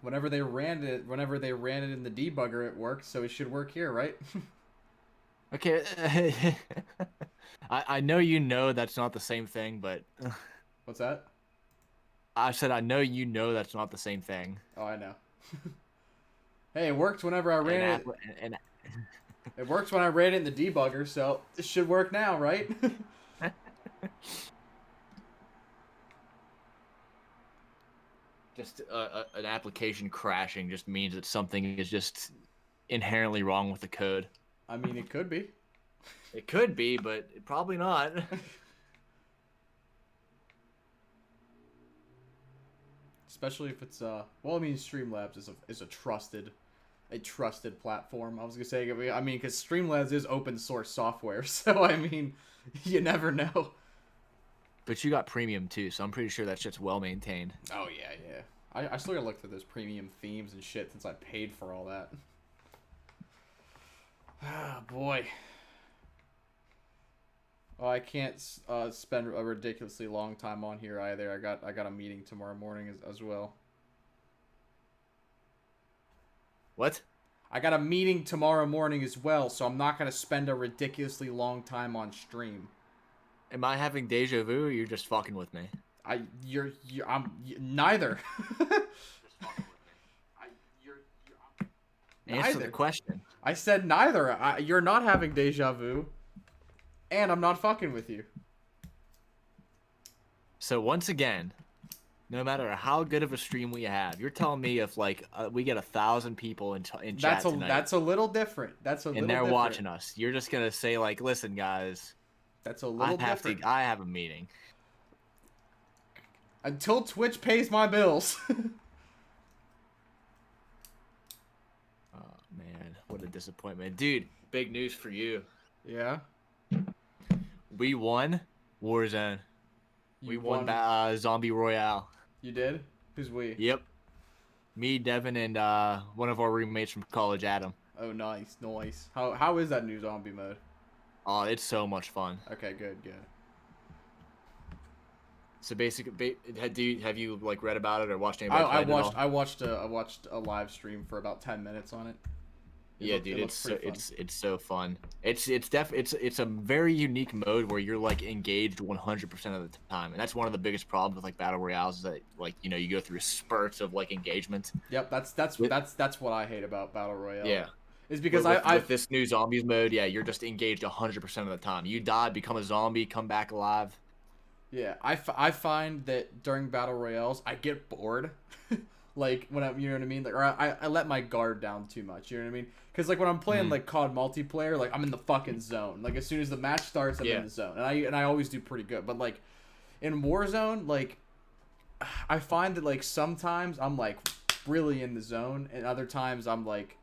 whenever they ran it in the debugger, it worked, so it should work here, right? Okay. I know you know that's not the same thing, but What's that? I said I know you know that's not the same thing. Oh, I know. Hey, it worked whenever I An ran app it. and It works when I ran it in the debugger, so it should work now, right? just an application crashing just means that something is just inherently wrong with the code. I mean, it could be. It could be, but probably not. Especially if it's well, I mean, Streamlabs is a trusted platform. I was gonna say, I mean, because Streamlabs is open source software, so I mean, you never know. But you got premium too, so I'm pretty sure that shit's well maintained. Oh yeah, yeah. I still gotta look through those premium themes and shit since I paid for all that. Ah, boy. Oh, I can't spend a ridiculously long time on here either. I got a meeting tomorrow morning as well. What? I got a meeting tomorrow morning as well, so I'm not gonna spend a ridiculously long time on stream. Am I having deja vu or you're just fucking with me? Neither. Just fucking with me. Answer the Neither. question. I said neither. You're not having deja vu, and I'm not fucking with you. So once again, no matter how good of a stream we have, you're telling me if like we get 1,000 people in chat tonight, That's a little different. and they're watching us, you're just gonna say like, "Listen, guys, That's a little different. I have a meeting." Until Twitch pays my bills. Oh man, what a disappointment, dude! Big news for you. Yeah. We won Warzone. We won Zombie Royale. You did? Who's we? Yep. Me, Devin, and one of our roommates from college, Adam. Oh, nice, nice. How is that new zombie mode? Oh, it's so much fun. Okay, good, good. So basically, have you like read about it or watched anybody play it at all? I watched a live stream for about 10 minutes on it. Yeah, dude, it's so fun. It's a very unique mode where you're like engaged 100% of the time, and that's one of the biggest problems with like battle royales is that like you go through spurts of like engagement. Yep, that's what I hate about battle royale. Yeah, is because with this new zombies mode, yeah, you're just engaged 100% of the time. You die, become a zombie, come back alive. Yeah, I find that during battle royales I get bored. Like when you know what I mean, like, or I let my guard down too much. You know what I mean? Because like when I'm playing like COD multiplayer, like I'm in the fucking zone. Like as soon as the match starts, I'm in the zone, and I always do pretty good. But like in Warzone, like I find that like sometimes I'm like really in the zone, and other times I'm like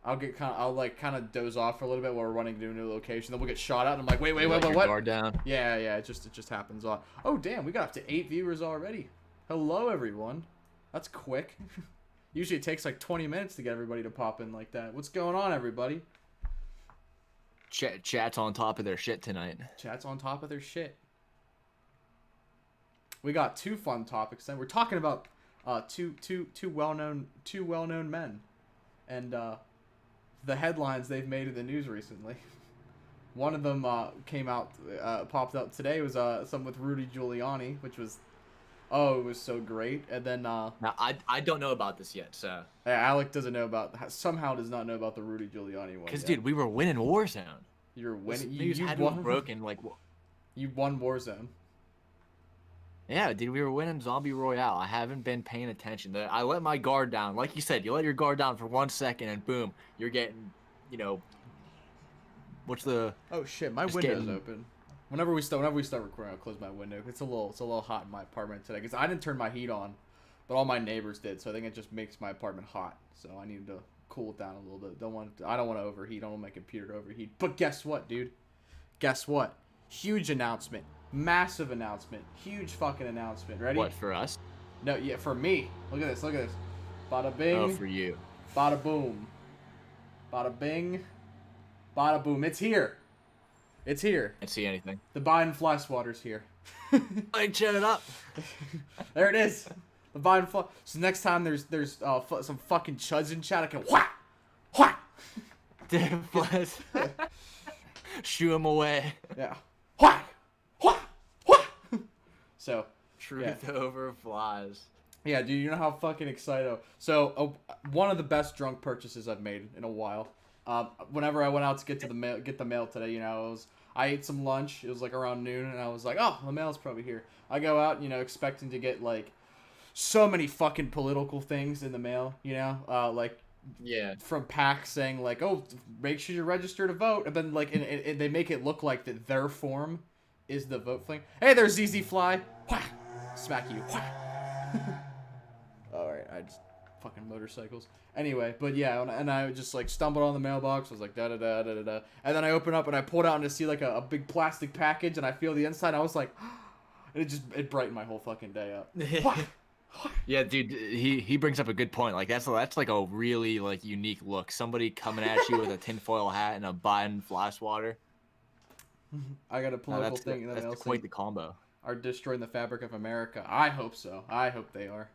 I'll kind of doze off for a little bit while we're running to a new location. Then we'll get shot at, and I'm like, wait, what? Guard down. Yeah, it just happens. Oh damn, we got up to 8 viewers already. Hello everyone. That's quick. Usually it takes like 20 minutes to get everybody to pop in like that. What's going on, everybody? Chat's on top of their shit tonight. Chat's on top of their shit. We got two fun topics then. We're talking about two well-known men, and the headlines they've made in the news recently. One of them popped up today. Was some with Rudy Giuliani, which was, oh, it was so great. And then now I don't know about this yet, so Alec does not know about the Rudy Giuliani one. Because dude, we were winning Warzone. You were winning. You had one broken like. You won Warzone. Yeah, dude, we were winning Zombie Royale. I haven't been paying attention. I let my guard down. Like you said, you let your guard down for 1 second, and boom, you're getting, what's the? Oh shit, my window's open. Whenever we start recording, I'll close my window. It's a little hot in my apartment today because I didn't turn my heat on, but all my neighbors did. So I think it just makes my apartment hot. So I need to cool it down a little bit. I don't want to overheat. I don't want my computer to overheat. But guess what, dude? Guess what? Huge announcement. Massive announcement. Huge fucking announcement. Ready? What, for us? No, yeah, for me. Look at this. Look at this. Bada bing. Oh, for you. Bada boom. Bada bing. Bada boom. It's here. It's here. Can't see anything. The Biden fly swatter is here. I shut it up. There it is. The vine fly. So next time there's some fucking chuds in chat, I can whack, whack. Flies. Shoo him away. Yeah. Whack, whack, whack. So. Truth over flies. Yeah, dude, you know how fucking excited. So, one of the best drunk purchases I've made in a while. Whenever I went out to get the mail today, you know, I ate some lunch. It was like around noon, and I was like, oh, the mail's probably here. I go out, you know, expecting to get like so many fucking political things in the mail, you know, like from PAC saying like, oh, make sure you register to vote, and then like they make it look like that their form is the vote thing. Hey, there's ZZ Fly. Whack. Smack you. Alright, I just fucking motorcycles. Anyway, but yeah, and I just like stumbled on the mailbox. I was like da da da da da da, and then I open up and I pulled out and to see like a big plastic package, and I feel the inside. I was like, and it brightened my whole fucking day up. Yeah, dude, he brings up a good point. Like that's like a really like unique look. Somebody coming at you with a tinfoil hat and a Biden fly swatter. I got a political thing in the mail. That's quite the combo. Are destroying the fabric of America. I hope so. I hope they are.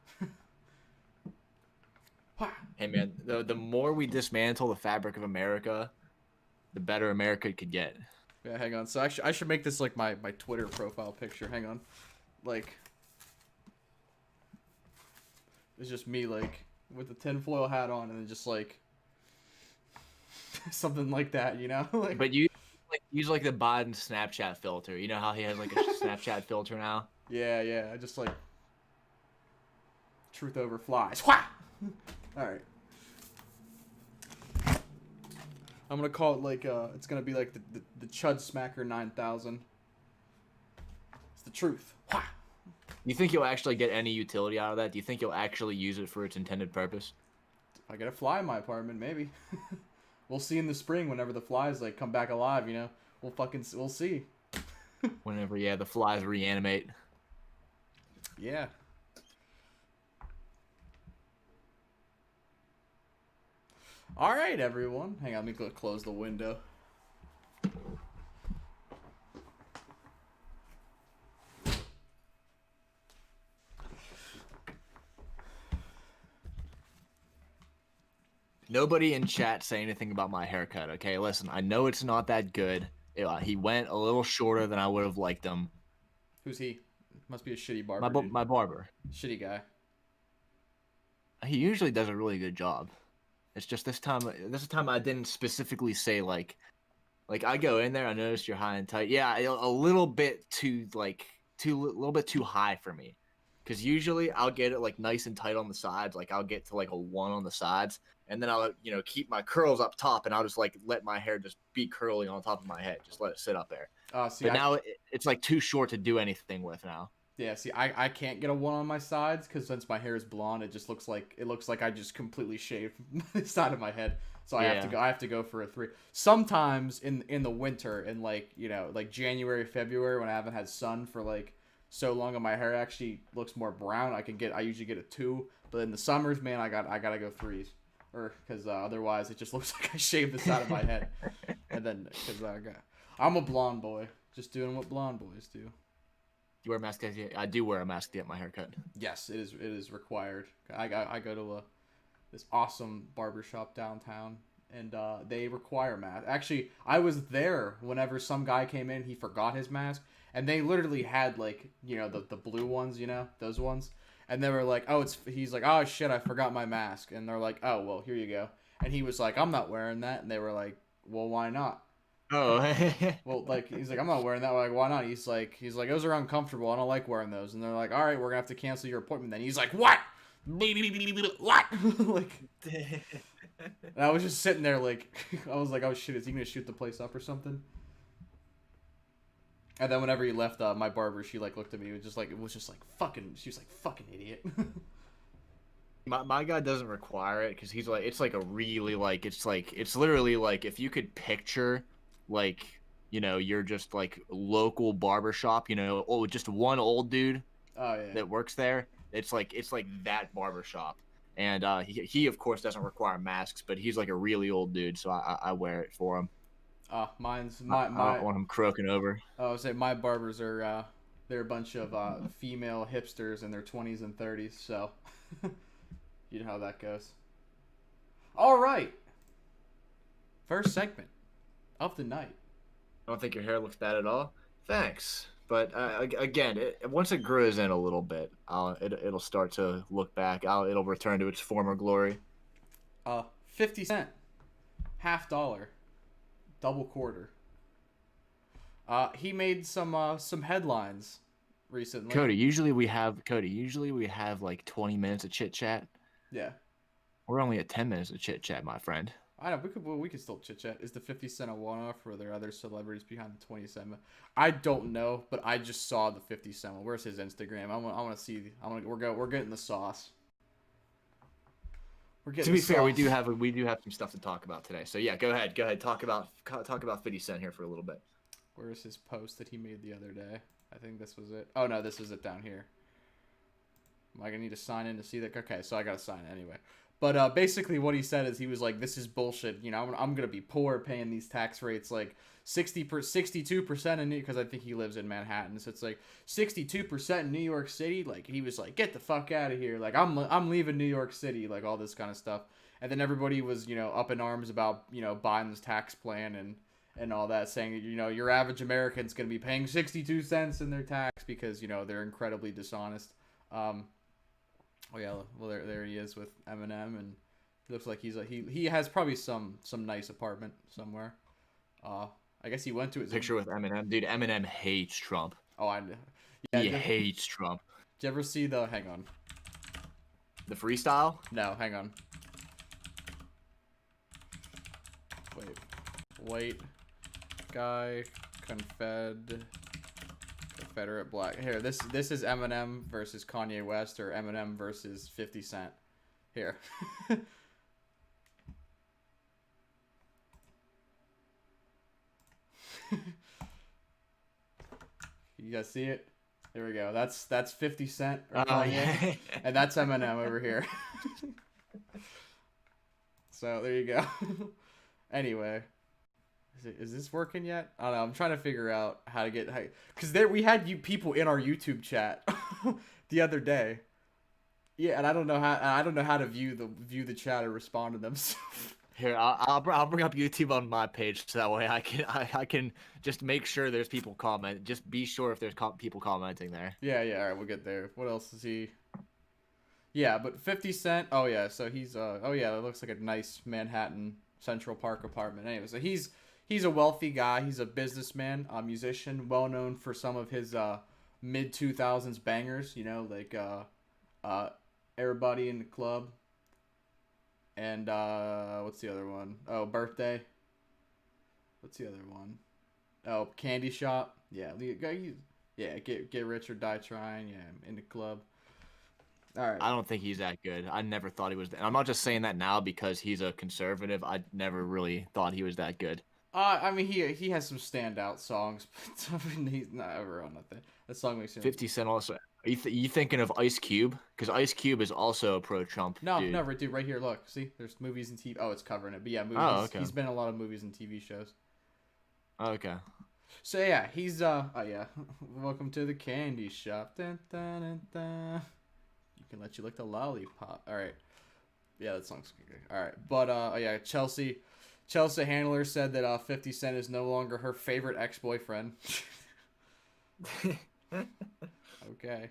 Hey man, the more we dismantle the fabric of America, the better America could get. Yeah, hang on. So I should make this like my Twitter profile picture. Hang on. Like, it's just me like with the tinfoil hat on and then just like something like that, you know? Like, but you use like the Biden Snapchat filter. You know how he has like a Snapchat filter now? Yeah. I just like truth over flies. Alright. I'm gonna call it like it's gonna be like the Chud Smacker 9000. It's the truth. You think you'll actually get any utility out of that? Do you think you'll actually use it for its intended purpose? If I get a fly in my apartment, maybe. We'll see in the spring whenever the flies like come back alive, you know. We'll see. Whenever the flies reanimate. Yeah. All right, everyone. Hang on, let me close the window. Nobody in chat say anything about my haircut, okay? Listen, I know it's not that good. He went a little shorter than I would have liked him. Who's he? Must be a shitty barber. My barber. Shitty guy. He usually does a really good job. It's just this time I didn't specifically say like I go in there, I noticed you're high and tight. Yeah, a little bit too little bit too high for me. Because usually I'll get it like nice and tight on the sides. Like I'll get to like a 1 on the sides. And then I'll, keep my curls up top. And I'll just like let my hair just be curly on top of my head. Just let it sit up there. But now it's like too short to do anything with now. Yeah, see, I can't get a 1 on my sides. Because since my hair is blonde, it looks like I just completely shaved the side of my head. So I have to go for a 3. Sometimes in the winter, in like January, February, when I haven't had sun for like so long and my hair actually looks more brown, I usually get a 2. But in the summers, man, I gotta go 3s, or because otherwise it just looks like I shaved the side of my head. And then because I'm a blonde boy, just doing what blonde boys do. You wear a mask? I do wear a mask to get my hair cut. Yes, it is required. I go to this awesome barbershop downtown, and they require mask. Actually, I was there whenever some guy came in. He forgot his mask. And they literally had like, the blue ones, those ones. And they were like, he's like, oh shit, I forgot my mask. And they're like, oh, well, here you go. And he was like, I'm not wearing that. And they were like, well, why not? Oh. Well, like, he's like, I'm not wearing that. We're like, why not? He's like, those are uncomfortable. I don't like wearing those. And they're like, all right, we're gonna have to cancel your appointment then. He's like, what? What? Like, and I was just sitting there like, I was like, oh shit, is he gonna shoot the place up or something? And then whenever he left, my barber, she like looked at me. It was just like fucking. She was like, fucking idiot. my guy doesn't require it because he's like, it's like a really like it's literally like if you could picture like you're just like local barbershop, just one old dude that works there. It's like that barbershop. And he of course doesn't require masks, but he's like a really old dude, so I wear it for him. I don't want him croaking over. I would say my barbers are they're a bunch of female hipsters in their 20s and 30s. So you know how that goes. All right, first segment of the night. I don't think your hair looks bad at all. Thanks. But again, once it grows in a little bit, it'll start to look back. It'll return to its former glory. 50 cent, $50, double quarter. He made some headlines recently. Cody, usually we have like 20 minutes of chit chat. Yeah. We're only at 10 minutes of chit chat, my friend. I know we could still chit chat. Is the 50 Cent a one-off, or are there other celebrities behind the 20 Cent? I don't know, but I just saw the 50 Cent one. Where's his Instagram? I want to see. We're getting the sauce. To be fair, we do have some stuff to talk about today. So yeah, go ahead. Talk about 50 Cent here for a little bit. Where's his post that he made the other day? I think this was it. Oh no, this is it down here. Am I gonna need to sign in to see that? Okay, so I gotta sign in anyway. But basically what he said is he was like, this is bullshit. You know, I'm going to be poor paying these tax rates like 62% in because I think he lives in Manhattan. So it's like 62% in New York City. Like he was like, get the fuck out of here. Like I'm leaving New York City, like all this kind of stuff. And then everybody was, you know, up in arms about, you know, Biden's tax plan and all that, saying, you know, your average American's going to be paying 62 cents in their tax because, you know, they're incredibly dishonest. Oh yeah, well there he is with Eminem, and he looks like he has probably some nice apartment somewhere. I guess he went to his picture with Eminem. Dude, Eminem hates Trump. Oh, I know. Yeah, he hates Trump. Did you ever see hang on. The freestyle? No, hang on. Wait. Guy, Confederate black. Here, this is Eminem versus Kanye West, or Eminem versus 50 Cent. Here. You guys see it? There we go. That's 50 Cent or Kanye, yeah. And that's Eminem over here. So there you go. Anyway. Is this working yet? I don't know. I'm trying to figure out how to get, because we had people in our YouTube chat the other day. Yeah, and I don't know how to view the chat or respond to them. So. Here, I'll bring up YouTube on my page so that way I can just make sure there's people comment. Just be sure if there's people commenting there. Yeah. All right, we'll get there. What else is he? Yeah, but 50 Cent. Oh yeah, so he's oh yeah, it looks like a nice Manhattan Central Park apartment. Anyway, so he's a wealthy guy. He's a businessman, a musician, well known for some of his mid 2000s bangers. You know, like Everybody in the Club. And what's the other one? Oh, Birthday. What's the other one? Oh, Candy Shop. Yeah, Get Rich or Die Trying. Yeah, In the Club. All right. I don't think he's that good. I never thought he was. I'm not just saying that now because he's a conservative. I never really thought he was that good. I mean, he has some standout songs, but I mean, he's not ever on nothing. That song makes sense. 50 Cent also. Are you thinking of Ice Cube? Because Ice Cube is also a pro-Trump. No, dude. No, dude, right here. Look, see, there's movies and TV. Oh, it's covering it, but yeah, movies. Oh, okay. He's been in a lot of movies and TV shows. Oh, okay. So yeah, he's oh yeah, welcome to the candy shop. Dun, dun, dun, dun. You can let you lick the lollipop. All right. Yeah, that song's good. All right, but oh yeah, Chelsea Handler said that 50 Cent is no longer her favorite ex-boyfriend. Okay.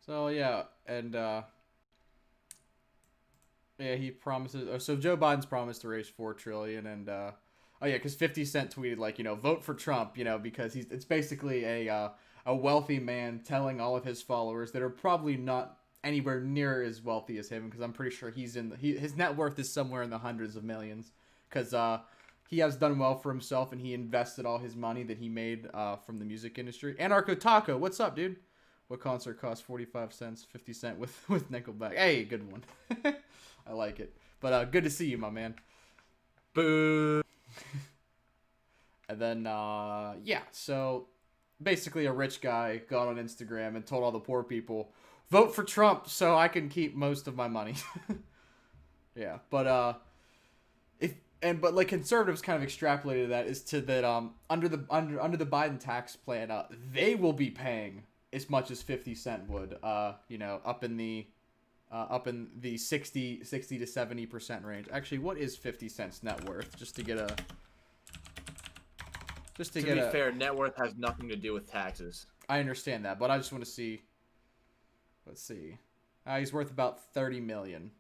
So yeah, and yeah, he promises. So Joe Biden's promised to raise $4 trillion, and oh yeah, because 50 Cent tweeted like, you know, vote for Trump, you know, because it's basically a wealthy man telling all of his followers that are probably not anywhere near as wealthy as him, because I'm pretty sure his net worth is somewhere in the hundreds of millions, because he has done well for himself, and he invested all his money that he made from the music industry. Anarcho Taco, what's up, dude? What concert cost 45 cents, 50 Cent with Nickelback? Hey, good one. I like it. But good to see you, my man. Boo. And then, yeah, so basically a rich guy got on Instagram and told all the poor people, vote for Trump so I can keep most of my money. Yeah, but but like conservatives kind of extrapolated that is to that under the Biden tax plan, they will be paying as much as 50 Cent would, up in the 60 to 70% range. Actually, what is 50 Cent's net worth? To be fair, net worth has nothing to do with taxes. I understand that, but I just want to see. Let's see. He's worth about 30 million.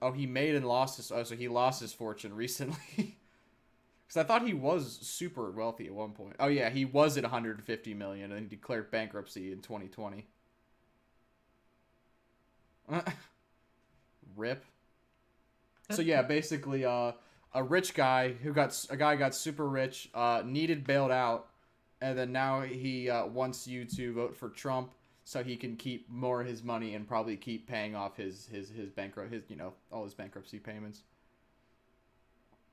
Oh, he made and lost his. Oh, so he lost his fortune recently. Because I thought he was super wealthy at one point. Oh yeah, he was at 150 million and he declared bankruptcy in 2020. Rip. So yeah, basically, a rich guy got super rich, needed bailed out, and then now he wants you to vote for Trump so he can keep more of his money and probably keep paying off his all his bankruptcy payments.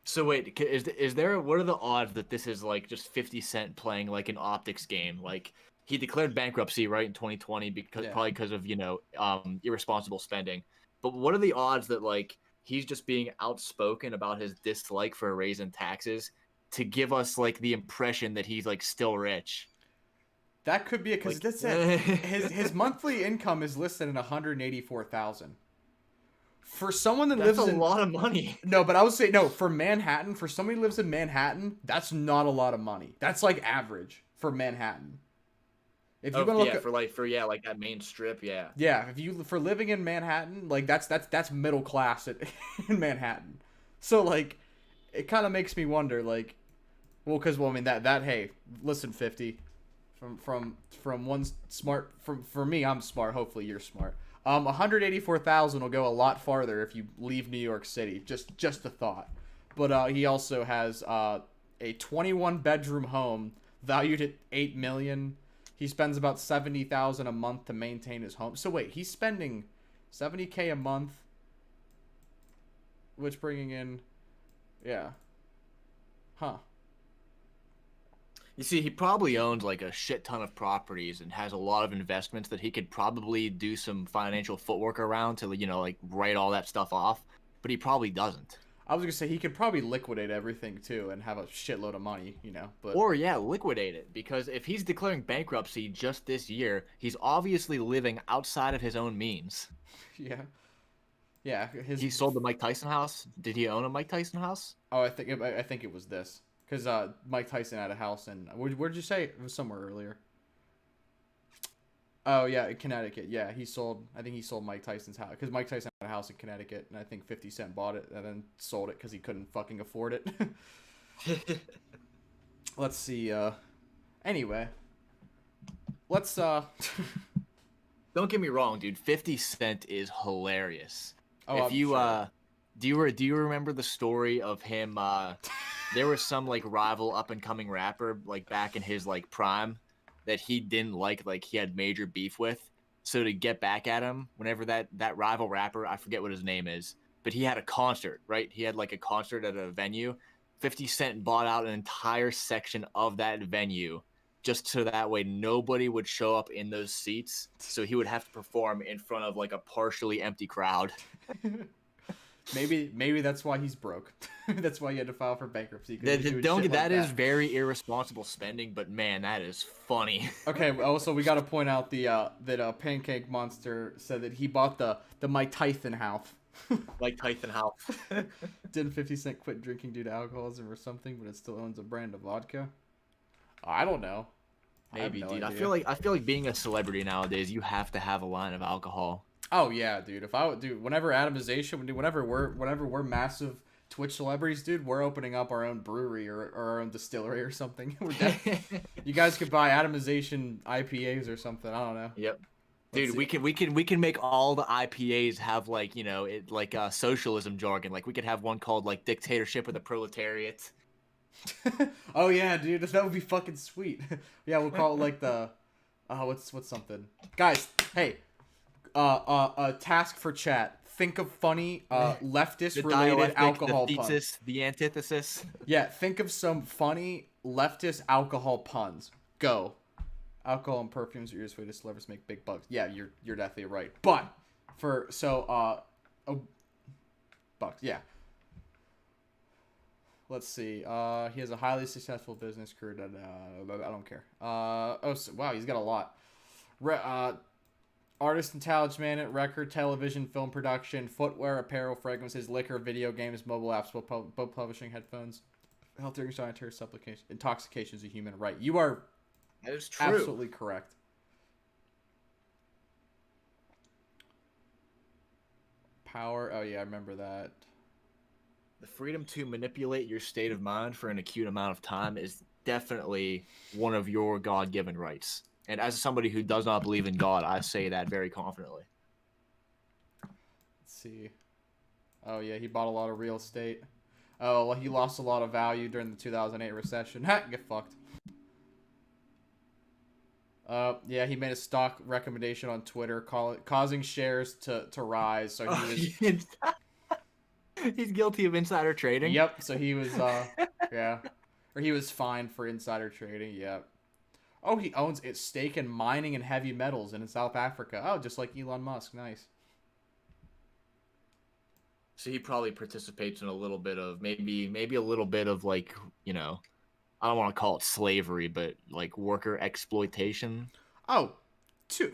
So wait, is there, what are the odds that this is like just 50 Cent playing like an optics game? Like he declared bankruptcy right in 2020 probably because of irresponsible spending. But what are the odds that like he's just being outspoken about his dislike for a raise in taxes to give us like the impression that he's like still rich? That could be it, because that's it. His monthly income is listed at 184,000. For someone that lives in... That's a lot of money. No, but I would say, no, for Manhattan, for somebody who lives in Manhattan, that's not a lot of money. That's like average for Manhattan. If you want to look at, like that main strip, yeah. Yeah, for living in Manhattan, like that's middle class in Manhattan. So like, it kind of makes me wonder, like, I mean that hey, listen, 50, from one smart, for me, I'm smart. Hopefully you're smart. 184,000 will go a lot farther if you leave New York City. Just a thought. But he also has a 21 bedroom home valued at $8 million. He spends about $70,000 a month to maintain his home. So wait, he's spending $70K a month, which bringing in, yeah, huh. You see, he probably owns like a shit ton of properties and has a lot of investments that he could probably do some financial footwork around to, like write all that stuff off, but he probably doesn't. I was gonna say he could probably liquidate everything too and have a shitload of money, but... Or yeah, liquidate it, because if he's declaring bankruptcy just this year, he's obviously living outside of his own means. Yeah. Yeah, he sold the Mike Tyson house. Did he own a Mike Tyson house? Oh, I think it was this. Because Mike Tyson had a house in... Where did you say? It was somewhere earlier. Oh, yeah, in Connecticut. Yeah, I think he sold Mike Tyson's house. Because Mike Tyson had a house in Connecticut, and I think 50 Cent bought it and then sold it because he couldn't fucking afford it. Let's see. Anyway. Let's... Don't get me wrong, dude. 50 Cent is hilarious. Oh, if you... Sure. Do you remember the story of him... There was some like rival up and coming rapper like back in his like prime that he didn't like he had major beef with. So to get back at him, whenever that rival rapper, I forget what his name is, but he had a concert, right? He had like a concert at a venue. 50 Cent bought out an entire section of that venue just so that way nobody would show up in those seats. So he would have to perform in front of like a partially empty crowd. Maybe that's why he's broke. That's why he had to file for bankruptcy. That is very irresponsible spending, but man, that is funny. Okay, also we got to point out that Pancake Monster said that he bought the Mike Tyson house. Mike Tyson house. Didn't 50 Cent quit drinking due to alcoholism or something, but it still owns a brand of vodka? I don't know. Maybe, dude. Idea. I feel like being a celebrity nowadays, you have to have a line of alcohol. Oh yeah, dude. Whenever Atomization, whenever we're massive Twitch celebrities, dude, we're opening up our own brewery or our own distillery or something. You guys could buy Atomization IPAs or something. I don't know. Yep. Dude, we can make all the IPAs have socialism jargon. Like we could have one called like Dictatorship of the Proletariat. Oh yeah, dude, that would be fucking sweet. Yeah, we'll call it like the what's something. Guys, hey. A task for chat. Think of funny leftist-related alcohol puns. The antithesis. Yeah, think of some funny leftist alcohol puns. Go. Alcohol and perfumes are your way to celebrities make big bucks. Yeah, you're definitely right. But oh, bucks. Yeah. Let's see. He has a highly successful business career. I don't care. Wow, he's got a lot. Artist and talisman, record, television, film production, footwear, apparel, fragrances, liquor, video games, mobile apps, book publishing, headphones, health drinks, sanitary supplication, intoxication is a human right. You are That is true. absolutely correct. Power. Oh yeah, I remember that. The freedom to manipulate your state of mind for an acute amount of time is definitely one of your God-given rights. And as somebody who does not believe in God, I say that very confidently. Let's see. Oh yeah, he bought a lot of real estate. Oh, well, he lost a lot of value during the 2008 recession. Get fucked. Yeah, he made a stock recommendation on Twitter, causing shares to rise. So he was. He's guilty of insider trading. Yep. So he was. Yeah, or he was fined for insider trading. Yep. Oh, he owns its stake in mining and heavy metals in South Africa. Oh, just like Elon Musk. Nice. So he probably participates in a little bit of maybe a little bit of like, you know, I don't want to call it slavery, but like worker exploitation. Oh,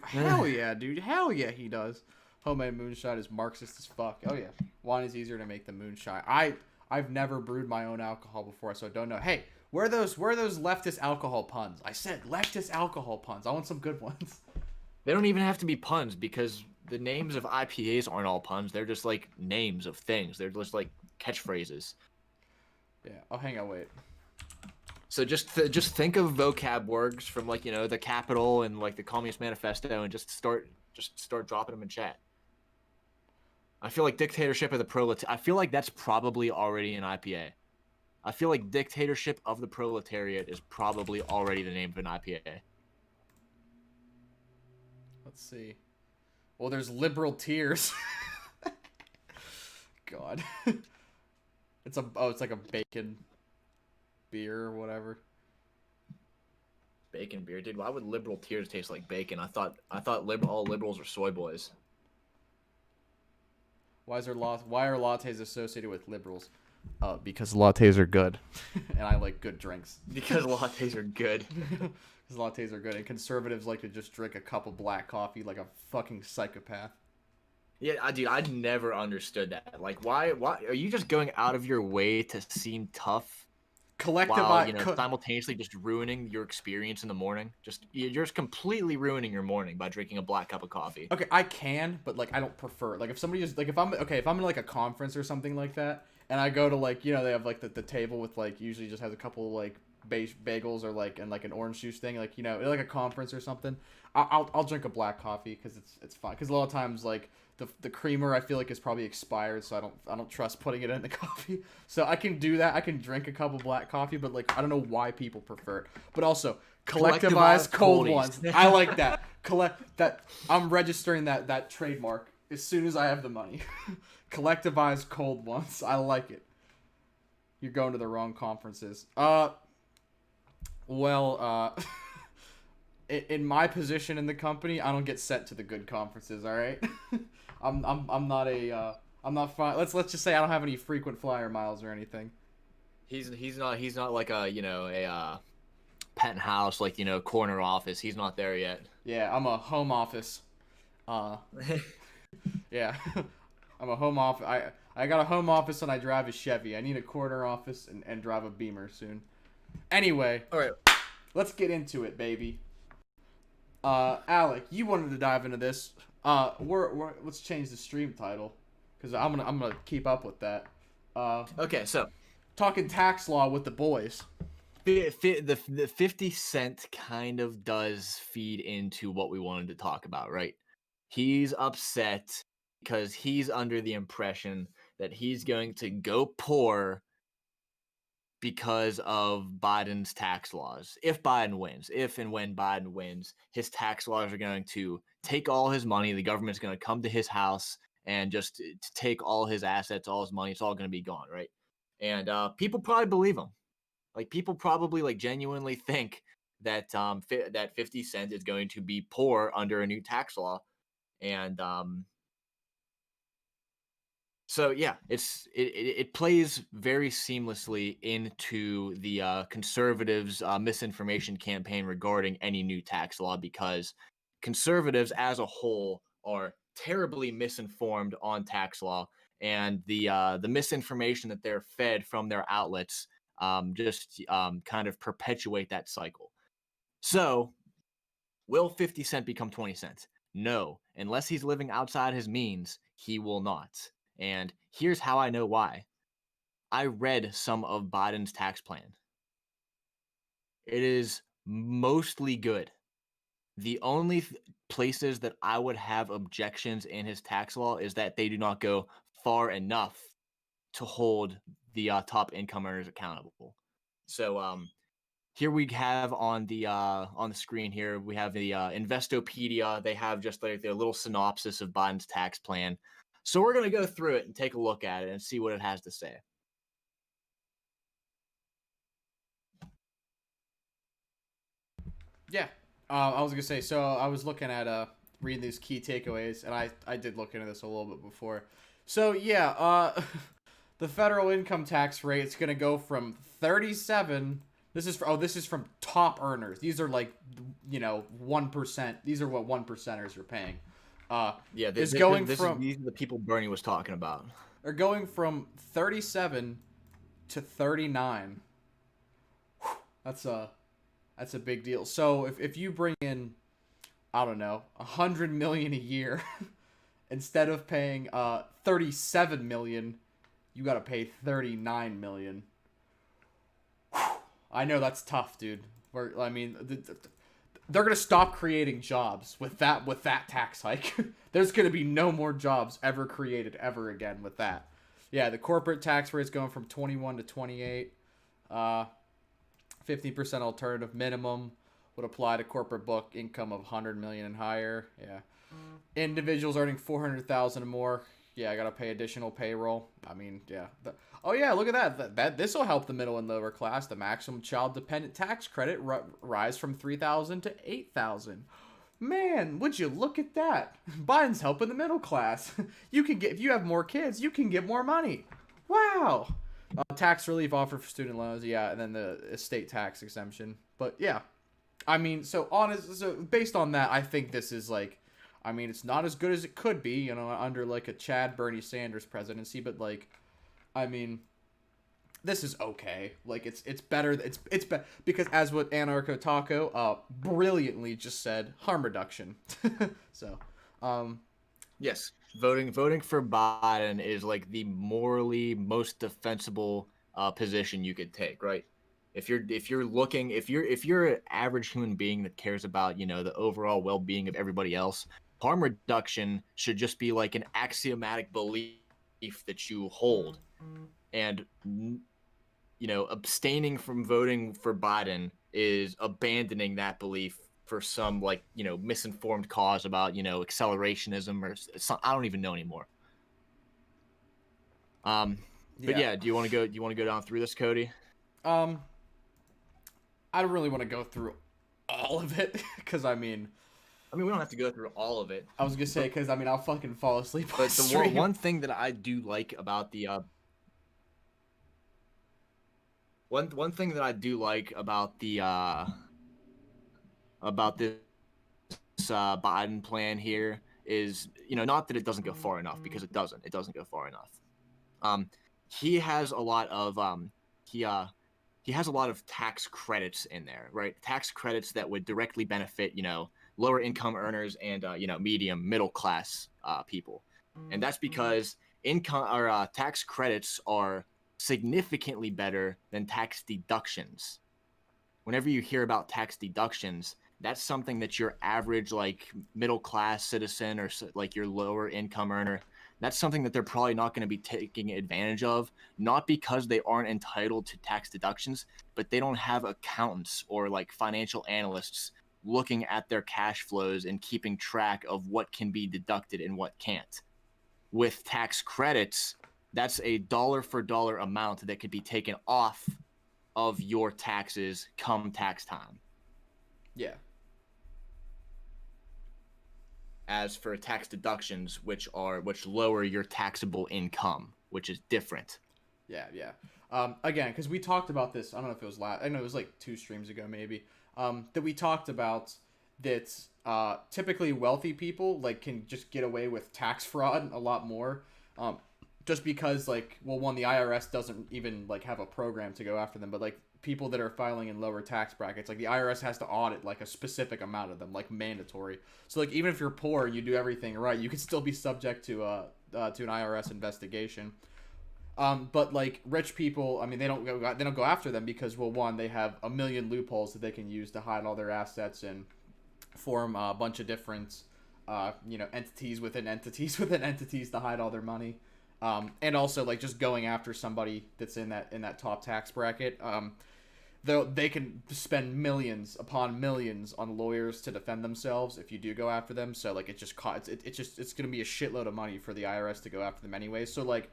hell yeah, dude. Hell yeah, he does. Homemade moonshine is Marxist as fuck. Oh yeah, wine is easier to make than moonshine. I've never brewed my own alcohol before, so I don't know. Hey, where are those leftist alcohol puns? I said leftist alcohol puns. I want some good ones. They don't even have to be puns because the names of IPAs aren't all puns. They're just like names of things. They're just like catchphrases. Yeah. Oh, hang on, wait. So just think of vocab words from like, you know, the Capitol and like the Communist Manifesto and just start dropping them in chat. I feel like dictatorship of the proletariat. I feel like that's probably already an IPA. I feel like dictatorship of the proletariat is probably already the name of an IPA. Let's see. Well, there's liberal tears. God. It's like a bacon beer or whatever. Bacon beer, dude. Why would liberal tears taste like bacon? I thought all liberals are soy boys. Why are lattes associated with liberals? Because lattes are good, and I like good drinks. Because lattes are good. Because lattes are good, and conservatives like to just drink a cup of black coffee like a fucking psychopath. Yeah, dude, I never understood that. Like, why are you just going out of your way to seem tough? While, you know, simultaneously just ruining your experience in the morning. You're just completely ruining your morning by drinking a black cup of coffee. Okay, I can, but like I don't prefer. Like if somebody is like if I'm in like a conference or something like that, and I go to like, you know, they have like the table with like usually just has a couple of like bagels or like and like an orange juice thing, like, you know, like a conference or something. I'll drink a black coffee because it's fine. Because a lot of times like the creamer I feel like is probably expired, so I don't trust putting it in the coffee. So I can do that. I can drink a cup of black coffee, but like I don't know why people prefer it. But also collectivized cold ones. I like that. I'm registering that trademark as soon as I have the money. Collectivized cold ones. I like it. You're going to the wrong conferences. In my position in the company, I don't get sent to the good conferences. All right. I'm not fine. Let's just say I don't have any frequent flyer miles or anything. He's not like a penthouse, like, you know, corner office. He's not there yet. Yeah, I'm a home office. Yeah, I'm a home office. I got a home office and I drive a Chevy. I need a corner office and drive a Beamer soon. Anyway, all right, let's get into it, baby. Alec, you wanted to dive into this. Let's change the stream title because I'm gonna keep up with that. Okay, so talking tax law with the boys. The 50 Cent kind of does feed into what we wanted to talk about, right? He's upset because he's under the impression that he's going to go poor because of Biden's tax laws. If and when Biden wins, his tax laws are going to take all his money. The government's going to come to his house and just take all his assets, all his money. It's all going to be gone, right? And people probably believe him. Like, people probably like genuinely think that that 50 Cent is going to be poor under a new tax law. And So yeah, it plays very seamlessly into the conservatives' misinformation campaign regarding any new tax law, because conservatives as a whole are terribly misinformed on tax law, and the misinformation that they're fed from their outlets just kind of perpetuate that cycle. So will 50 Cent become 20 cents? No, unless he's living outside his means, he will not. And here's how I know why. I read some of Biden's tax plan. It is mostly good. The only places that I would have objections in his tax law is that they do not go far enough to hold the top income earners accountable. So here we have on the screen here, we have the Investopedia. They have just like their little synopsis of Biden's tax plan. So we're going to go through it and take a look at it and see what it has to say. Yeah. I was gonna say. So I was looking at reading these key takeaways, and I did look into this a little bit before. So yeah, the federal income tax rate is gonna go from 37. This is from top earners. These are like 1%. These are what 1%ers are paying. Yeah, these are the people Bernie was talking about. Are going from 37 to 39. That's a big deal. So if you bring in, I don't know, 100 million a year, instead of paying 37 million, you got to pay 39 million. I know that's tough, dude. I mean, they're gonna stop creating jobs with that tax hike. There's gonna be no more jobs ever created ever again with that. Yeah, the corporate tax rate is going from 21 to 28. 50% alternative minimum would apply to corporate book income of 100 million and higher. Yeah. Individuals earning 400,000 or more. Yeah, I gotta pay additional payroll. I mean, yeah. Oh yeah, look at that. This will help the middle and lower class. The maximum child dependent tax credit rise from 3,000 to 8,000. Man, would you look at that? Biden's helping the middle class. If you have more kids, you can get more money. Wow. Tax relief offered for student loans, yeah, and then the estate tax exemption. But yeah, I mean, so based on that, I think this is like, I mean, it's not as good as it could be, under like a Chad Bernie Sanders presidency, but like, I mean, this is okay. Like it's better. It's better because as what Anarcho Taco brilliantly just said, harm reduction. So, yes, voting for Biden is like the morally most defensible position you could take, right? If you're an average human being that cares about the overall well-being of everybody else, harm reduction should just be like an axiomatic belief that you hold, and abstaining from voting for Biden is abandoning that belief for some misinformed cause about accelerationism or some, I don't even know anymore. But yeah, do you want to go down through this, Cody? I don't really want to go through all of it because I mean, we don't have to go through all of it. I was gonna say because I mean I'll fucking fall asleep. But the one thing that I do like about the one thing that I do like about this Biden plan here is not that it doesn't go far enough, because it doesn't go far enough. He has a lot of he has a lot of tax credits in there, right? Tax credits that would directly benefit lower income earners and medium middle class people, and that's because income or tax credits are significantly better than tax deductions. Whenever you hear about tax deductions, that's something that your average middle class citizen or like your lower income earner, that's something that they're probably not going to be taking advantage of, not because they aren't entitled to tax deductions, but they don't have accountants or financial analysts looking at their cash flows and keeping track of what can be deducted and what can't. With tax credits, that's a dollar for dollar amount that could be taken off of your taxes come tax time. Yeah. as for tax deductions, which lower your taxable income, which is different. Yeah, yeah. Again, because we talked about this. I don't know if it was I know it was like 2 streams ago, maybe. That we talked about that. Typically, wealthy people like can just get away with tax fraud a lot more. Just because like, well, one, the IRS doesn't even like have a program to go after them, but like people that are filing in lower tax brackets, like the IRS has to audit like a specific amount of them, like mandatory. So like even if you're poor and you do everything right, you could still be subject to an IRS investigation. But like rich people, I mean, they don't go after them because, well, one, they have a million loopholes that they can use to hide all their assets and form a bunch of different, entities within entities within entities to hide all their money. And also like just going after somebody that's in that top tax bracket. Though they can spend millions upon millions on lawyers to defend themselves if you do go after them. So like it's gonna be a shitload of money for the IRS to go after them anyway. So like,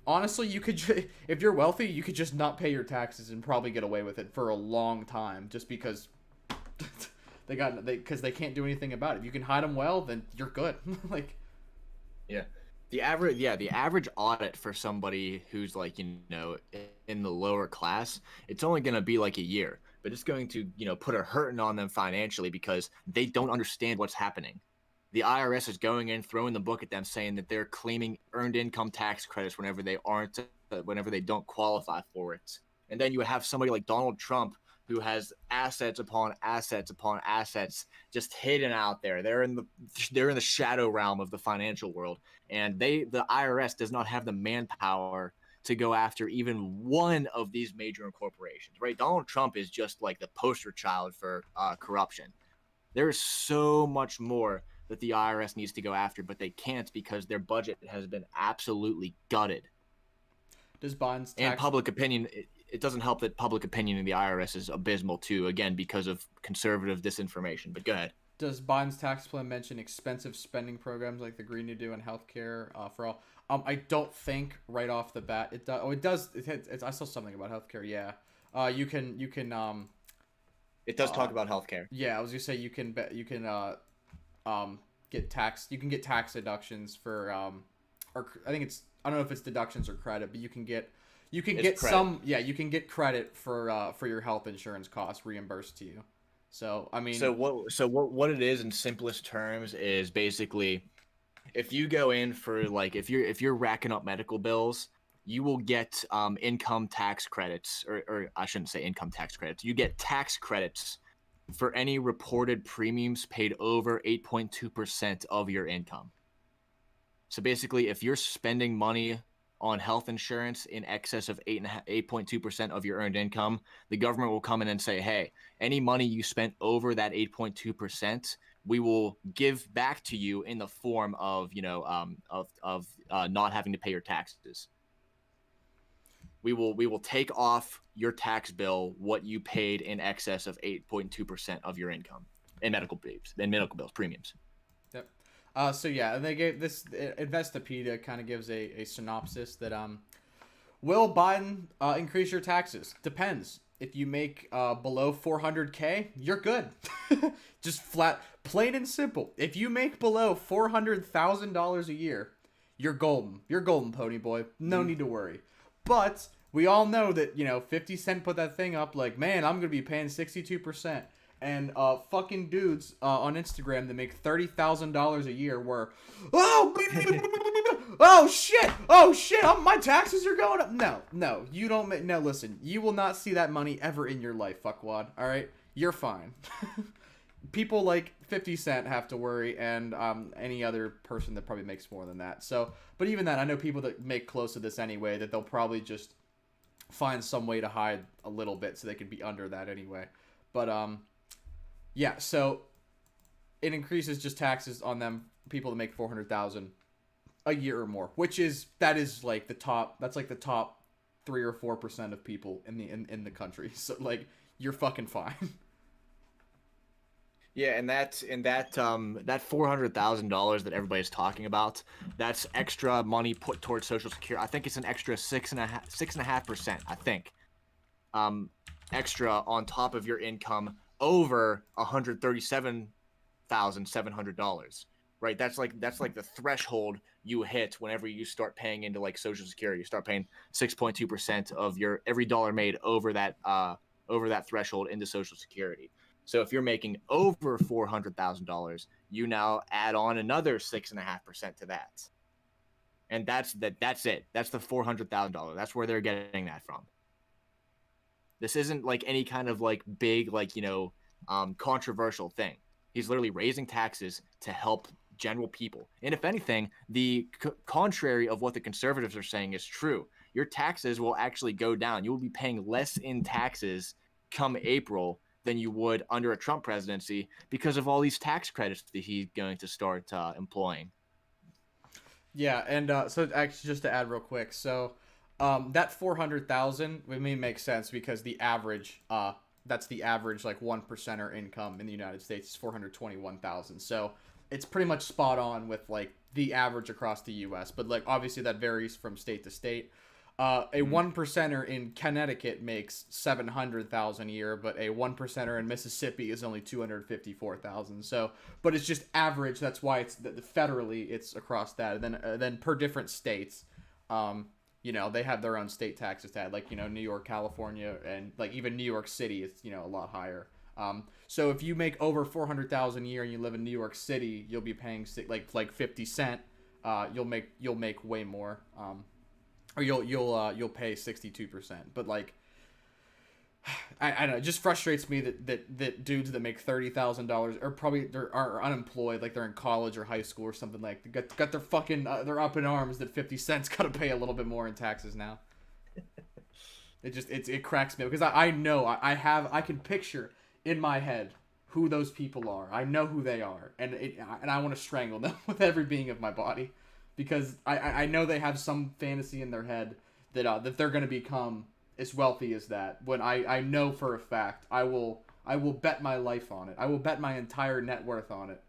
honestly, you could if you're wealthy, you could just not pay your taxes and probably get away with it for a long time, just because because they can't do anything about it. If you can hide them well, then you're good. Like, yeah. The average audit for somebody who's like, in the lower class, it's only going to be like a year, but it's going to, put a hurting on them financially because they don't understand what's happening. The IRS is going in, throwing the book at them, saying that they're claiming earned income tax credits whenever they don't qualify for it. And then you would have somebody like Donald Trump, who has assets upon assets upon assets just hidden out there. They're in the shadow realm of the financial world, and the IRS does not have the manpower to go after even one of these major corporations. Right? Donald Trump is just like the poster child for corruption. There is so much more that the IRS needs to go after, but they can't because their budget has been absolutely gutted. Does Biden's tax and public opinion? It doesn't help that public opinion in the IRS is abysmal too, again, because of conservative disinformation. But go ahead. Does Biden's tax plan mention expensive spending programs like the Green New Deal and healthcare for all? I don't think right off the bat it does. Oh, it does. I saw something about healthcare. Yeah. You can. It does talk about healthcare. Yeah, I was gonna say you can get tax. You can get tax deductions for or I think I don't know if it's deductions or credit, but you can get some. Yeah, you can get credit for your health insurance costs reimbursed to you. So I mean, so what it is in simplest terms is basically, if you go in for like if you're racking up medical bills, you will get income tax credits, or I shouldn't say income tax credits. You get tax credits for any reported premiums paid over 8.2% of your income. So basically, if you're spending money on health insurance in excess of 8.2% of your earned income, the government will come in and say, hey, any money you spent over that 8.2%, we will give back to you in the form of, not having to pay your taxes. We will take off your tax bill what you paid in excess of 8.2% of your income in medical bills premiums. Yep. So yeah, and they gave this Investopedia kind of gives a synopsis that will Biden increase your taxes? Depends. If you make below 400K, you're good. Just flat, plain and simple. If you make below $400,000 a year, you're golden. You're golden, pony boy. No need to worry. But we all know that 50 Cent put that thing up like, man, I'm gonna be paying 62%. And fucking dudes on Instagram that make $30,000 a year were, oh shit, my taxes are going up. No, you don't make. No, listen, you will not see that money ever in your life, fuckwad. All right, you're fine. People like 50 Cent have to worry, and any other person that probably makes more than that. So, but even then, I know people that make close to this anyway, that they'll probably just find some way to hide a little bit so they could be under that anyway. But yeah, so it increases just taxes on them, people that make 400,000 a year or more, that is like the top. That's like the top 3 or 4% of people in the country. So like, you're fucking fine. Yeah, and that $400,000 that everybody's talking about, that's extra money put towards Social Security. I think it's an extra 6.5%. I think, extra on top of your income over $137,700. right? That's like the threshold you hit whenever you start paying into like Social Security. You start paying 6.2% of your every dollar made over that threshold into Social Security. So if you're making over $400,000, you now add on another 6.5% to that, and that's it. That's the $400,000. That's where they're getting that from. This isn't like any kind of like big like controversial thing. He's literally raising taxes to help general people. And if anything, the contrary of what the conservatives are saying is true. Your taxes will actually go down. You will be paying less in taxes come April than you would under a Trump presidency because of all these tax credits that he's going to start employing. Yeah, and so actually, just to add real quick, so that 400,000 with me makes sense because the average that's the average like 1%er income in the United States is 421,000. So it's pretty much spot on with like the average across the U.S. But like obviously that varies from state to state. A 1%er in Connecticut makes 700,000 a year, but a 1%er in Mississippi is only 254,000. So, but it's just average. That's why it's federally it's across that. And then per different states, they have their own state taxes to add. Like New York, California, and like even New York City, it's a lot higher. So if you make over 400,000 a year and you live in New York City, you'll be paying like 50 cents. You'll make way more. Or you'll pay 62%. But like, I don't know, it just frustrates me that dudes that make $30,000 or probably are unemployed, like they're in college or high school or something, like got their fucking they're up in arms that 50 cents got to pay a little bit more in taxes now. It cracks me because I know I can picture in my head who those people are. I know who they are, and I want to strangle them with every being of my body. Because I know they have some fantasy in their head that they're going to become as wealthy as that. When I know for a fact, I will bet my life on it. I will bet my entire net worth on it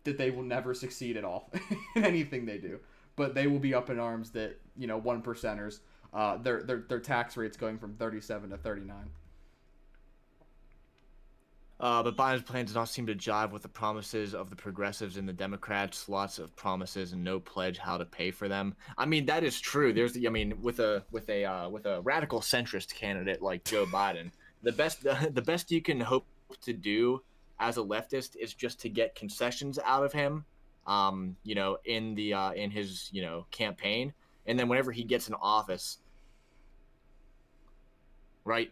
that they will never succeed at all in anything they do. But they will be up in arms that 1%ers, their tax rates going from 37 to 39. But Biden's plan does not seem to jive with the promises of the progressives and the Democrats. Lots of promises and no pledge how to pay for them. I mean, that is true. With a radical centrist candidate like Joe Biden, the best you can hope to do as a leftist is just to get concessions out of him, in his campaign, and then whenever he gets in office, right.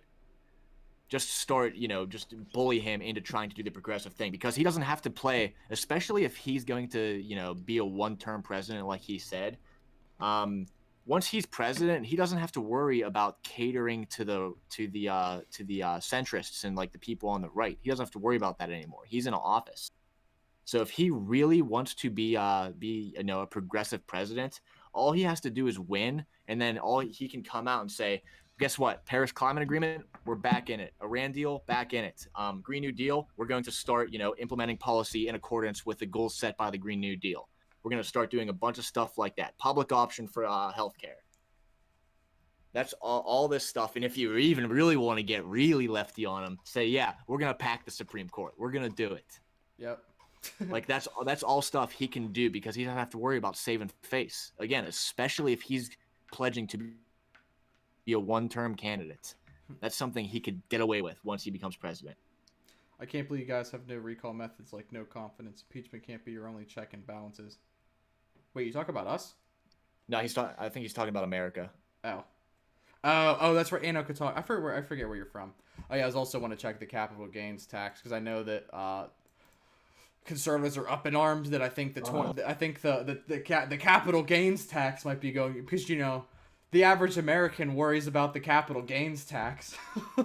Just start, just bully him into trying to do the progressive thing because he doesn't have to play, especially if he's going to, be a one-term president like he said. Once he's president, he doesn't have to worry about catering to the centrists and like the people on the right. He doesn't have to worry about that anymore. He's in office. So if he really wants to be a progressive president, all he has to do is win, and then all he can come out and say, guess what? Paris Climate Agreement, we're back in it. Iran deal, back in it. Green New Deal, we're going to start, implementing policy in accordance with the goals set by the Green New Deal. We're going to start doing a bunch of stuff like that. Public option for healthcare. That's all this stuff. And if you even really want to get really lefty on them, say, yeah, we're going to pack the Supreme Court. We're going to do it. Yep. Like that's all stuff he can do because he doesn't have to worry about saving face. Again, especially if he's pledging to be a one-term candidate. That's something he could get away with once he becomes president. I can't believe you guys have no recall methods like no confidence. Impeachment can't be your only check and balances. Wait, you talk about us? No, I think he's talking about America. Oh, that's right. Anno Qatar. I forget where you're from. Oh yeah, I also want to check the capital gains tax because I know that conservatives are up in arms that I think the capital gains tax might be going because the average American worries about the capital gains tax.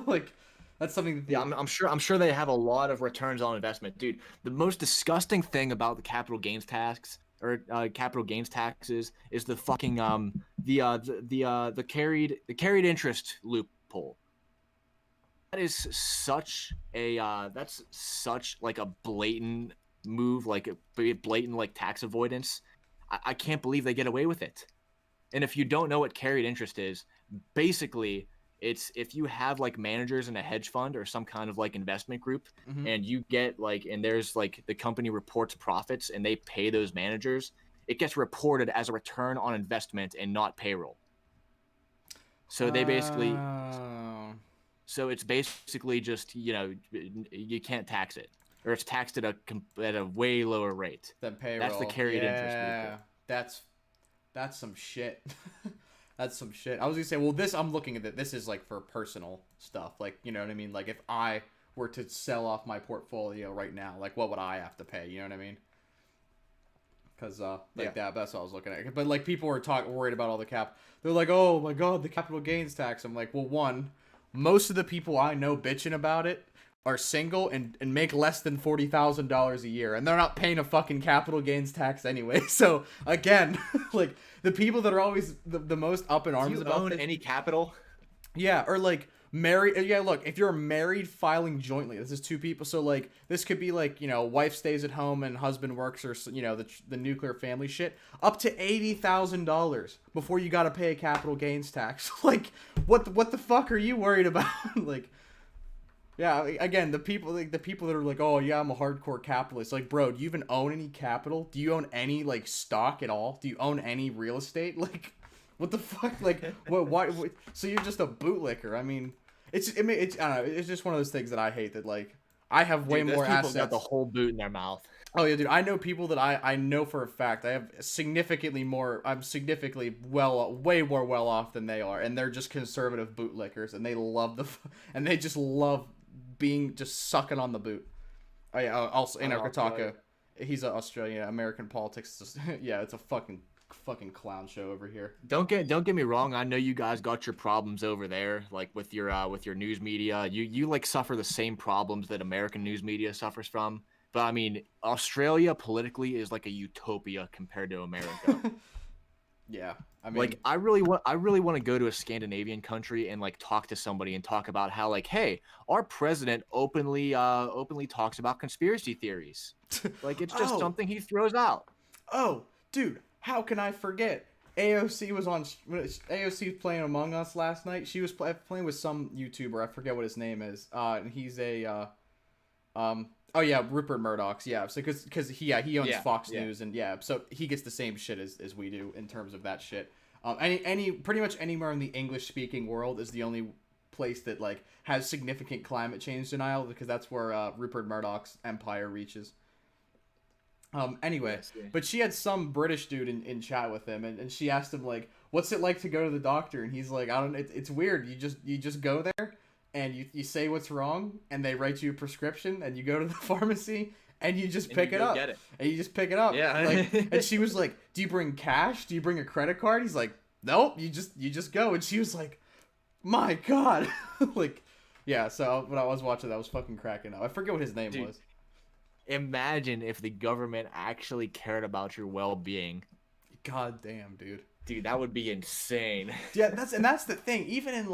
Like that's something that I'm sure they have a lot of returns on investment, dude. The most disgusting thing about the capital gains tax or capital gains taxes is the fucking the carried interest loophole. That is such a like a blatant move, like a blatant like tax avoidance. I can't believe they get away with it. And if you don't know what carried interest is, basically It's if you have like managers in a hedge fund or some kind of like investment group, and you get like, and there's like the company reports profits and they pay those managers, it gets reported as a return on investment and not payroll. So they basically, so it's basically just, you can't tax it, or it's taxed at a way lower rate than payroll. That's the carried interest. Yeah, that's some shit. That's some shit. I was gonna say, well, I'm looking at it. This is like for personal stuff. Like, you know what I mean? Like if I were to sell off my portfolio right now, like what would I have to pay? You know what I mean? Because that's what I was looking at. But like people were worried about all the cap. They're like, oh my god, the capital gains tax. I'm like, well, one, most of the people I know bitching about it are single and make less than $40,000 a year, and they're not paying a fucking capital gains tax anyway. So again, like the people that are always the most up in arms about this, any capital, yeah, or like married, yeah. Look, if you're married filing jointly, this is two people. So like this could be like, wife stays at home and husband works, or the nuclear family shit. Up to $80,000 before you got to pay a capital gains tax. Like what the fuck are you worried about? Like. Yeah, again, the people that are like, oh yeah, I'm a hardcore capitalist. Like, bro, do you even own any capital? Do you own any like stock at all? Do you own any real estate? Like, what the fuck? Like, why? So you're just a bootlicker? I mean, it's I don't know. It's just one of those things that I hate. That like, I have way more assets. Got the whole boot in their mouth. Oh yeah, dude. I know people that I know for a fact I have significantly more. I'm significantly way more well off than they are, and they're just conservative bootlickers, and they love and they just love being just sucking on the boot. Oh yeah. Also, Inokataka, he's an Australian. American politics. Just, yeah, it's a fucking clown show over here. Don't get me wrong. I know you guys got your problems over there, like with your news media. You like suffer the same problems that American news media suffers from. But I mean, Australia politically is like a utopia compared to America. Yeah, I mean, like I really want to go to a Scandinavian country and like talk to somebody and talk about how like, hey, our president openly talks about conspiracy theories. Like it's just something he throws out. Oh, dude, how can I forget? AOC was playing Among Us last night. She was playing with some YouTuber. I forget what his name is. And he's a Oh yeah, Rupert Murdoch's, yeah. So because he owns Fox News, and yeah, so he gets the same shit as we do in terms of that shit. Pretty much anywhere in the English speaking world is the only place that like has significant climate change denial, because that's where Rupert Murdoch's empire reaches. Anyway, but she had some British dude in chat with him, and she asked him like, what's it like to go to the doctor? And he's like, it's weird. You just go there and you say what's wrong, and they write you a prescription, and you go to the pharmacy, and you just pick it up. And you just pick it up. Yeah. Like, and she was like, do you bring cash? Do you bring a credit card? He's like, nope, you just go. And she was like, my God. Like, yeah, so when I was watching that, I was fucking cracking up. I forget what his name was. Imagine if the government actually cared about your well-being. God damn, dude. Dude, that would be insane. Yeah, that's the thing. Even in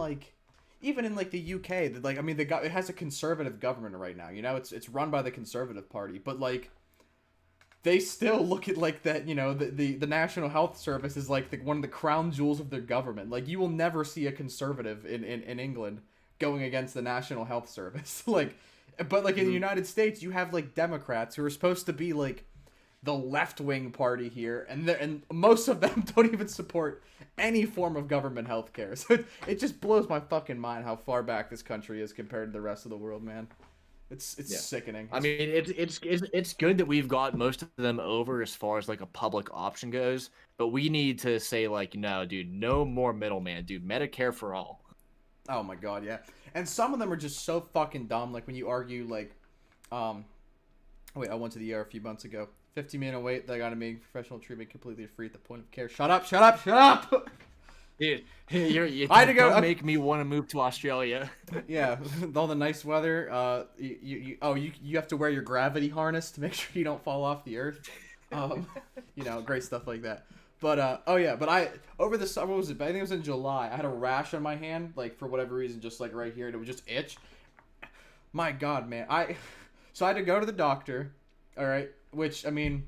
the UK, like, I mean, it has a conservative government right now. It's run by the Conservative Party, but like, they still look at like that. The National Health Service is like one of the crown jewels of their government. Like, you will never see a conservative in England going against the National Health Service. Like, but like in the United States, you have like Democrats who are supposed to be like the left-wing party here, and most of them don't even support any form of government health care. So it just blows my fucking mind how far back this country is compared to the rest of the world, man. It's sickening. I mean, it's good that we've got most of them over as far as like a public option goes, but we need to say like, no, dude, no more middleman, dude. Medicare for all. Oh my God, yeah. And some of them are just so fucking dumb. Like when you argue like, wait, I went to the ER a few months ago. 15-minute wait, they gotta make professional treatment completely free at the point of care. Shut up! Dude, don't make me want to move to Australia. Yeah, with all the nice weather. You have to wear your gravity harness to make sure you don't fall off the earth. Great stuff like that. But I over the summer, I think it was in July. I had a rash on my hand, like for whatever reason, just like right here, and it would just itch. My God, man, so I had to go to the doctor. All right, which I mean,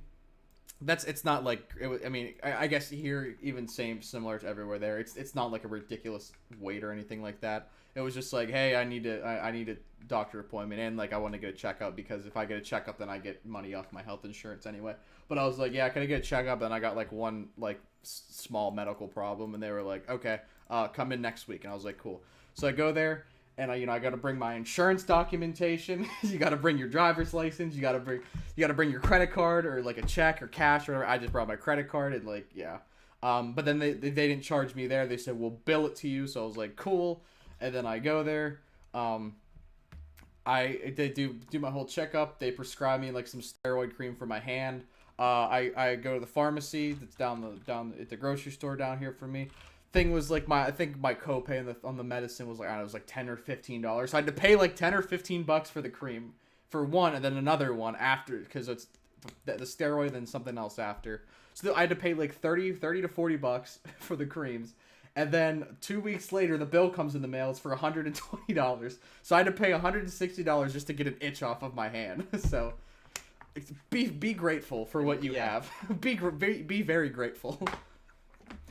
it's not like I mean, I guess here even similar to everywhere there. It's not like a ridiculous wait or anything like that. It was just like, hey, I need a doctor appointment, and like I want to get a checkup because if I get a checkup, then I get money off my health insurance anyway. But I was like, yeah, can I get a checkup? And I got like one like small medical problem, and they were like, okay, come in next week. And I was like, cool. So I go there. And I got to bring my insurance documentation. You got to bring your driver's license. You got to bring your credit card or like a check or cash or whatever. I just brought my credit card and like yeah. But then they didn't charge me there. They said we'll bill it to you. So I was like cool. And then I go there. They do my whole checkup. They prescribe me like some steroid cream for my hand. I go to the pharmacy that's down at the grocery store down here for me. Thing was like I think my copay on the medicine was like I don't know, it was like $10 or $15. So I had to pay like $10 or $15 for the cream for one, and then another one after because it's the steroid and something else after. So I had to pay like 30 to $40 for the creams, and then 2 weeks later the bill comes in the mail. It's for $120. So I had to pay $160 just to get an itch off of my hand. So be grateful for what you have. Be very grateful.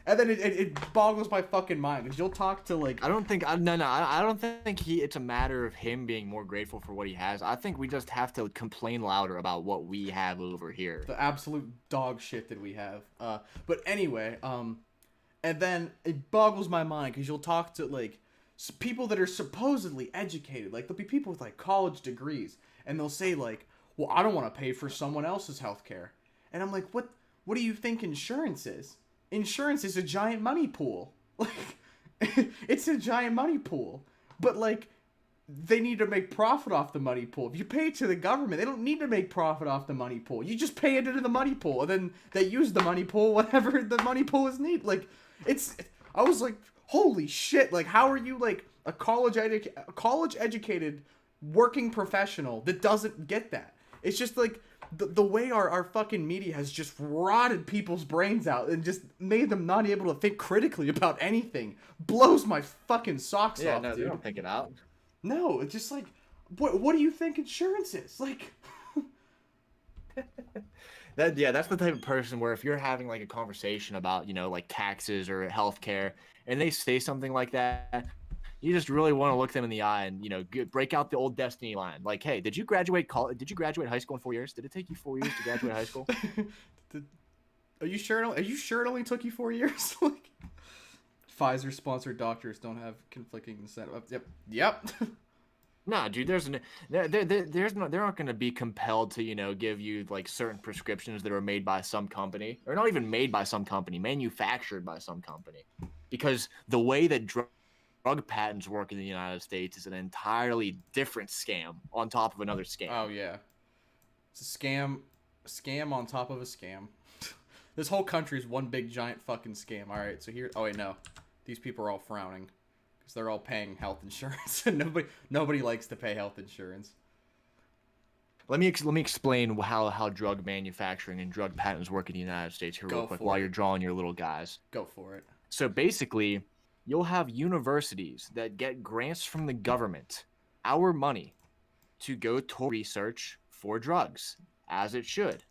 And then it boggles my fucking mind because you'll talk to like I don't think it's a matter of him being more grateful for what he has. I think we just have to complain louder about what we have over here. The absolute dog shit that we have. But anyway, and then it boggles my mind because you'll talk to like people that are supposedly educated, like there'll be people with like college degrees, and they'll say like, "Well, I don't want to pay for someone else's healthcare," and I'm like, "What do you think insurance is?" Insurance is a giant money pool. Like, it's a giant money pool. But, like, they need to make profit off the money pool. If you pay it to the government, they don't need to make profit off the money pool. You just pay it into the money pool, and then they use the money pool whenever the money pool is needed. Like, I was like, holy shit. Like, how are you, like, a college-educated working professional that doesn't get that? It's just, like... The way our fucking media has just rotted people's brains out and just made them not able to think critically about anything blows my fucking socks off, no, dude. They don't think it out. No, it's just like, what do you think insurance is? Like... That's the type of person where if you're having like a conversation about, like taxes or healthcare, and they say something like that, you just really want to look them in the eye and, break out the old Destiny line. Like, hey, did you graduate high school in 4 years? Did it take you 4 years to graduate high school? Are you sure it only took you 4 years? Like, Pfizer sponsored doctors don't have conflicting incentives. Yep. Nah, dude, they're not going to be compelled to, give you like certain prescriptions that are made by some company, or not even made by some company, manufactured by some company, because the way that drug patents work in the United States is an entirely different scam on top of another scam. Oh yeah, it's a scam on top of a scam. This whole country is one big giant fucking scam. All right, so here. Oh wait, no, these people are all frowning because they're all paying health insurance, and nobody likes to pay health insurance. Let me explain how drug manufacturing and drug patents work in the United States here real quick while you're drawing your little guys. Go for it. So basically, you'll have universities that get grants from the government, our money, to go to research for drugs, as it should.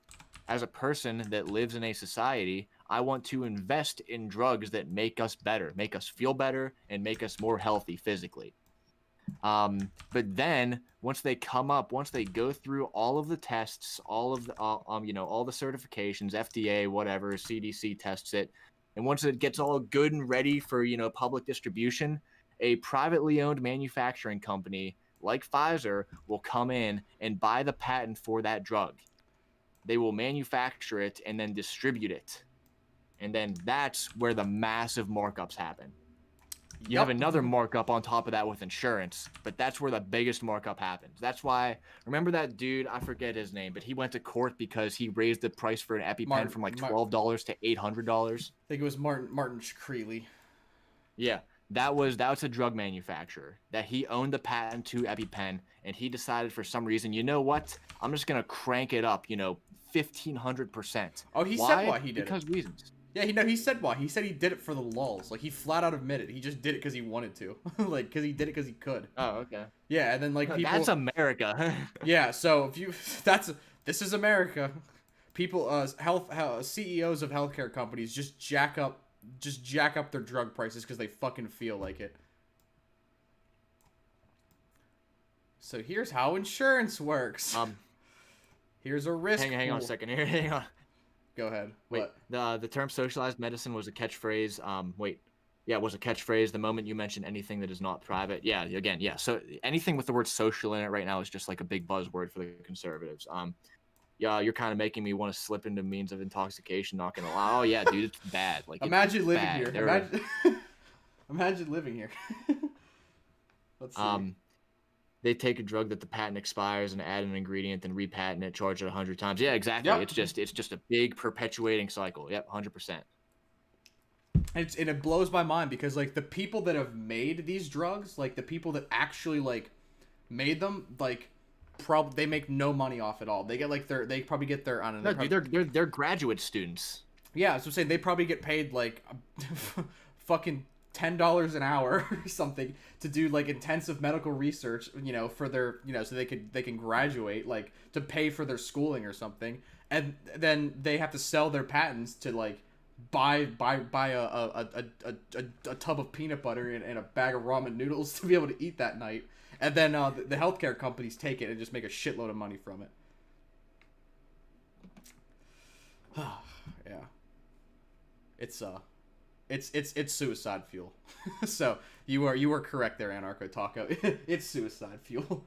As a person that lives in a society, I want to invest in drugs that make us better, make us feel better, and make us more healthy physically. But then once they go through all of the tests, all of the, all the certifications, FDA, whatever, CDC tests it. And once it gets all good and ready for, public distribution, a privately owned manufacturing company like Pfizer will come in and buy the patent for that drug. They will manufacture it and then distribute it. And then that's where the massive markups happen. You have another markup on top of that with insurance, but that's where the biggest markup happens. That's why, remember that dude, I forget his name, but he went to court because he raised the price for an EpiPen from like $12 to $800. I think it was Martin Shkreli. Yeah, that was a drug manufacturer that he owned the patent to EpiPen, and he decided for some reason, you know what? I'm just gonna crank it up, 1,500%. Oh, he said why he did it. Because reasons. Yeah, he said why. He said he did it for the lulz. Like, he flat out admitted. He just did it because he wanted to. Like, because he did it because he could. Oh, okay. Yeah, and then, like, people... That's America. Yeah, so if you... This is America. People, CEOs of healthcare companies just jack up their drug prices because they fucking feel like it. So here's how insurance works. Here's a risk. Hang on a second here. Hang on. Go ahead. Wait. The term socialized medicine was a catchphrase. It was a catchphrase. The moment you mention anything that is not private, yeah. So anything with the word social in it right now is just like a big buzzword for the conservatives. Yeah, you're kind of making me want to slip into means of intoxication. Not gonna lie. Oh yeah, dude, it's bad. Like imagine living here. Imagine living here. Let's see. They take a drug that the patent expires and add an ingredient and repatent it, charge it 100 times. Yeah, exactly. Yep. It's just a big perpetuating cycle. Yep, 100%. And it blows my mind because like the people that have made these drugs, like the people that actually like made them, like they make no money off at all. They get like they probably get their I don't know. No, they're graduate students. Yeah, so saying they probably get paid like fucking $10 an hour or something to do like intensive medical research, you know, for their, you know, so they can graduate, like to pay for their schooling or something, and then they have to sell their patents to like buy a tub of peanut butter and a bag of ramen noodles to be able to eat that night, and then the healthcare companies take it and just make a shitload of money from it. Yeah, it's suicide fuel. So you are correct there, Anarcho Taco. It's suicide fuel.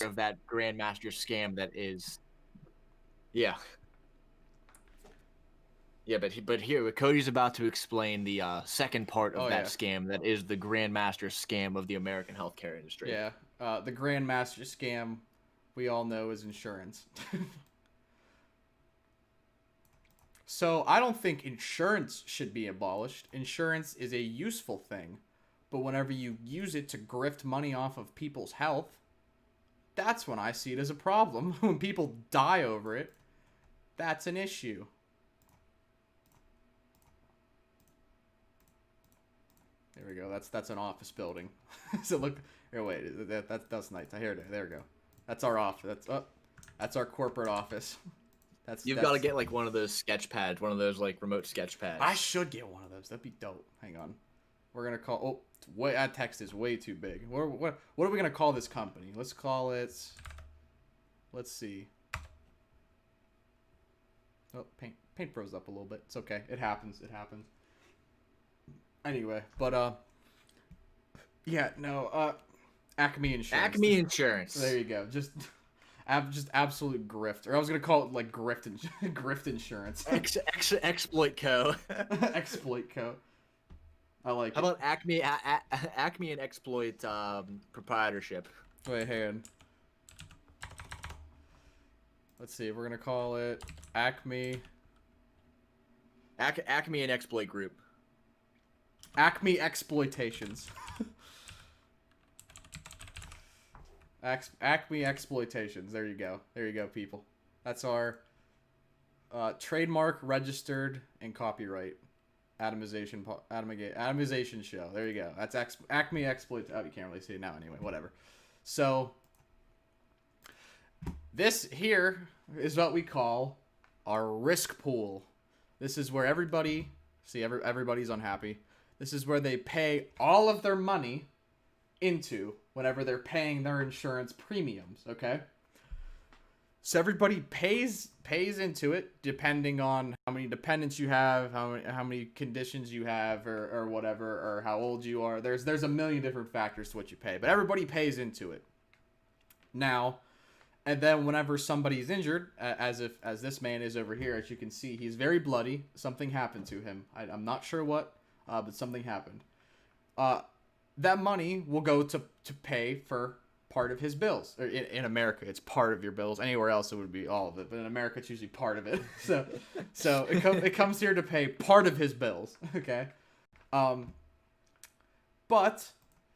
Of that Grandmaster scam that is, yeah. Yeah, but here Cody's about to explain the second part of that scam that is the Grandmaster scam of the American healthcare industry. Yeah, the Grandmaster scam we all know is insurance. So I don't think insurance should be abolished. Insurance is a useful thing, but whenever you use it to grift money off of people's health, that's when I see it as a problem. When people die over it, that's an issue. There we go. That's an office building. So look, here, wait, that's nice. Here it is. There we go. That's our office. That's our corporate office. You've got to get like one of those sketch pads, one of those like remote sketch pads. I should get one of those. That'd be dope. Hang on. We're gonna call. That text is way too big. What are we gonna call this company? Let's call it. Let's see. Oh, paint froze up a little bit. It's okay. It happens. Anyway, but yeah, no. Acme Insurance. Acme Insurance. There you go. Just absolute grift, or I was gonna call it like grift insurance. Exploit Co. Exploit Co. I like. How about Acme and Exploit proprietorship? Wait, hang on. Let's see. We're gonna call it Acme. Acme and Exploit Group. Acme Exploitations. Acme Exploitations. There you go, people. That's our trademark, registered, and copyright atomization show. There you go. That's Acme Exploit. Oh, you can't really see it now anyway. Whatever. So this here is what we call our risk pool. This is where everybody's unhappy. This is where they pay all of their money into whenever they're paying their insurance premiums, okay? So everybody pays into it depending on how many dependents you have, how many conditions you have, or whatever, or how old you are. There's a million different factors to what you pay, but everybody pays into it. Now, and then whenever somebody's injured, as this man is over here, as you can see, he's very bloody. Something happened to him. I'm not sure what, but something happened. That money will go to pay for part of his bills. In America, it's part of your bills. Anywhere else, it would be all of it. But in America, it's usually part of it. So it comes here to pay part of his bills. Okay. But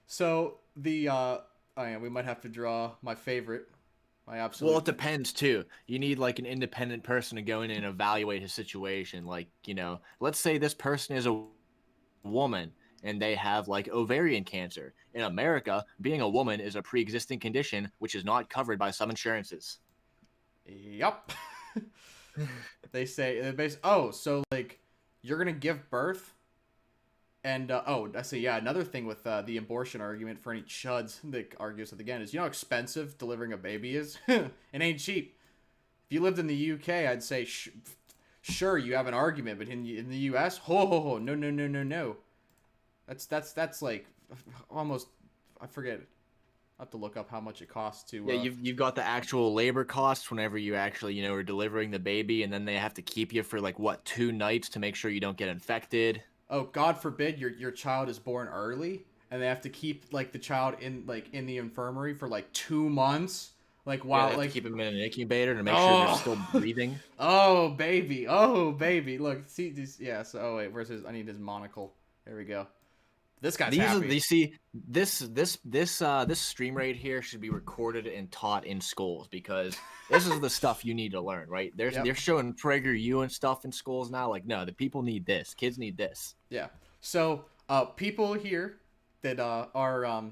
so the we might have to draw my favorite. My absolute. Well, it depends too. You need like an independent person to go in and evaluate his situation. Like, you know, let's say this person is a woman and they have like ovarian cancer. In America, being a woman is a pre-existing condition which is not covered by some insurances. Yup. They say oh, so like you're gonna give birth, and oh, I say yeah. Another thing with the abortion argument for any chuds that argues it again is, you know how expensive delivering a baby is. It ain't cheap. If you lived in the UK, I'd say sure you have an argument, but in the US, ho, no, no, no, no, no. That's like almost, I forget. I have to look up how much it costs to. Yeah, you've got the actual labor costs whenever you actually, you know, are delivering the baby, and then they have to keep you for like what, 2 nights to make sure you don't get infected. Oh, God forbid your child is born early, and they have to keep like the child in the infirmary for like 2 months, like while like keep him in an incubator to make sure they're still breathing. Oh baby, look, see this, yeah. So oh wait, where's his? I need his monocle. There we go. This guy's happy. You see, this stream right here should be recorded and taught in schools, because this is the stuff you need to learn, right? They're showing PragerU and stuff in schools now. Like, no, the people need this. Kids need this. Yeah. So people here that are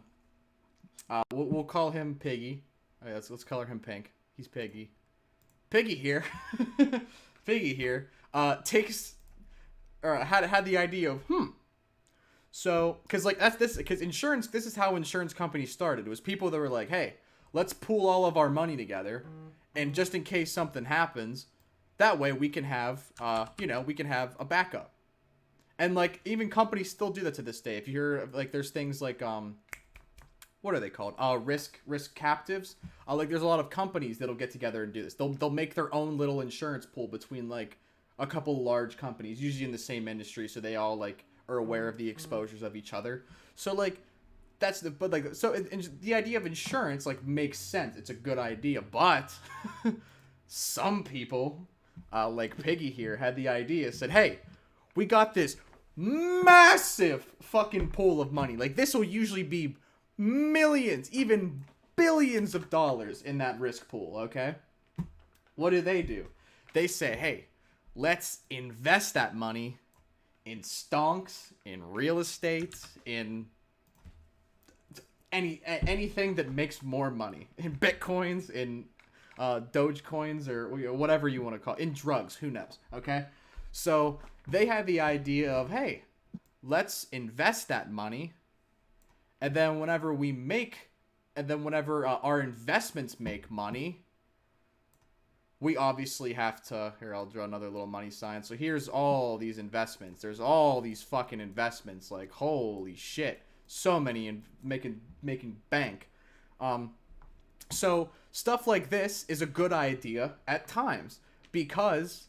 we'll call him Piggy. Right, let's color him pink. He's Piggy. Piggy here. Piggy here. Takes or had the idea of So, because insurance, this is how insurance companies started. It was people that were like, hey, let's pool all of our money together, and just in case something happens, that way we can have, we can have a backup. And, like, even companies still do that to this day. If you hear, like, there's things like, what are they called? Risk captives. Like, there's a lot of companies that'll get together and do this. They'll make their own little insurance pool between, like, a couple large companies, usually in the same industry, so they all, like, are aware of the exposures of each other. So like the idea of insurance like makes sense. It's a good idea, but some people like Piggy here had the idea, said, hey, we got this massive fucking pool of money. Like, this will usually be millions, even billions of dollars in that risk pool, okay? What do? They say, hey, let's invest that money in stonks, in real estate, in anything that makes more money, in bitcoins, in Dogecoins, or whatever you want to call it, in drugs, who knows, okay? So they had the idea of, hey, let's invest that money, and then whenever our investments make money, we obviously have to, here, I'll draw another little money sign. So here's all these investments. There's all these fucking investments. Like, holy shit. So many, and making bank. So stuff like this is a good idea at times, because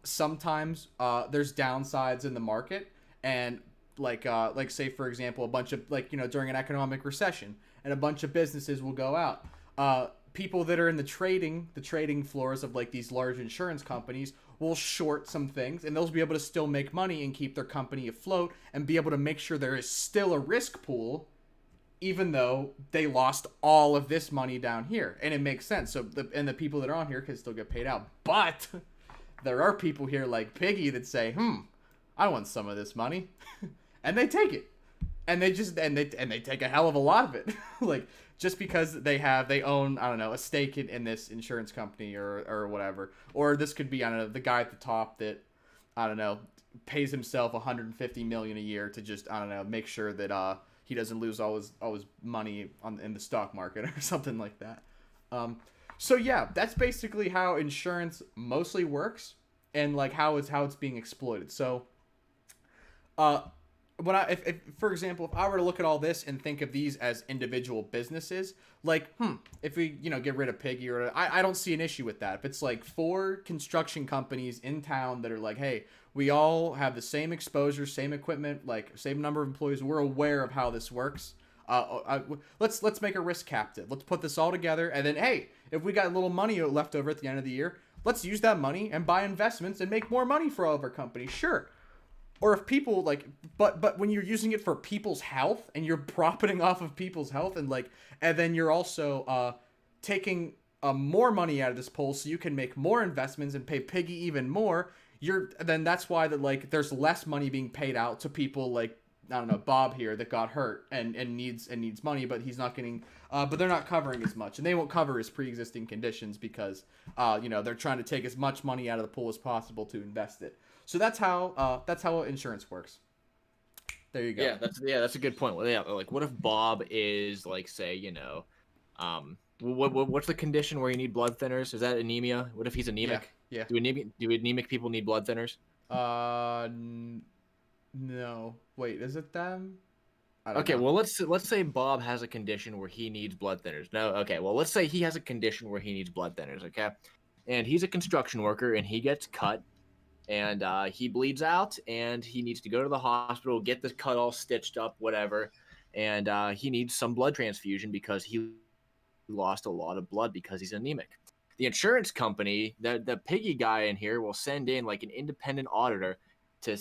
sometimes there's downsides in the market, and like say, for example, a bunch of, like, during an economic recession, and a bunch of businesses will go out. People that are in the trading floors of like these large insurance companies will short some things, and they'll be able to still make money and keep their company afloat, and be able to make sure there is still a risk pool, even though they lost all of this money down here. And it makes sense. So the people that are on here can still get paid out. But there are people here like Piggy that say, I want some of this money. And they take it. And they take a hell of a lot of it. Like, just because they own, I don't know, a stake in this insurance company or whatever. Or this could be, I don't know, the guy at the top that, I don't know, pays himself $150 million a year to just, I don't know, make sure that he doesn't lose all his money in the stock market or something like that. So yeah, that's basically how insurance mostly works, and like how it's being exploited. So if for example, if I were to look at all this and think of these as individual businesses, like, if we, get rid of Piggy, or I don't see an issue with that. If it's like 4 construction companies in town that are like, hey, we all have the same exposure, same equipment, like same number of employees, we're aware of how this works. Let's make a risk captive. Let's put this all together, and then, hey, if we got a little money left over at the end of the year, let's use that money and buy investments and make more money for all of our companies. Sure. Or if people like, but when you're using it for people's health, and you're profiting off of people's health, and then you're also taking more money out of this pool so you can make more investments and pay Piggy even more, then that's why there's less money being paid out to people like I don't know, Bob here that got hurt and needs money, but he's not getting but they're not covering as much, and they won't cover his pre-existing conditions because they're trying to take as much money out of the pool as possible to invest it. So that's how insurance works. There you go. That's a good point. Well, yeah, like what if Bob is like, say, what's the condition where you need blood thinners? Is that anemia? What if he's anemic? Yeah. Do anemic people need blood thinners? No. Wait, is it them? Okay, well let's say Bob has a condition where he needs blood thinners. No, okay, well let's say he has a condition where he needs blood thinners, okay? And he's a construction worker and he gets cut and he bleeds out and he needs to go to the hospital, get the cut all stitched up, whatever. And he needs some blood transfusion because he lost a lot of blood because he's anemic. The insurance company, the piggy guy in here will send in like an independent auditor to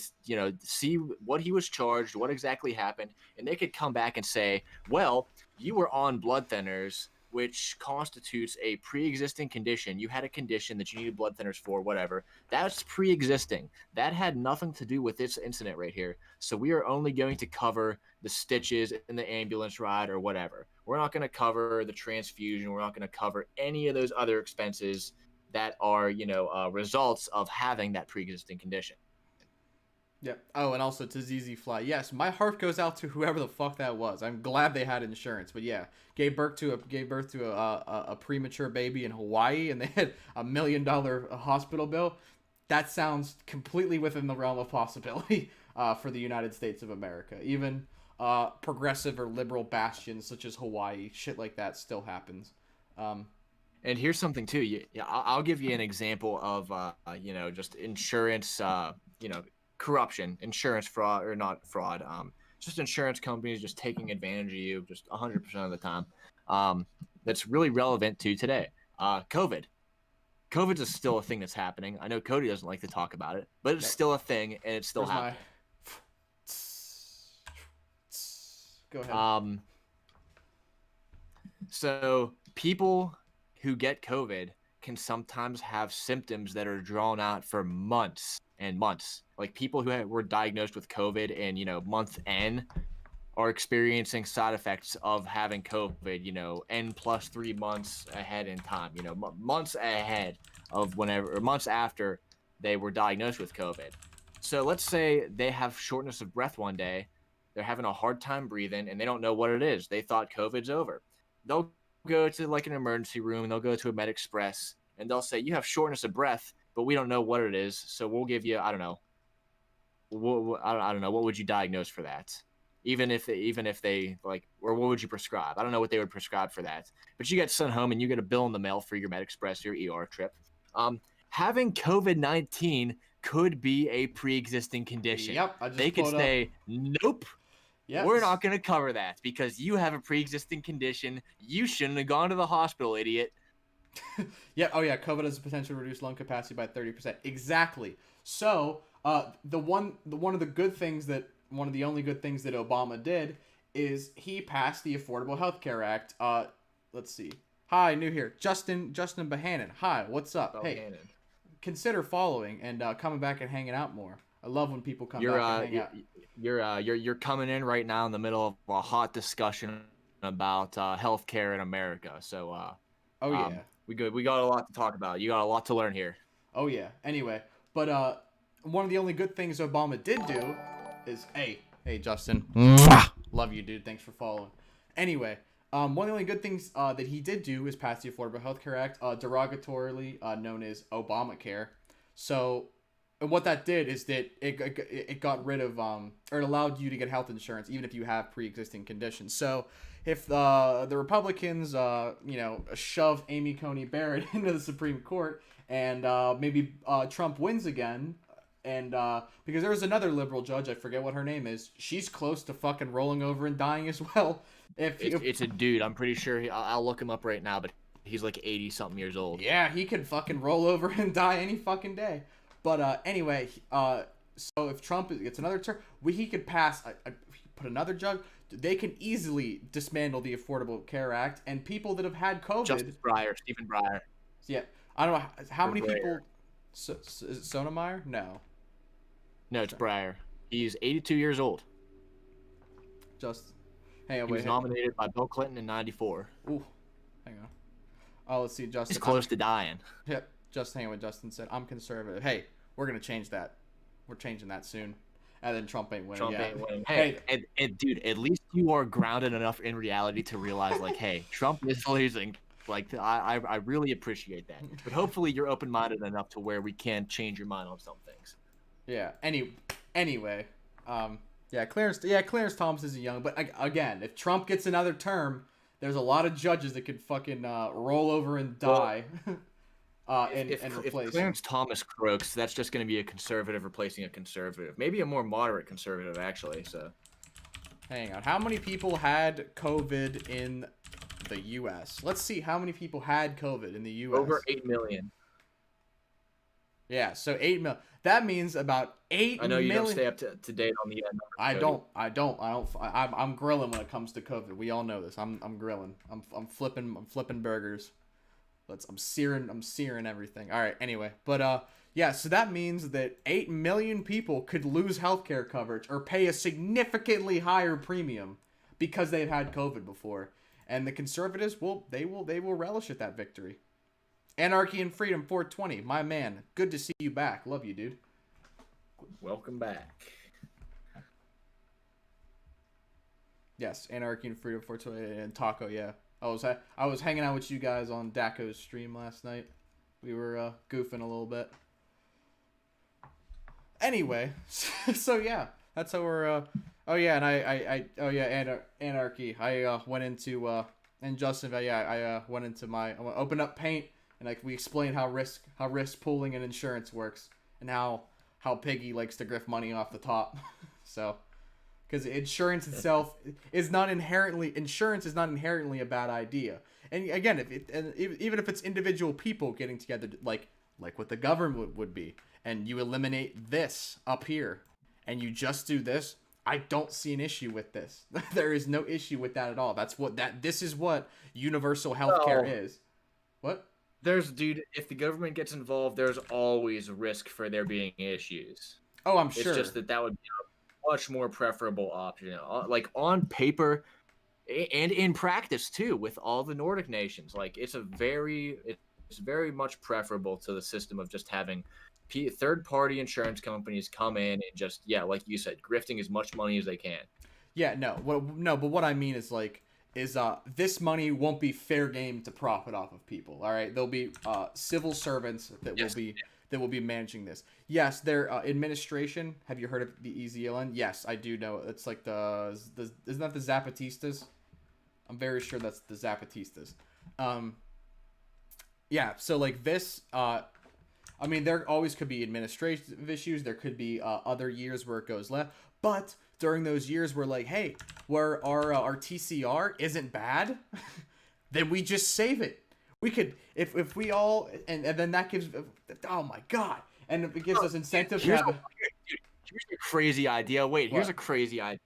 see what he was charged, what exactly happened, and they could come back and say, well, you were on blood thinners, which constitutes a pre-existing condition. You had a condition that you needed blood thinners for, whatever. That's pre-existing. That had nothing to do with this incident right here. So we are only going to cover the stitches in the ambulance ride or whatever. We're not going to cover the transfusion. We're not going to cover any of those other expenses that are, results of having that pre-existing condition. Yeah. Oh, and also to ZZ Fly. Yes, my heart goes out to whoever the fuck that was. I'm glad they had insurance. But yeah, gave birth to a premature baby in Hawaii, and they had $1 million hospital bill. That sounds completely within the realm of possibility for the United States of America. Even progressive or liberal bastions such as Hawaii, shit like that still happens. And here's something too. I'll give you an example of just insurance. Corruption, insurance fraud, or not fraud, just insurance companies just taking advantage of you just 100% of the time. That's really relevant to today. COVID. COVID's still a thing that's happening. I know Cody doesn't like to talk about it, but it's still a thing, and it's still happening. Go ahead. So people who get COVID can sometimes have symptoms that are drawn out for months and months. Like people who were diagnosed with COVID and, month N are experiencing side effects of having COVID, N plus 3 months ahead in time, months ahead of whenever, or months after they were diagnosed with COVID. So let's say they have shortness of breath one day, they're having a hard time breathing and they don't know what it is. They thought COVID's over. They'll go to like an emergency room and they'll go to a Med Express and they'll say, you have shortness of breath, but we don't know what it is. So we'll give you, I don't know. I don't know. What would you diagnose for that? Even if they like, or what would you prescribe? I don't know what they would prescribe for that. But you get sent home and you get a bill in the mail for your Med Express, your ER trip. Having COVID-19 could be a pre-existing condition. Yep. They could say, nope. Yes. We're not going to cover that because you have a pre-existing condition. You shouldn't have gone to the hospital, idiot. Yeah. Oh, yeah. COVID has a potential to reduce lung capacity by 30%. Exactly. So, one of the only good things that Obama did is he passed the Affordable Health Care Act. Let's see. Hi, new here. Justin Bohannon. Hi, what's up? Bohannon. Hey, consider following and coming back and hanging out more. I love when people come back and hang out. You're coming in right now in the middle of a hot discussion about healthcare in America. So we got a lot to talk about. You got a lot to learn here. Oh yeah. Anyway, but one of the only good things Obama did do is hey Justin, love you, dude. Thanks for following. Anyway, one of the only good things that he did do is pass the Affordable Health Care Act, derogatorily known as Obamacare. So, and what that did is that it got rid of or it allowed you to get health insurance even if you have pre-existing conditions. So, if the Republicans shove Amy Coney Barrett into the Supreme Court and maybe Trump wins again. And because there was another liberal judge, I forget what her name is. She's close to fucking rolling over and dying as well. It's a dude. I'm pretty sure. I'll look him up right now, but he's like 80-something years old. Yeah, he can fucking roll over and die any fucking day. But anyway, so if Trump gets another term, he could pass. Put another judge. They can easily dismantle the Affordable Care Act, and people that have had COVID. Stephen Breyer. Yeah, I don't know how many people. Is it Sotomayor? No. No, it's Breyer. He's 82 years old. Just hang on, He wait. was nominated by Bill Clinton in '94. Ooh, hang on. Oh, let's see, Justin. He's close to dying. Yep, just hang on. What Justin said. I'm conservative. Hey, we're gonna change that. We're changing that soon. And then Trump ain't winning. Trump Yeah. ain't winning. Hey, dude, at least you are grounded enough in reality to realize, like, hey, Trump is losing. Like, I really appreciate that. But hopefully you're open-minded enough to where we can change your mind on some things. Yeah. Anyway, yeah, Clarence Thomas isn't young, but again, if Trump gets another term, there's a lot of judges that could fucking roll over and die. And replace if Clarence Thomas croaks, that's just going to be a conservative replacing a conservative. Maybe a more moderate conservative, actually. So, hang on. How many people had COVID in the U.S.? Let's see how many people had COVID in the U.S. Over 8 million. Yeah, so 8 million. That means about 8 million. I know you don't stay up to date on the numbers. I'm grilling when it comes to COVID. We all know this. I'm grilling. I'm flipping burgers. I'm searing everything. All right, anyway. But yeah, so that means that 8 million people could lose healthcare coverage or pay a significantly higher premium because they've had COVID before. And the conservatives will relish at that victory. Anarchy and Freedom 420, my man. Good to see you back. Love you, dude. Welcome back. Yes, Anarchy and Freedom 420 and Taco, yeah. I was hanging out with you guys on Daco's stream last night. We were goofing a little bit. Anyway, so yeah, that's how we're. Oh yeah, and Anarchy. I went into and Justin. I went into I opened up Paint and like we explained how risk pooling and insurance works and how Piggy likes to grift money off the top. So. Because insurance itself is not inherently a bad idea. And again, even if it's individual people getting together, like what the government would be, and you eliminate this up here, and you just do this, I don't see an issue with this. There is no issue with that at all. This is what universal healthcare is. What? Dude, if the government gets involved, there's always risk for there being issues. Oh, I'm sure. It's just that would be much more preferable option, like on paper and in practice too, with all the Nordic nations. Like it's very much preferable to the system of just having third-party insurance companies come in and just, yeah, like you said, grifting as much money as they can. Yeah, but what I mean is this money won't be fair game to profit off of people. All right, there'll be civil servants that will be managing this. Yes, their administration. Have you heard of the EZLN? Yes, I do know. It's like isn't that the Zapatistas? I'm very sure that's the Zapatistas. Yeah, so like this, I mean, there always could be administrative issues. There could be other years where it goes left. But during those years where like, hey, where our TCR isn't bad, then we just save it. We could, if we all, and then that gives, oh my God. And it gives us incentive to have here's a crazy idea. Wait, here's a crazy idea.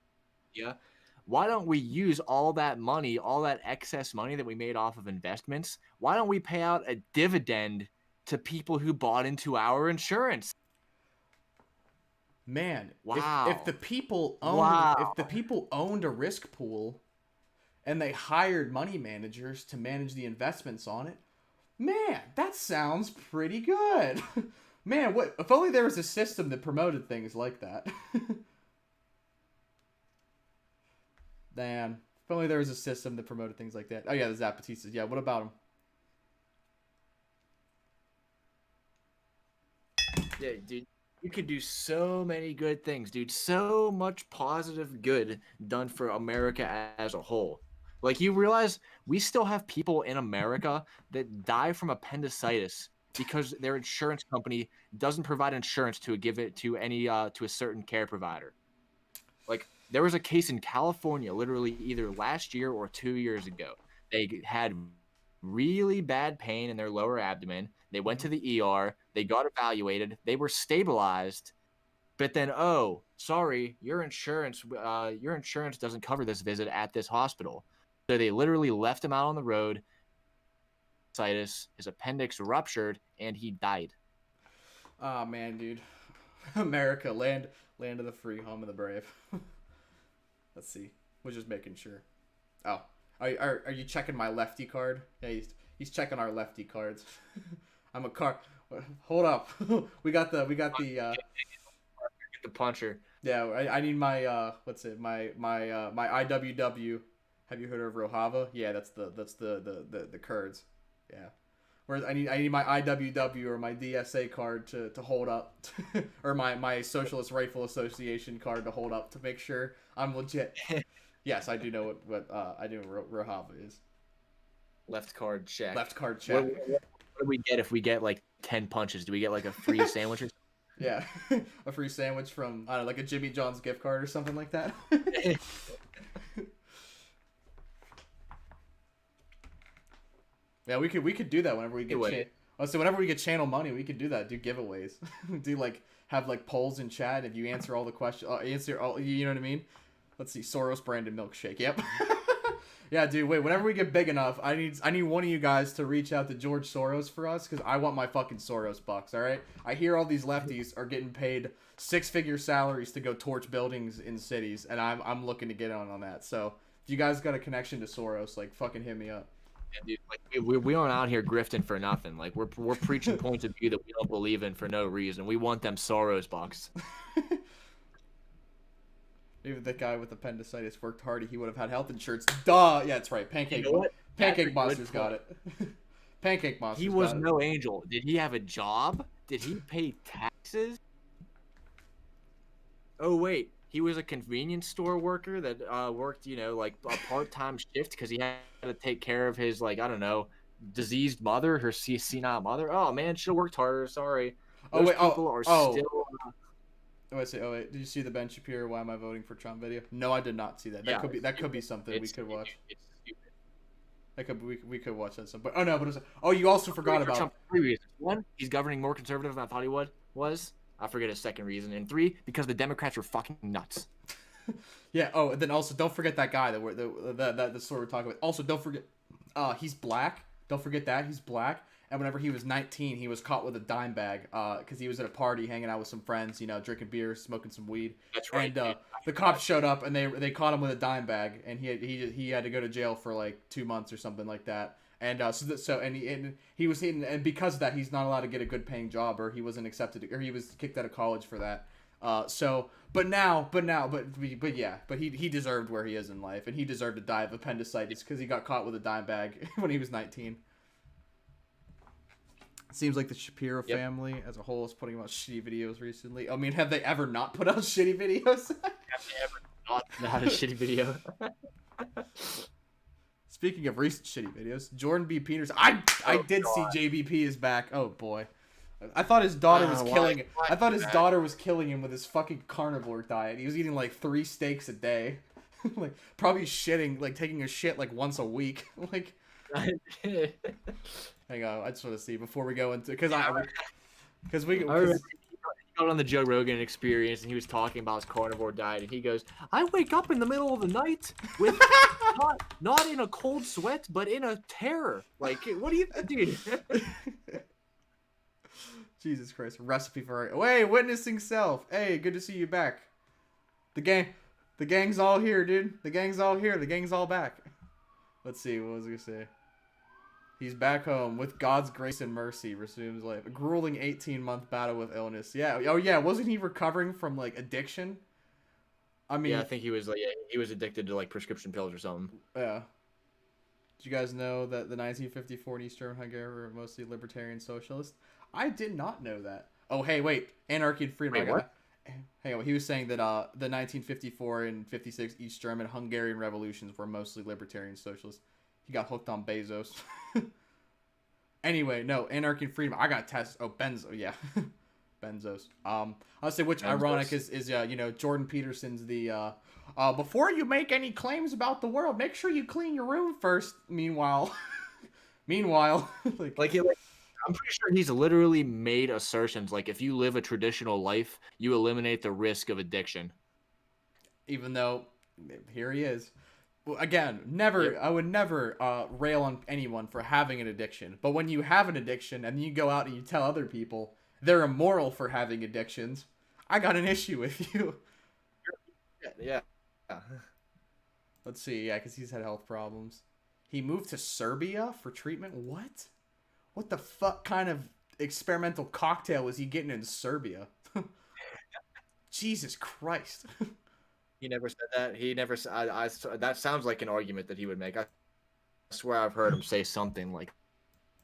Why don't we use all that money, all that excess money that we made off of investments? Why don't we pay out a dividend to people who bought into our insurance? Man, wow. If the people owned a risk pool and they hired money managers to manage the investments on it, man, that sounds pretty good. Man, if only there was a system that promoted things like that. Damn. If only there was a system that promoted things like that. Oh yeah, the Zapatistas. Yeah, what about them? Yeah, dude. You could do so many good things, dude. So much positive good done for America as a whole. Like, you realize we still have people in America that die from appendicitis because their insurance company doesn't provide insurance to give it to to a certain care provider. Like, there was a case in California, literally either last year or 2 years ago. They had really bad pain in their lower abdomen. They went to the ER. They got evaluated. They were stabilized. But then, oh, sorry, your insurance doesn't cover this visit at this hospital. So they literally left him out on the road. His appendix ruptured, and he died. Oh, man, dude. America, land of the free, home of the brave. Let's see. Was just making sure. Oh, are you checking my lefty card? Yeah, he's checking our lefty cards. I'm a card. Hold up. we got the The puncher. yeah. I need my what's it my IWW. Have you heard of Rojava? Yeah, that's the cards. Yeah. Whereas I need my IWW or my DSA card to hold up, or my Socialist Rifle Association card to hold up to make sure I'm legit. Yes, I do know what I do know what Rojava is. Left card check. Left card check. What do we get if we get like 10 punches? Do we get like a free sandwich or something? Yeah, a free sandwich from I don't know, like a Jimmy John's gift card or something like that. Yeah, we could do that whenever we get so whenever we get channel money, we could do that. Do giveaways. Do like have like polls in chat. If you answer all the questions, answer all. You know what I mean? Let's see, Soros branded milkshake. Yep. Yeah, dude. Wait, whenever we get big enough, I need one of you guys to reach out to George Soros for us because I want my fucking Soros bucks. All right. I hear all these lefties are getting paid 6-figure salaries to go torch buildings in cities, and I'm looking to get on that. So if you guys got a connection to Soros, like fucking hit me up. Yeah, dude, like we aren't out here grifting for nothing. Like we're preaching points of view that we don't believe in for no reason. We want them Soros bucks. Even the guy with appendicitis worked hard. He would have had health insurance. Duh. Yeah, that's right. Pancake. You know Pancake Monster's got it. Pancake Monster. He was no angel. Did he have a job? Did he pay taxes? Oh wait, he was a convenience store worker that worked, like a part-time shift because he had to take care of his, like, I don't know, diseased mother, her senile mother. Oh man, should have worked harder. Sorry. Those people are still. Wait, did you see the Ben Shapiro "Why Am I Voting for Trump" video? No, I did not see that. That could be something we could watch. It's stupid. We could watch that some. But you also forgot about Trump for 3 reasons. 1, he's governing more conservative than I thought he was. I forget his second reason. And 3, because the Democrats are fucking nuts. Yeah. Oh, and then also don't forget that guy that story we're talking about. Also, don't forget, he's black. Don't forget that he's black. And whenever he was 19, he was caught with a dime bag because he was at a party hanging out with some friends, drinking beer, smoking some weed. That's right. And the cops showed up and they caught him with a dime bag, and he had to go to jail for like 2 months or something like that. And he was hitting, and because of that, he's not allowed to get a good paying job, or he wasn't accepted, or he was kicked out of college for that. But he deserved where he is in life, and he deserved to die of appendicitis because he got caught with a dime bag when he was 19. Seems like the Shapiro family as a whole is putting out shitty videos recently. I mean, have they ever not put out shitty videos? Have they ever not put out a shitty video? Speaking of recent shitty videos, Jordan B. Peterson. I did see JBP is back. Oh boy, I thought his daughter was killing. I thought his daughter was killing him with his fucking carnivore diet. He was eating like 3 steaks a day, like probably shitting, like taking a shit like once a week, like. Hang on, I just want to see before we go into he got on the Joe Rogan Experience and he was talking about his carnivore diet and he goes, "I wake up in the middle of the night with not in a cold sweat but in a terror." Like, what do you do? Jesus Christ! Recipe for witnessing self. Hey, good to see you back. The gang's all here, dude. The gang's all here. The gang's all back. Let's see. What was I gonna say? He's back home with God's grace and mercy, resumes life. A grueling 18-month battle with illness. Yeah. Oh, yeah. Wasn't he recovering from, like, addiction? I mean... Yeah, I think he was addicted to, like, prescription pills or something. Yeah. Did you guys know that the 1954 and East German Hungary were mostly libertarian socialists? I did not know that. Oh, hey, wait. Anarchy and freedom. Wait, what? Hang on. He was saying that the 1954 and 56 East German Hungarian revolutions were mostly libertarian socialists. He got hooked on Bezos. Anyway, no, Anarchy and Freedom. I got tests. Oh, Benzo, yeah. Benzos. I'll say which Benzos. Ironic is Jordan Peterson's the before you make any claims about the world, make sure you clean your room first. Meanwhile, like I'm pretty sure he's literally made assertions like if you live a traditional life, you eliminate the risk of addiction. Even though here he is. Well, again, I would never rail on anyone for having an addiction. But when you have an addiction and you go out and you tell other people they're immoral for having addictions, I got an issue with you. Yeah. Let's see. Yeah, because he's had health problems. He moved to Serbia for treatment. What? What the fuck kind of experimental cocktail was he getting in Serbia? Jesus Christ. He never said that. He never. That sounds like an argument that he would make. I swear I've heard him say something like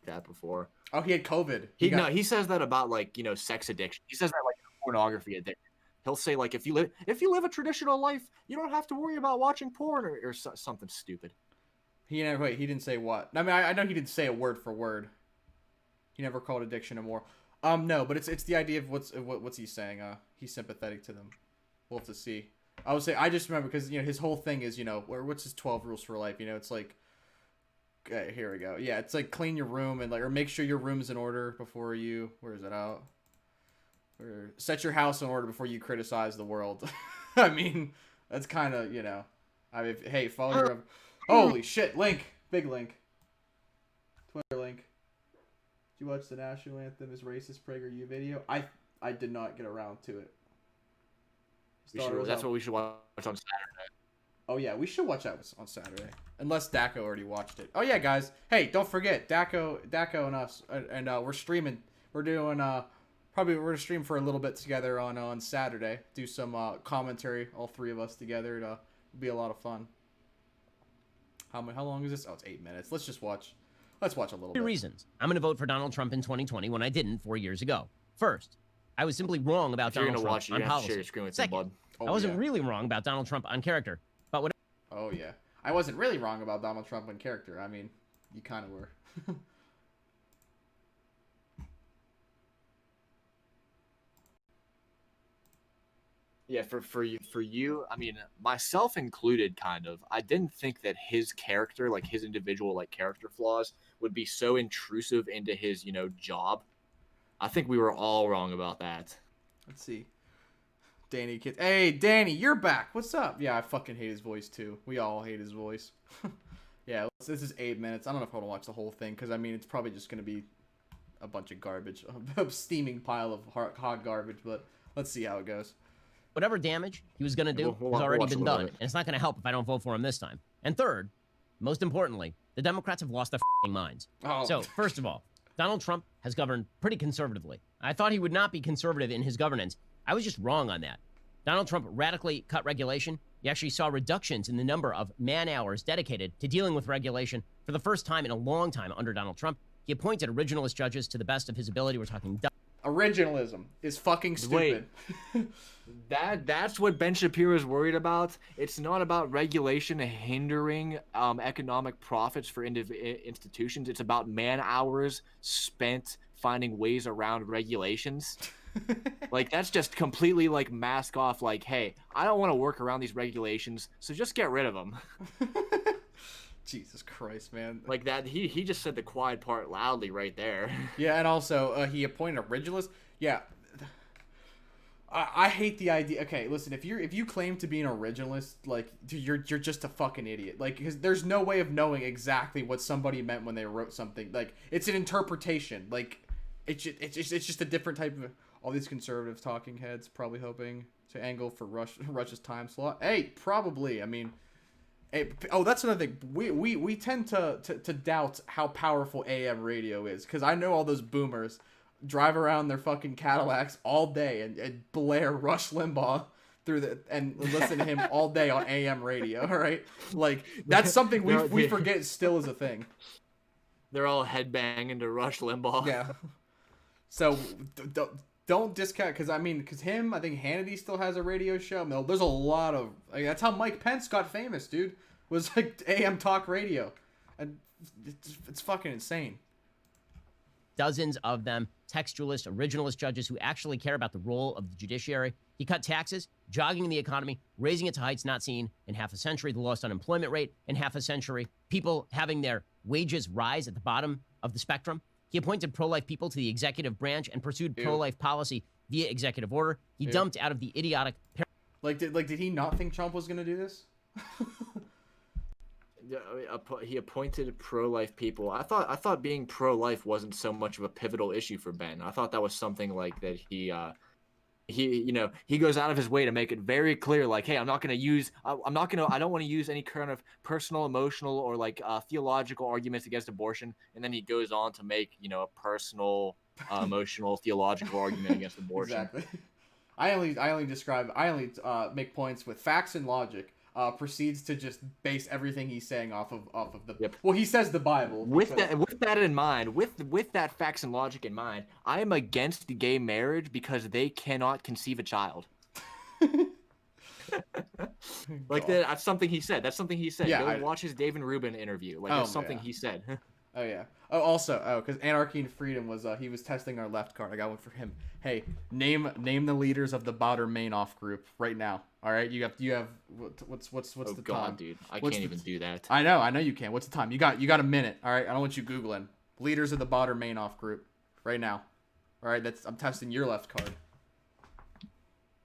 that before. Oh, he had COVID. No, he says that about like sex addiction. He says that like pornography addiction. He'll say like if you live a traditional life, you don't have to worry about watching porn or something stupid. He didn't say what. I mean, I know he didn't say it word for word. He never called addiction immoral. No, but it's the idea of what's he saying? He's sympathetic to them. We'll have to see. I would say I just remember because his whole thing is what's his 12 rules for life? It's like here we go. Yeah, it's like clean your room and or make sure your room's in order before you. Where is it out? Or set your house in order before you criticize the world. I mean, that's kind of I mean, hey, follow your. Holy shit, Link, big Link. Twitter link. Did you watch the national anthem is racist PragerU video? I did not get around to it. That's what we should watch on Saturday. Oh yeah, we should watch that on Saturday. Unless Daco already watched it. Oh yeah, guys. Hey, don't forget Daco and us, and we're streaming. We're doing we're gonna stream for a little bit together on Saturday. Do some commentary, all three of us together. It'll be a lot of fun. How long is this? Oh, it's 8 minutes. Let's watch a little bit. 2 reasons I'm gonna vote for Donald Trump in 2020 when I didn't 4 years ago. First, I was simply wrong about Donald Trump on policy. Second, I wasn't really wrong about Donald Trump on character. But what? Oh yeah, I wasn't really wrong about Donald Trump on character. I mean, you kind of were. Yeah, for you, I mean, myself included, kind of. I didn't think that his character, like his individual, like character flaws, would be so intrusive into his, job. I think we were all wrong about that. Let's see. Danny kids. Hey, Danny, you're back. What's up? Yeah, I fucking hate his voice too. We all hate his voice. Yeah, this is 8 minutes. I don't know if I want to watch the whole thing because I mean it's probably just gonna be a bunch of garbage, a steaming pile of hot garbage. But let's see how it goes. Whatever damage he was going to do has already been done, and it's not going to help if I don't vote for him this time. And third, most importantly, the Democrats have lost their minds. Oh. So, first of all, Donald Trump has governed pretty conservatively. I thought he would not be conservative in his governance. I was just wrong on that. Donald Trump radically cut regulation. You actually saw reductions in the number of man-hours dedicated to dealing with regulation for the first time in a long time under Donald Trump. He appointed originalist judges to the best of his ability. We're talking... Originalism is fucking stupid. Wait, that's what Ben Shapiro is worried about. It's not about regulation hindering economic profits for institutions. It's about man hours spent finding ways around regulations. Like that's just completely like mask off. Like, hey, I don't want to work around these regulations, so just get rid of them. Jesus Christ, man. Like that, he just said the quiet part loudly right there. Yeah, and also he appointed originalists. Yeah, I hate the idea. Okay, listen, if you claim to be an originalist, like you're just a fucking idiot. Like, because there's no way of knowing exactly what somebody meant when they wrote something. Like, it's an interpretation. Like, it's just a different type of. All these conservative talking heads probably hoping to angle for Rush's time slot. Hey, probably. I mean. Oh, that's another thing. We tend to doubt how powerful AM radio is because I know all those boomers drive around their fucking Cadillacs all day and blare Rush Limbaugh and listen to him all day on AM radio. All right, like that's something we forget still is a thing. They're all headbanging to Rush Limbaugh. Yeah. So don't discount because I think Hannity still has a radio show. No, there's a lot of that's how Mike Pence got famous, dude. Was like AM talk radio, and it's fucking insane. Dozens of them, textualist, originalist judges who actually care about the role of the judiciary. He cut taxes, jogging the economy, raising it to heights not seen in half a century, the lowest unemployment rate in half a century, people having their wages rise at the bottom of the spectrum. He appointed pro-life people to the executive branch and pursued pro-life policy via executive order. He dumped out of the idiotic... Did he not think Trump was going to do this? He appointed pro-life people. I thought being pro-life wasn't so much of a pivotal issue for Ben. I thought that was something like that he he goes out of his way to make it very clear, like, hey, I don't want to use any kind of personal, emotional, or like theological arguments against abortion. And then he goes on to make, a personal, emotional, theological argument against abortion. Exactly. I only make points with facts and logic. Proceeds to just base everything he's saying off of the. Yep. Well, he says the Bible. With that in mind, with that facts and logic in mind, I am against gay marriage because they cannot conceive a child. Like that's something he said. Yeah, go watch his David Rubin interview. Like that's something he said. Oh yeah. Oh, because Anarchy and Freedom was he was testing our left card. I got one for him. Hey, name the leaders of the Baader Meinhof group right now. All right, you have what's the time, dude? I can't even do that. I know you can. What's the time? You got a minute. All right, I don't want you googling leaders of the Baader Meinhof group right now. All right, I'm testing your left card.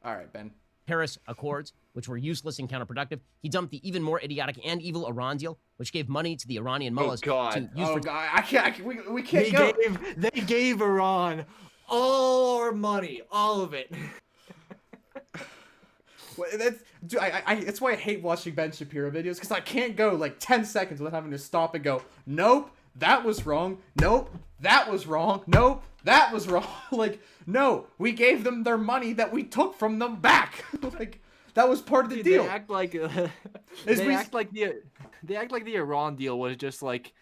All right, Ben. Paris Accords, which were useless and counterproductive. He dumped the even more idiotic and evil Iran deal, which gave money to the Iranian mullahs to use for... God, I can't. We can't go. They gave Iran all our money, all of it. Well, that's why I hate watching Ben Shapiro videos, because I can't go like 10 seconds without having to stop and go, nope, that was wrong. Nope, that was wrong. Nope, that was wrong. Like, no, we gave them their money that we took from them back. Like, that was part of the deal. They act like the Iran deal was just like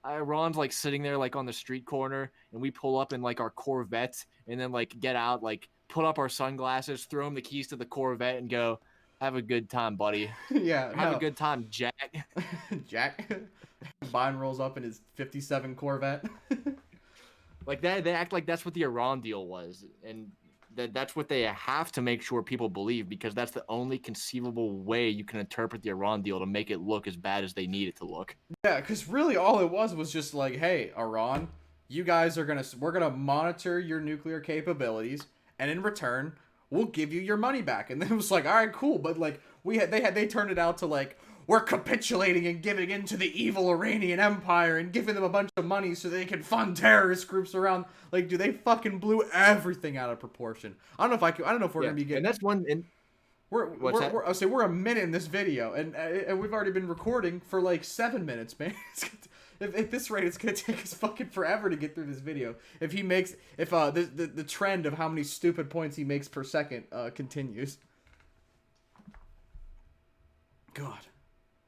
Iran's like sitting there like on the street corner, and we pull up in like our Corvette, and then like get out, like put up our sunglasses, throw him the keys to the Corvette, and go, have a good time, buddy. Yeah, have a good time, Jack. Jack. Biden rolls up in his '57 Corvette. Like that, they act like that's what the Iran deal was, and that's what they have to make sure people believe, because that's the only conceivable way you can interpret the Iran deal to make it look as bad as they need it to look. Yeah, because really all it was just like, hey, Iran, you guys we're gonna monitor your nuclear capabilities, and in return, we'll give you your money back. And then it was like, all right, cool, but like they turned it out to like, we're capitulating and giving in to the evil Iranian Empire and giving them a bunch of money so they can fund terrorist groups around. Like, dude, they fucking blew everything out of proportion. I don't know if we're gonna be getting. And that's one. We're a minute in this video, and we've already been recording for like 7 minutes, man. At this rate, it's gonna take us fucking forever to get through this video. If the trend of how many stupid points he makes per second continues. God.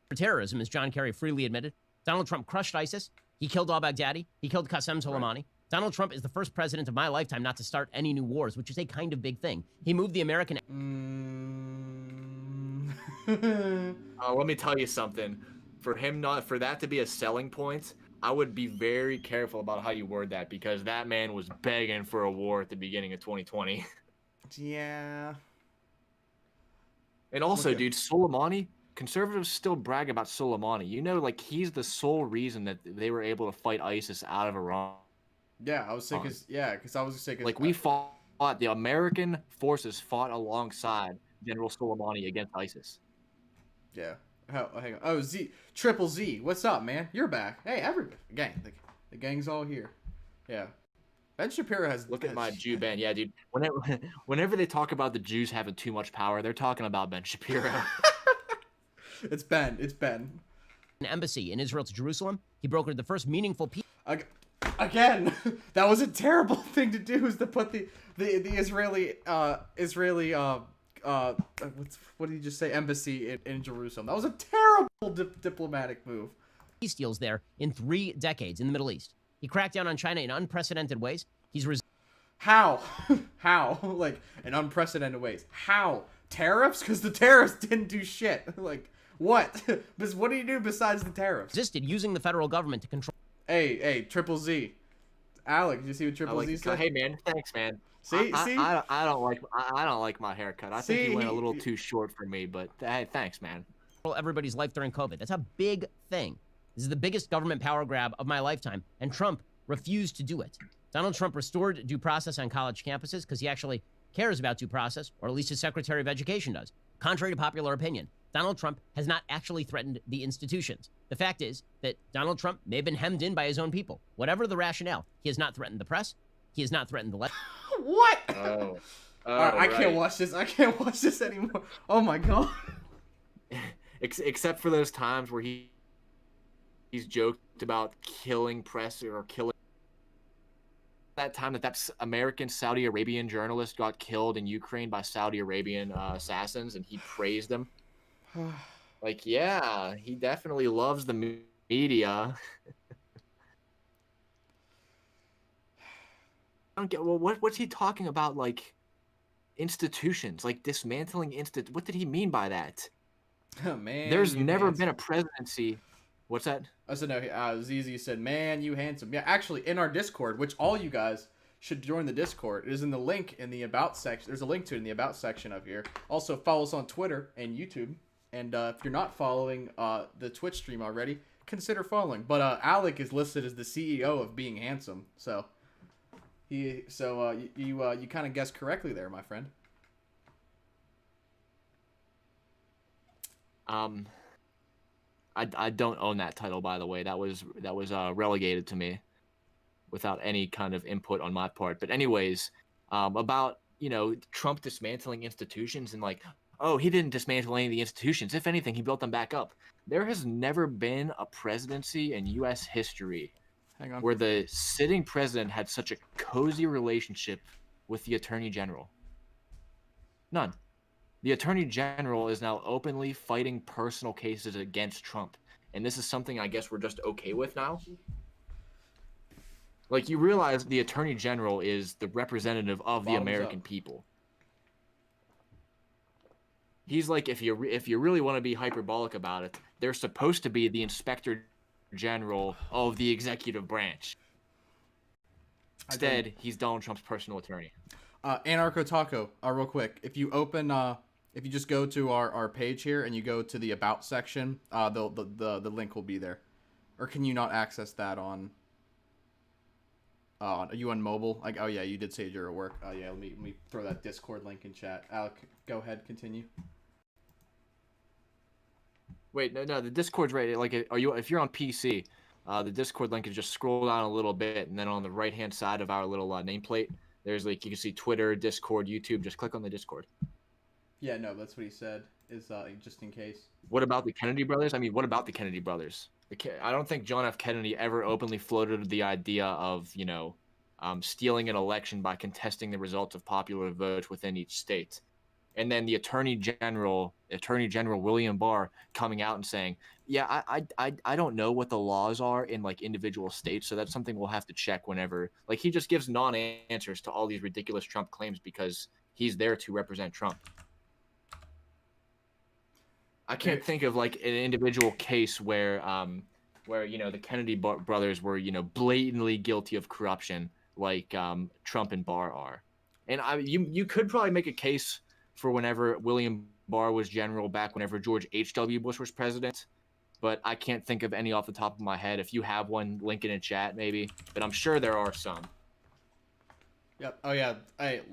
For terrorism, as John Kerry freely admitted, Donald Trump crushed ISIS. He killed al-Baghdadi. He killed Qasem Soleimani. Right. Donald Trump is the first president of my lifetime not to start any new wars, which is a kind of big thing. He moved the American... Let me tell you something. For that to be a selling point, I would be very careful about how you word that, because that man was begging for a war at the beginning of 2020. Yeah. And also, dude, Soleimani... Conservatives still brag about Soleimani. You know, like, he's the sole reason that they were able to fight ISIS out of Iran. Yeah, I was saying, because I was saying, like, we fought, the American forces fought alongside General Soleimani against ISIS. Yeah. Oh, hang on. Oh, Triple Z. What's up, man? You're back. Hey, everybody. Gang. The gang's all here. Yeah. Ben Shapiro has... Look at my Jew Ben. Yeah, dude. Whenever they talk about the Jews having too much power, they're talking about Ben Shapiro. It's Ben. An embassy in Israel to Jerusalem. He brokered the first meaningful peace. Again, that was a terrible thing to do, is to put the Israeli what did you just say, embassy in Jerusalem. That was a terrible diplomatic move. Peace deals there in 3 decades in the Middle East. He cracked down on China in unprecedented ways. How? Like, in unprecedented ways. How? Tariffs? Because the tariffs didn't do shit. Like, what? What do you do besides the tariffs? Resisted using the federal government to control... Hey, Triple Z. Alec, did you see what Triple Z said? Hey, man. Thanks, man. See? I don't like my haircut. I think he went a little too short for me, but hey, thanks, man. Everybody's life during COVID. That's a big thing. This is the biggest government power grab of my lifetime, and Trump refused to do it. Donald Trump restored due process on college campuses because he actually cares about due process, or at least his Secretary of Education does. Contrary to popular opinion, Donald Trump has not actually threatened the institutions. The fact is that Donald Trump may have been hemmed in by his own people. Whatever the rationale, he has not threatened the press. He has not threatened the left. What? Oh. All right, I can't watch this. I can't watch this anymore. Oh my god. Except for those times where he's joked about killing press or killing. That time that American Saudi Arabian journalist got killed in Ukraine by Saudi Arabian assassins, and he praised them. Like, yeah, he definitely loves the media. I don't get. Well, what's he talking about? Like institutions, like dismantling What did he mean by that? Oh, man, there's never been a presidency. What's that? I said no. ZZ said, "Man, you handsome." Yeah, actually, in our Discord, which all you guys should join the Discord. It is in the link in the about section. There's a link to it in the about section of here. Also, follow us on Twitter and YouTube. And if you're not following the Twitch stream already, consider following. But Alec is listed as the CEO of Being Handsome, so you kind of guessed correctly there, my friend. I don't own that title, by the way. That was relegated to me without any kind of input on my part. But anyways, about Trump dismantling institutions and like, oh, he didn't dismantle any of the institutions. If anything, he built them back up. There has never been a presidency in U.S. history where the sitting president had such a cozy relationship with the attorney general. None. The attorney general is now openly fighting personal cases against Trump. And this is something I guess we're just okay with now. Like, you realize the attorney general is the representative of the American people. He's like, if you really want to be hyperbolic about it, they're supposed to be the inspector general of the executive branch. Instead, he's Donald Trump's personal attorney. Anarcho Taco, real quick. If you open, if you just go to our page here and you go to the about section, the link will be there. Or can you not access that on? Are you on mobile? Like, oh yeah, you did say you're at work. Oh yeah, let me throw that Discord link in chat. Alec, go ahead, continue. Wait, no, the Discord's right. Like, if you're on PC, the Discord link is just scroll down a little bit, and then on the right hand side of our little nameplate, there's like you can see Twitter, Discord, YouTube. Just click on the Discord. Yeah, no, that's what he said. Is just in case. What about the Kennedy brothers? I mean, what about the Kennedy brothers? I don't think John F. Kennedy ever openly floated the idea of stealing an election by contesting the results of popular votes within each state. And then the Attorney General William Barr coming out and saying, yeah, I don't know what the laws are in like individual states, so that's something we'll have to check whenever. Like, he just gives non-answers to all these ridiculous Trump claims because he's there to represent Trump. I can't think of like an individual case where the Kennedy brothers were blatantly guilty of corruption like Trump and Barr are. And you could probably make a case for whenever William Barr was general back whenever George H.W. Bush was president, but I can't think of any off the top of my head. If you have one, link it in chat maybe, but I'm sure there are some. Yep. Oh yeah. Hey,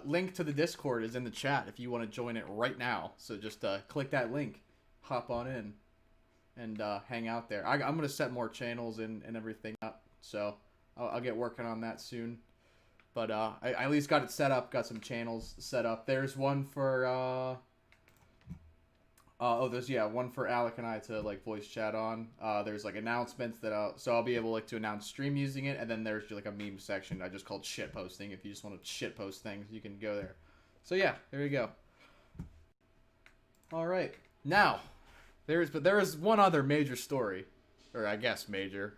link to the Discord is in the chat if you want to join it right now. So just click that link, hop on in, and hang out there. I'm gonna set more channels and everything up, so I'll get working on that soon. But I at least got it set up. Got some channels set up. There's one for there's one for Alec and I to like voice chat on. There's like announcements that so I'll be able like to announce stream using it, and then there's like a meme section I just called shit posting. If you just want to shit post things, you can go there. So yeah, there you go. All right, now there is one other major story, or I guess major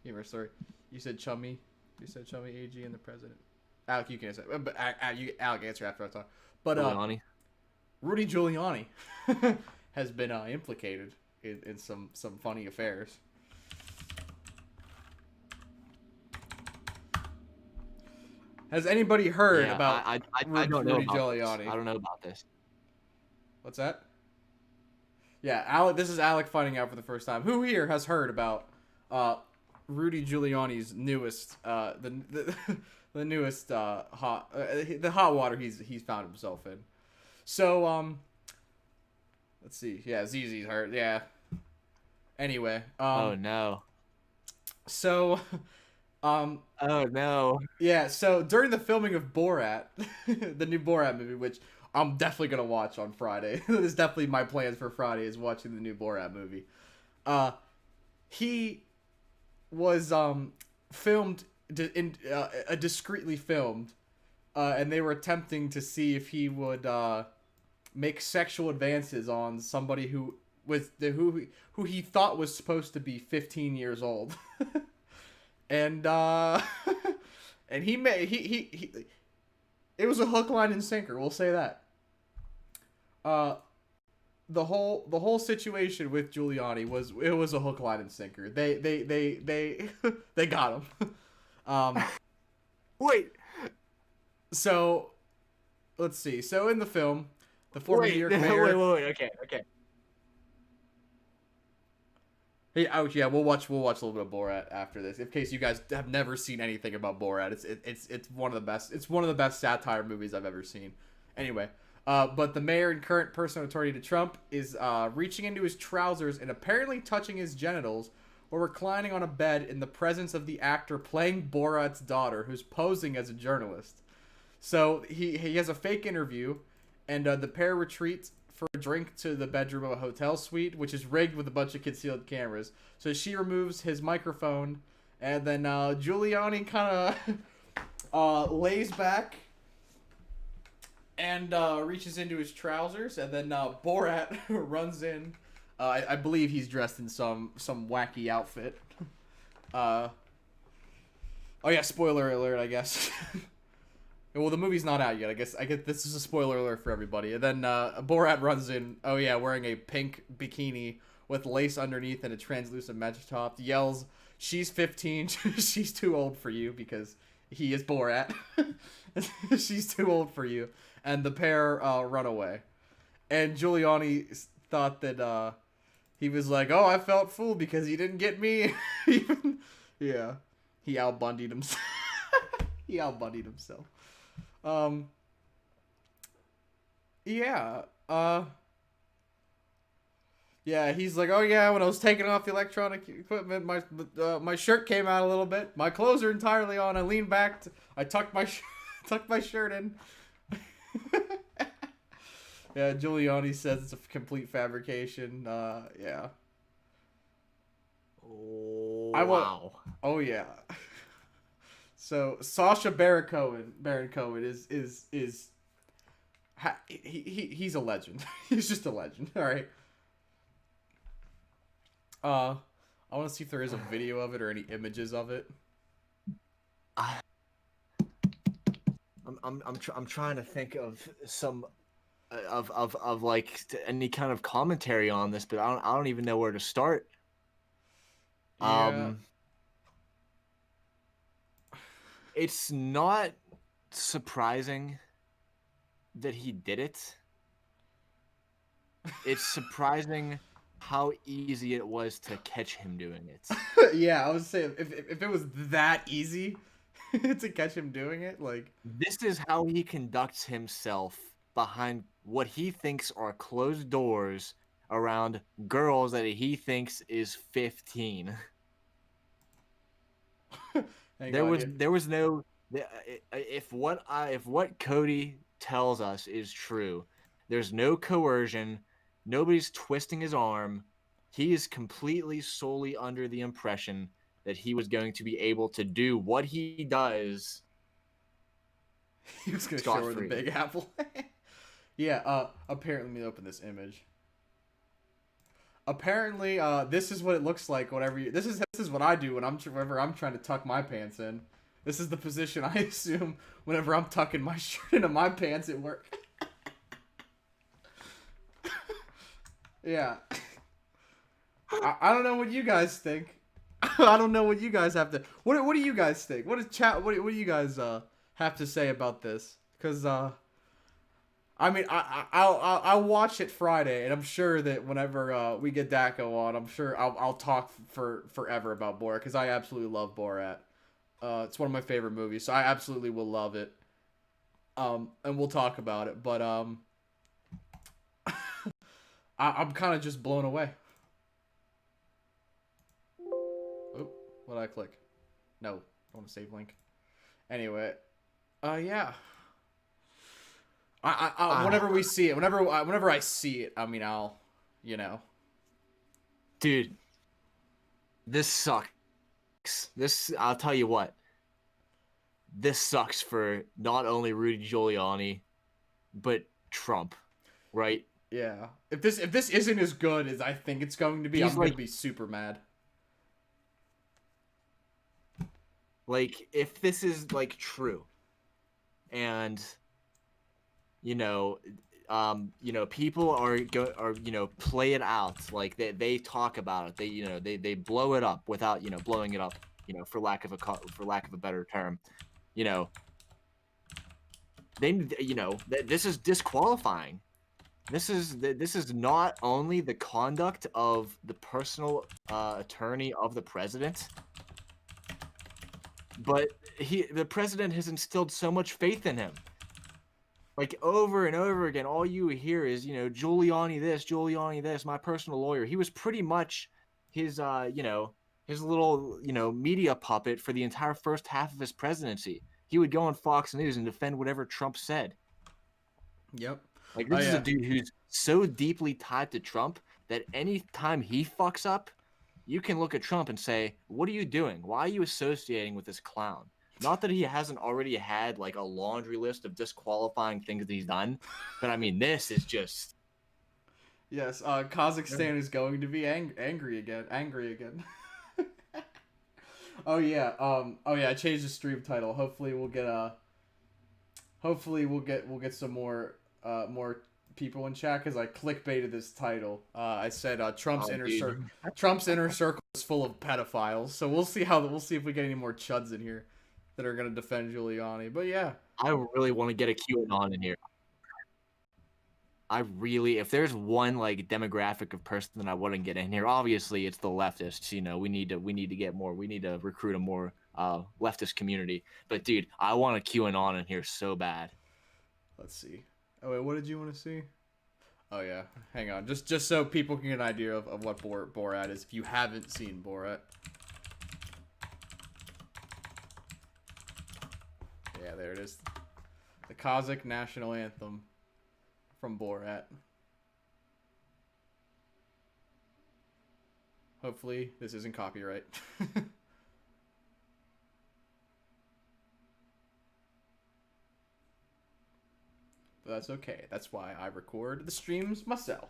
humor story. You said Chummy AG and the president. Alec, you can answer. But Alec answer after I talk. But Giuliani. Rudy Giuliani has been implicated in some funny affairs. Has anybody heard about I don't know Rudy about Giuliani? This. I don't know about this. What's that? Yeah, Alec. This is Alec finding out for the first time. Who here has heard about Rudy Giuliani's newest the newest hot water he's found himself in? So let's see. Yeah, ZZ's hurt. Yeah. Anyway. Oh no. So Oh no. Yeah, so during the filming of Borat, the new Borat movie, which I'm definitely gonna watch on Friday. This is definitely my plans for Friday is watching the new Borat movie. He was filmed discreetly filmed, and they were attempting to see if he would make sexual advances on somebody who who he thought was supposed to be 15 years old. And and he made he it was a hook, line, and sinker. We'll say that. The whole situation with Giuliani was a hook, line, and sinker. They they got him. Wait. So let's see. So in the film, the former New York mayor. Wait. Okay. Hey, ouch! Yeah, we'll watch a little bit of Borat after this. In case you guys have never seen anything about Borat, it's one of the best. It's one of the best satire movies I've ever seen. Anyway, but the mayor and current personal attorney to Trump is reaching into his trousers and apparently touching his genitals while reclining on a bed in the presence of the actor playing Borat's daughter, who's posing as a journalist. So he has a fake interview, and the pair retreats for a drink to the bedroom of a hotel suite, which is rigged with a bunch of concealed cameras. So she removes his microphone, and then Giuliani kind of lays back and reaches into his trousers, and then Borat runs in. I believe he's dressed in some wacky outfit. Oh yeah, spoiler alert, I guess. Well, the movie's not out yet. I guess this is a spoiler alert for everybody. And then Borat runs in. Oh yeah, wearing a pink bikini with lace underneath and a translucent match top. Yells, "She's 15. She's too old for you," because he is Borat. She's too old for you. And the pair run away. And Giuliani thought that he was like, "Oh, I felt fooled because he didn't get me." Yeah, he outbundied himself. He outbundied himself. Yeah, yeah, he's like, "Oh yeah, when I was taking off the electronic equipment, my shirt came out a little bit. My clothes are entirely on. I leaned back, I tucked my tucked my shirt in." Yeah, Giuliani says it's a complete fabrication. Yeah. Oh, wow. Oh yeah. So Sacha Baron Cohen is he's a legend. He's just a legend. All right. I want to see if there is a video of it or any images of it. I'm trying to think of some of like any kind of commentary on this, but I don't even know where to start. Yeah. It's not surprising that he did it. It's surprising how easy it was to catch him doing it. Yeah, I was saying if it was that easy to catch him doing it, like, this is how he conducts himself behind what he thinks are closed doors around girls that he thinks is 15. There was no, if what Cody tells us is true, there's no coercion, nobody's twisting his arm. He is completely solely under the impression that he was going to be able to do what he does. He was going to show her the Big Apple. Yeah, apparently, let me open this image. Apparently, this is what it looks like whenever you... This is what I do whenever I'm trying to tuck my pants in. This is the position I assume whenever I'm tucking my shirt into my pants at work. Yeah. I don't know what you guys think. I don't know what you guys have to... What do you guys think? What do you guys have to say about this? Because, I mean, I'll watch it Friday, and I'm sure that whenever we get Daco on, I'm sure I'll talk for forever about Borat, because I absolutely love Borat. It's one of my favorite movies, so I absolutely will love it. And we'll talk about it, but I'm kind of just blown away. Oh, what did I click? No, I want to save link. Anyway, yeah. I whenever we see it, whenever I see it, I mean, I'll, you know. Dude, this sucks. I'll tell you what. This sucks for not only Rudy Giuliani, but Trump, right? Yeah. If this isn't as good as I think it's going to be, I'm gonna be super mad. Like, if this is like true, and people are play it out, like they talk about it, they blow it up without blowing it up, for lack of a better term, this is disqualifying. This is not only the conduct of the personal attorney of the president, but the president has instilled so much faith in him. Like, over and over again, all you hear is, Giuliani this, my personal lawyer. He was pretty much his little, media puppet for the entire first half of his presidency. He would go on Fox News and defend whatever Trump said. Yep. Like, this is a dude who's so deeply tied to Trump that any time he fucks up, you can look at Trump and say, what are you doing? Why are you associating with this clown? Not that he hasn't already had, like, a laundry list of disqualifying things that he's done, but, I mean, this is just... Yes, Kazakhstan is going to be angry again. Oh, yeah. I changed the stream title. Hopefully we'll get some more people in chat, because I clickbaited this title. I said Trump's inner circle is full of pedophiles. So we'll see if we get any more chuds in here that are gonna defend Giuliani. But yeah, I really want to get a QAnon in here. If there's one like demographic of person that I want to get in here, obviously it's the leftists. We need to get more. We need to recruit a more leftist community. But dude, I want a QAnon in here so bad. Let's see. Oh wait, what did you want to see? Oh yeah, hang on. Just so people can get an idea of what Borat is, if you haven't seen Borat. Yeah, there it is. The Kazakh national anthem from Borat. Hopefully this isn't copyright. But that's okay. That's why I record the streams myself.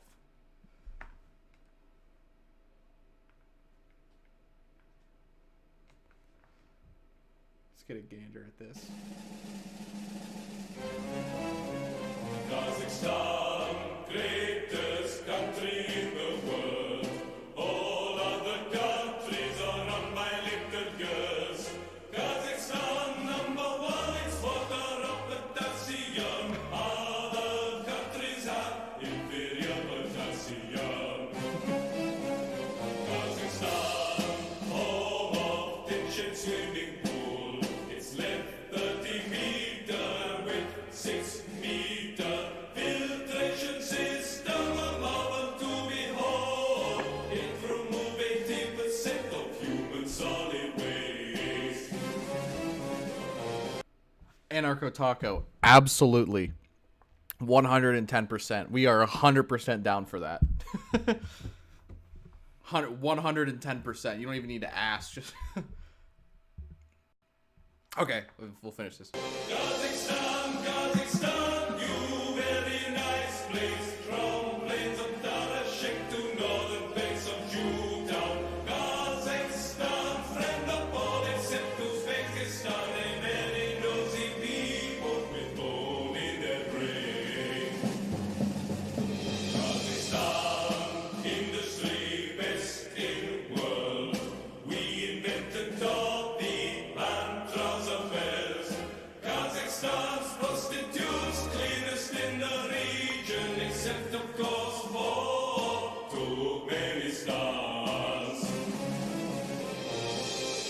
Let's get a gander at this. Kazakhstan, greatest country in the world. All other countries are run by little girls. Kazakhstan, number one exporter of potassium. Other countries have inferior potassium. Kazakhstan, home of tension swimming pool. It's left 30 meter with 6 meter filtration system, a marvel to behold. It removes 80% of human solid waste. Anarcho Taco, absolutely. 110%. We are 100% down for that. 110%. You don't even need to ask. Just okay, we'll finish this. Kazakhstan, Kazakhstan, you very nice place. From plains of Darashek to northern banks of Jewtown. Kazakhstan, friend of all except Uzbekistan. A very nosy people with bone in their brain. Kazakhstan, industry best in world. We invented Dobby and trouser bells. Kazakhstan's prostitutes, cleanest in the region, except of course for Turkmenistans.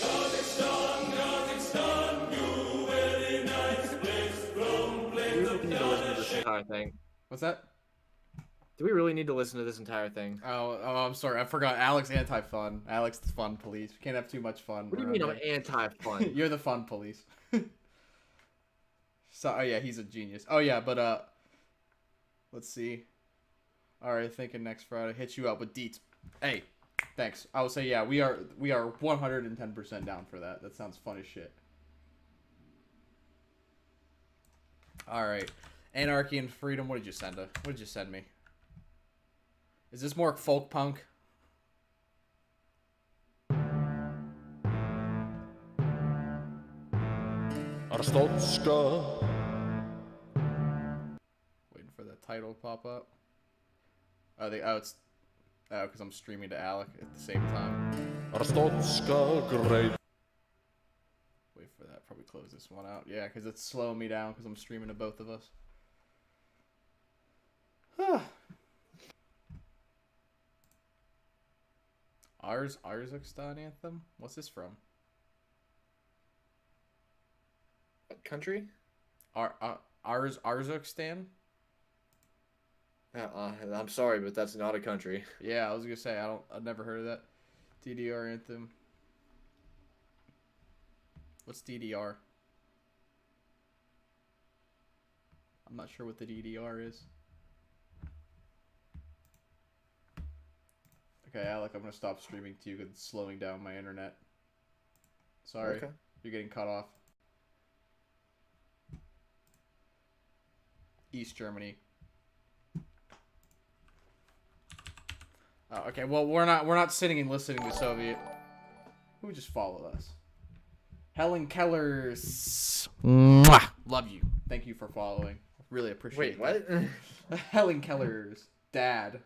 Kazakhstan, Kazakhstan, you very nice place. From plains of This Darashek. entire thing. What's that? Do we really need to listen to this entire thing? Oh, I'm sorry. I forgot. Alex anti-fun. Alex the fun police. We can't have too much fun. What do you mean I'm anti-fun? You're the fun police. So, oh yeah, he's a genius. Oh yeah, but let's see. All right, thinking next Friday. Hit you up with deets. Hey, thanks. I will say yeah. We are 110% down for that. That sounds fun as shit. All right, Anarchy and Freedom. What did you send? What did you send me? Is this more folk punk? Arstotzka. Waiting for that title to pop up. It's because I'm streaming to Alec at the same time. Arstotzka great. Wait for that. Probably close this one out. Yeah, because it's slowing me down because I'm streaming to both of us. Arzakistan anthem? What's this from? What country? Arzakistan? I'm sorry, but that's not a country. Yeah, I was gonna say I've never heard of that. DDR anthem. What's DDR? I'm not sure what the DDR is. Okay, Alec, I'm gonna stop streaming to you because it's slowing down my internet. Sorry, okay. You're getting cut off. East Germany. Oh, okay, well we're not sitting and listening to Soviet. Who just followed us? Helen Keller's. Mwah! Love you. Thank you for following. Really appreciate. Wait, what? Helen Keller's dad.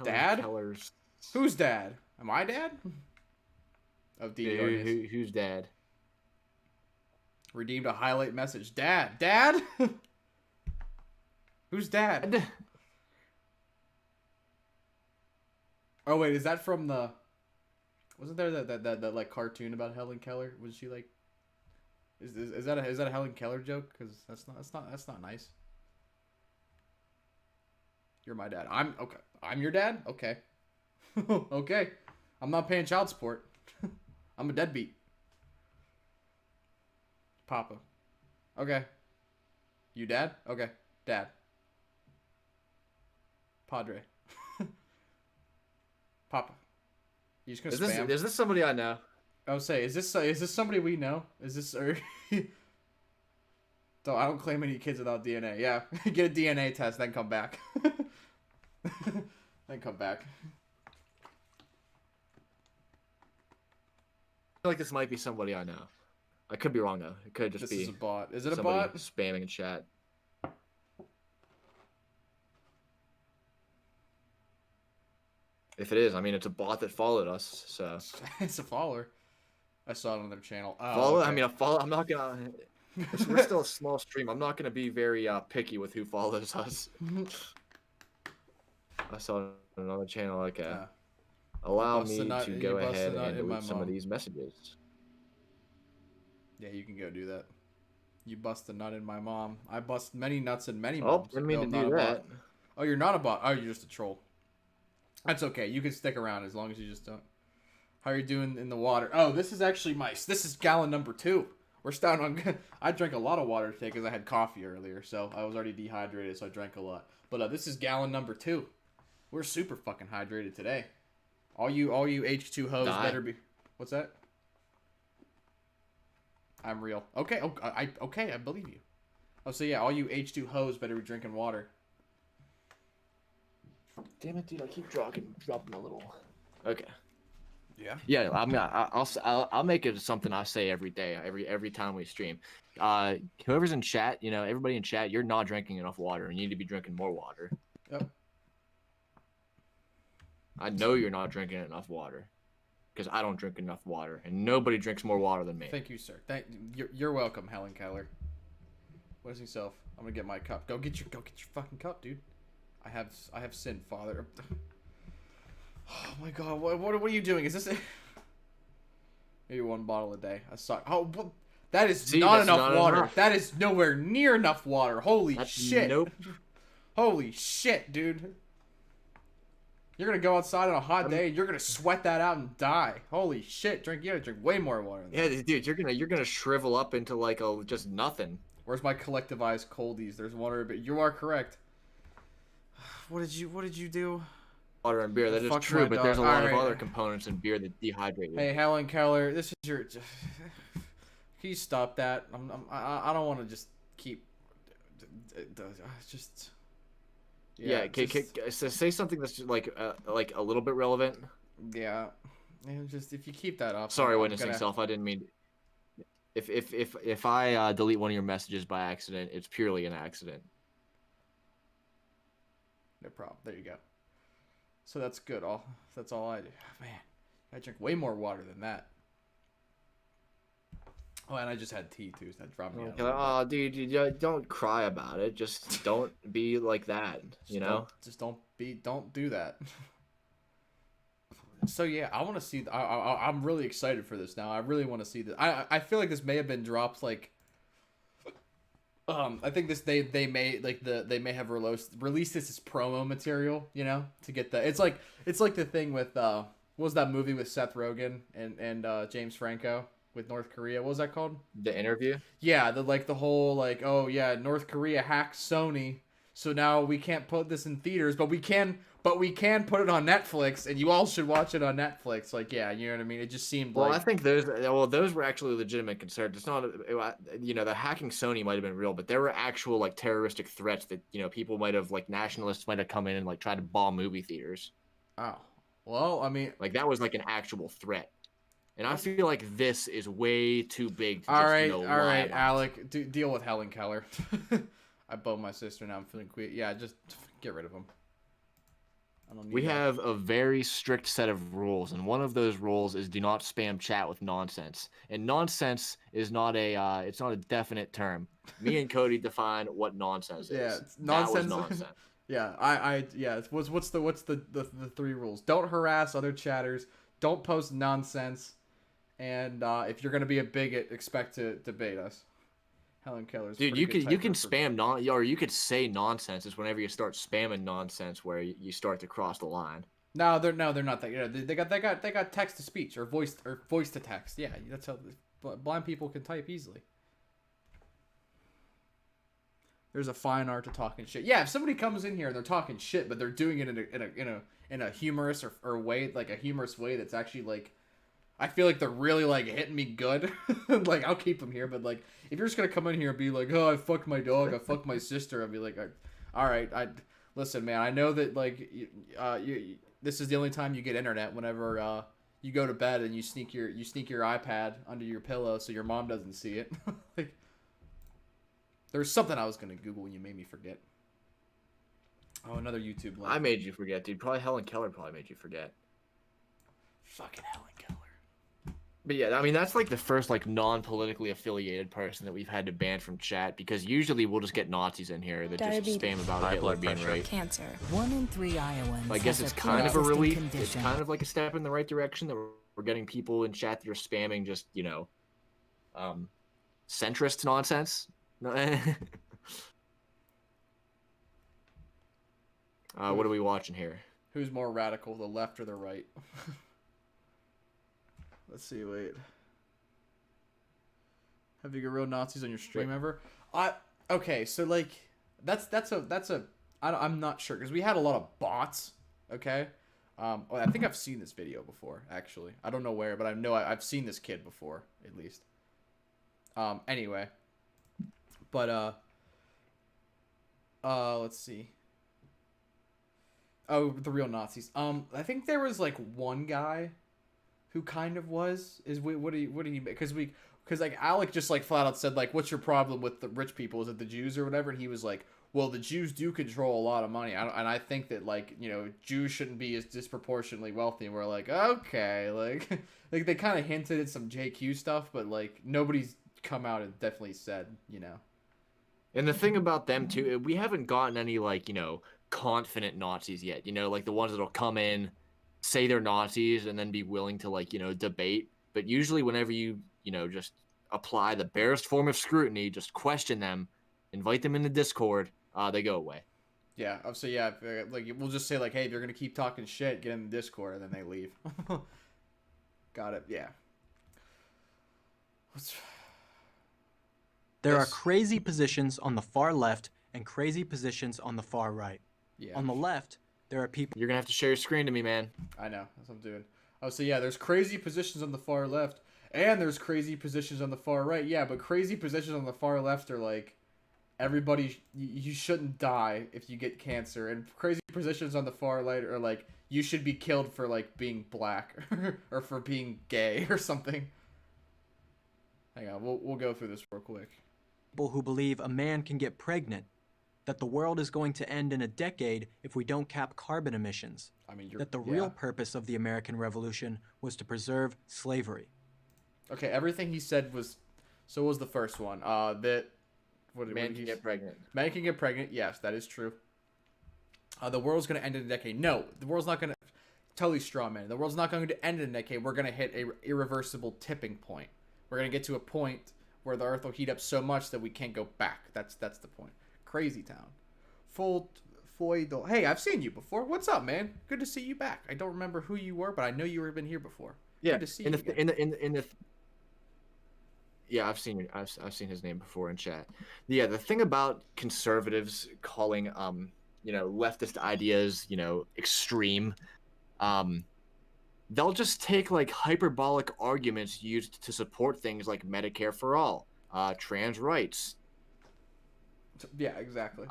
Dad? Keller's. Who's dad? Am I dad? Of DDR. Who's dad? Redeemed a highlight message. Dad. Dad? Who's dad? Oh wait, is that from the? Wasn't there that like cartoon about Helen Keller? Was she like? Is that a Helen Keller joke? Because that's not nice. You're my dad. I'm okay. I'm your dad. Okay. Okay. I'm not paying child support. I'm a deadbeat. Papa. Okay. You dad? Okay. Dad. Padre. Papa. You just gonna spam? Is this somebody I know? I would say, is this somebody we know? Is this I don't claim any kids without DNA. Yeah, get a DNA test, then come back. Then come back. I feel like this might be somebody I know. I could be wrong though. It could just be. This is a bot. Is it a somebody bot? Spamming in chat. If it is, I mean, it's a bot that followed us, so. It's a follower. I saw it on their channel. Oh, follow? okay. I mean, a follow. I'm not gonna. We're still a small stream. I'm not gonna be very picky with who follows us. I saw it on another channel. Okay. Yeah. Allow me to go ahead and delete some of these messages. Yeah, you can go do that. You bust a nut in my mom. I bust many nuts in many moms. Oh, didn't mean to do that. Oh, you're not a bot. Oh, you're just a troll. That's okay. You can stick around as long as you just don't. How are you doing in the water? Oh, this is actually this is gallon number 2. We're starting on. I drank a lot of water today because I had coffee earlier, so I was already dehydrated, so I drank a lot. But this is gallon number 2. We're super fucking hydrated today. All you H2 hoes better be. What's that? I'm real. Okay. Okay. I believe you. Oh, so yeah, all you H2 hoes better be drinking water. Damn it, dude! I keep dropping a little. Okay. Yeah. Yeah, I'll make it something I say every day, every time we stream. Whoever's in chat, everybody in chat, you're not drinking enough water, and you need to be drinking more water. Yep. I know you're not drinking enough water, because I don't drink enough water, and nobody drinks more water than me. Thank you, sir. You're welcome, Helen Keller. What is himself? I'm gonna get my cup. Go get your fucking cup, dude. I have sinned, Father. Oh my God! What are you doing? Is this? Maybe 1 bottle a day. I suck. Oh, that is not enough water. That is nowhere near enough water. Holy shit! Nope. Holy shit, dude. You're gonna go outside on a hot day. You're gonna sweat that out and die. Holy shit! You gotta drink way more water than that. Yeah, dude, you're gonna shrivel up into like just nothing. Where's my collectivized coldies? There's water, but you are correct. What did you do? Water and beer. That is true, but there's a lot of other components in beer that dehydrate you. Hey, Helen Keller, this is your. Can you stop that? I don't want to just keep. Just. Yeah, say something that's like a little bit relevant. Yeah, and just if you keep that up. Sorry, witnessing self. I didn't mean. If I delete one of your messages by accident, it's purely an accident. No problem. There you go. So that's good. That's all I do. Man, I drink way more water than that. Oh, and I just had tea too, so that dropped me out. Oh, dude, you don't cry about it. Just don't be like that. Don't do that. So yeah, I want to see. I'm really excited for this now. I really want to see this. I feel like this may have been dropped like. I think they may have released this as promo material, to get the. It's like the thing with what was that movie with Seth Rogen and James Franco with North Korea? What was that called? The Interview. Yeah, the whole like, oh yeah, North Korea hacked Sony, so now we can't put this in theaters, but we can put it on Netflix, and you all should watch it on Netflix. Like, yeah, you know what I mean? It just seemed I think those were actually legitimate concerns. It's not, the hacking Sony might have been real, but there were actual like terroristic threats that, people might have, like, nationalists might have come in and like tried to bomb movie theaters. Oh, well, I mean, like that was like an actual threat. And I feel like this is way too big to all right, Alec, deal with Helen Keller. I boned my sister, now I'm feeling queer. Yeah, just get rid of him. We have a very strict set of rules, and one of those rules is do not spam chat with nonsense. And nonsense is not it's not a definite term. Me and Cody define what nonsense is. Yeah, nonsense. That was nonsense. Yeah, What's the three rules? Don't harass other chatters. Don't post nonsense. And if you're gonna be a bigot, expect to debate us. Helen Keller's. Dude, you can spam or you could say nonsense. Is whenever you start spamming nonsense where you start to cross the line. No, they're not that. They got text to speech or voice to text. Yeah, that's how blind people can type easily. There's a fine art to talking shit. Yeah, if somebody comes in here and they're talking shit, but they're doing it in a humorous or way, like a humorous way that's actually like, I feel like they're really like hitting me good. Like, I'll keep them here, but like, if you're just gonna come in here and be like, oh, I fucked my dog, I fucked my sister, I'll be like, all right, listen, man, I know that like this is the only time you get internet, whenever you go to bed and you sneak your iPad under your pillow so your mom doesn't see it. Like, there's something I was gonna Google and you made me forget. Oh, another YouTube link. I made you forget, dude. Probably Helen Keller probably made you forget. Fucking Helen Keller. But yeah, I mean, that's like the first like non-politically affiliated person that we've had to ban from chat, because usually we'll just get Nazis in here that just spam about Hitler being right. Cancer. 1 in 3 Iowans. I guess it's kind of a relief. It's kind of like a step in the right direction that we're getting people in chat that are spamming just, centrist nonsense. What are we watching here? Who's more radical, the left or the right? Let's see. Wait. Have you got real Nazis on your stream ever? Okay. So like, I'm not sure, because we had a lot of bots. Okay. I think I've seen this video before. Actually, I don't know where, but I know I've seen this kid before, at least. Anyway. But let's see. Oh, the real Nazis. I think there was like one guy who kind of what do you because like Alec just like flat out said like, what's your problem with the rich people? Is it the Jews or whatever? And he was like, well, the Jews do control a lot of money. And I think that like, Jews shouldn't be as disproportionately wealthy. And we're like, okay, like like they kind of hinted at some JQ stuff, but like nobody's come out and definitely said, And the thing about them too, we haven't gotten any like, confident Nazis yet, like the ones that'll come in, say they're Nazis, and then be willing to like, debate. But usually whenever you, just apply the barest form of scrutiny, just question them, invite them in the Discord, they go away. Yeah. So yeah, like we'll just say like, hey, if you're gonna keep talking shit, get in the Discord, and then they leave. Got it. Yeah. There are crazy positions on the far left and crazy positions on the far right. Yeah. On the left, there are people. You're gonna have to share your screen to me, man. I know. That's what I'm doing. Oh, so yeah, there's crazy positions on the far left, and there's crazy positions on the far right. Yeah, but crazy positions on the far left are like, everybody, you shouldn't die if you get cancer, and crazy positions on the far right are like, you should be killed for like being black or for being gay or something. Hang on, we'll go through this real quick. People who believe a man can get pregnant, that the world is going to end in a decade if we don't cap carbon emissions. I mean, that the real purpose of the American Revolution was to preserve slavery. Okay, everything he said was. So what was the first one? That. Man can get pregnant. Man can get pregnant. Yes, that is true. The world's gonna end in a decade. No, the world's not gonna. Totally straw man. The world's not going to end in a decade. We're gonna hit a irreversible tipping point. We're gonna get to a point where the Earth will heat up so much that we can't go back. That's the point. Crazy town. Hey, I've seen you before. What's up, man? Good to see you back. I don't remember who you were, but I know you were been here before. Yeah. Good to see you again. Yeah, I've seen his name before in chat. Yeah, the thing about conservatives calling leftist ideas, extreme, they'll just take like hyperbolic arguments used to support things like Medicare for all, trans rights. Yeah, exactly.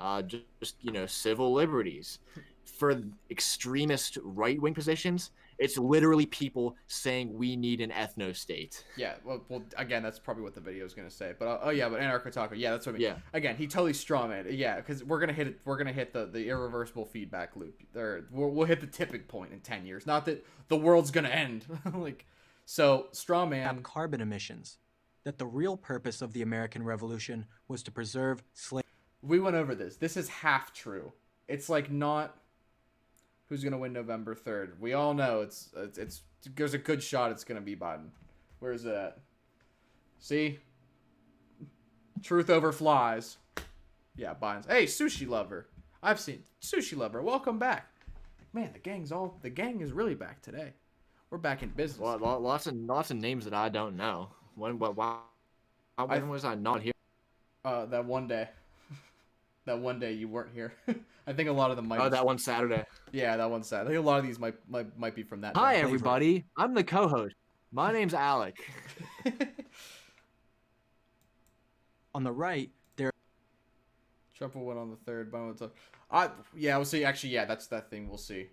Just civil liberties. For extremist right-wing positions, it's literally people saying we need an ethno-state. Yeah, well, again, that's probably what the video is gonna say. But but anarcho-taco, yeah, that's what I mean. Yeah. Again, he totally strawman it. Yeah, because we're gonna hit the irreversible feedback loop. We'll hit the tipping point in 10 years. Not that the world's gonna end. So strawman. Carbon emissions. That the real purpose of the American Revolution was to preserve slavery. We went over this. This is half true. It's like not. Who's gonna win November 3rd? We all know it's there's a good shot it's gonna be Biden. Where's it at? See? Truth over flies. Yeah, Biden's. Hey, Sushi Lover. I've seen Sushi Lover. Welcome back. Man, the gang is really back today. We're back in business. Well, lots of names that I don't know. When was I not here? That one day. That one day you weren't here. I think a lot of them might. Oh, that one Saturday. Yeah, that one Saturday. I think a lot of these might be from that. Hi, everybody. I'm the co-host. My name's Alec. On the right, there. Trump will win on the 3rd. We'll see. Actually, yeah, that's that thing. We'll see.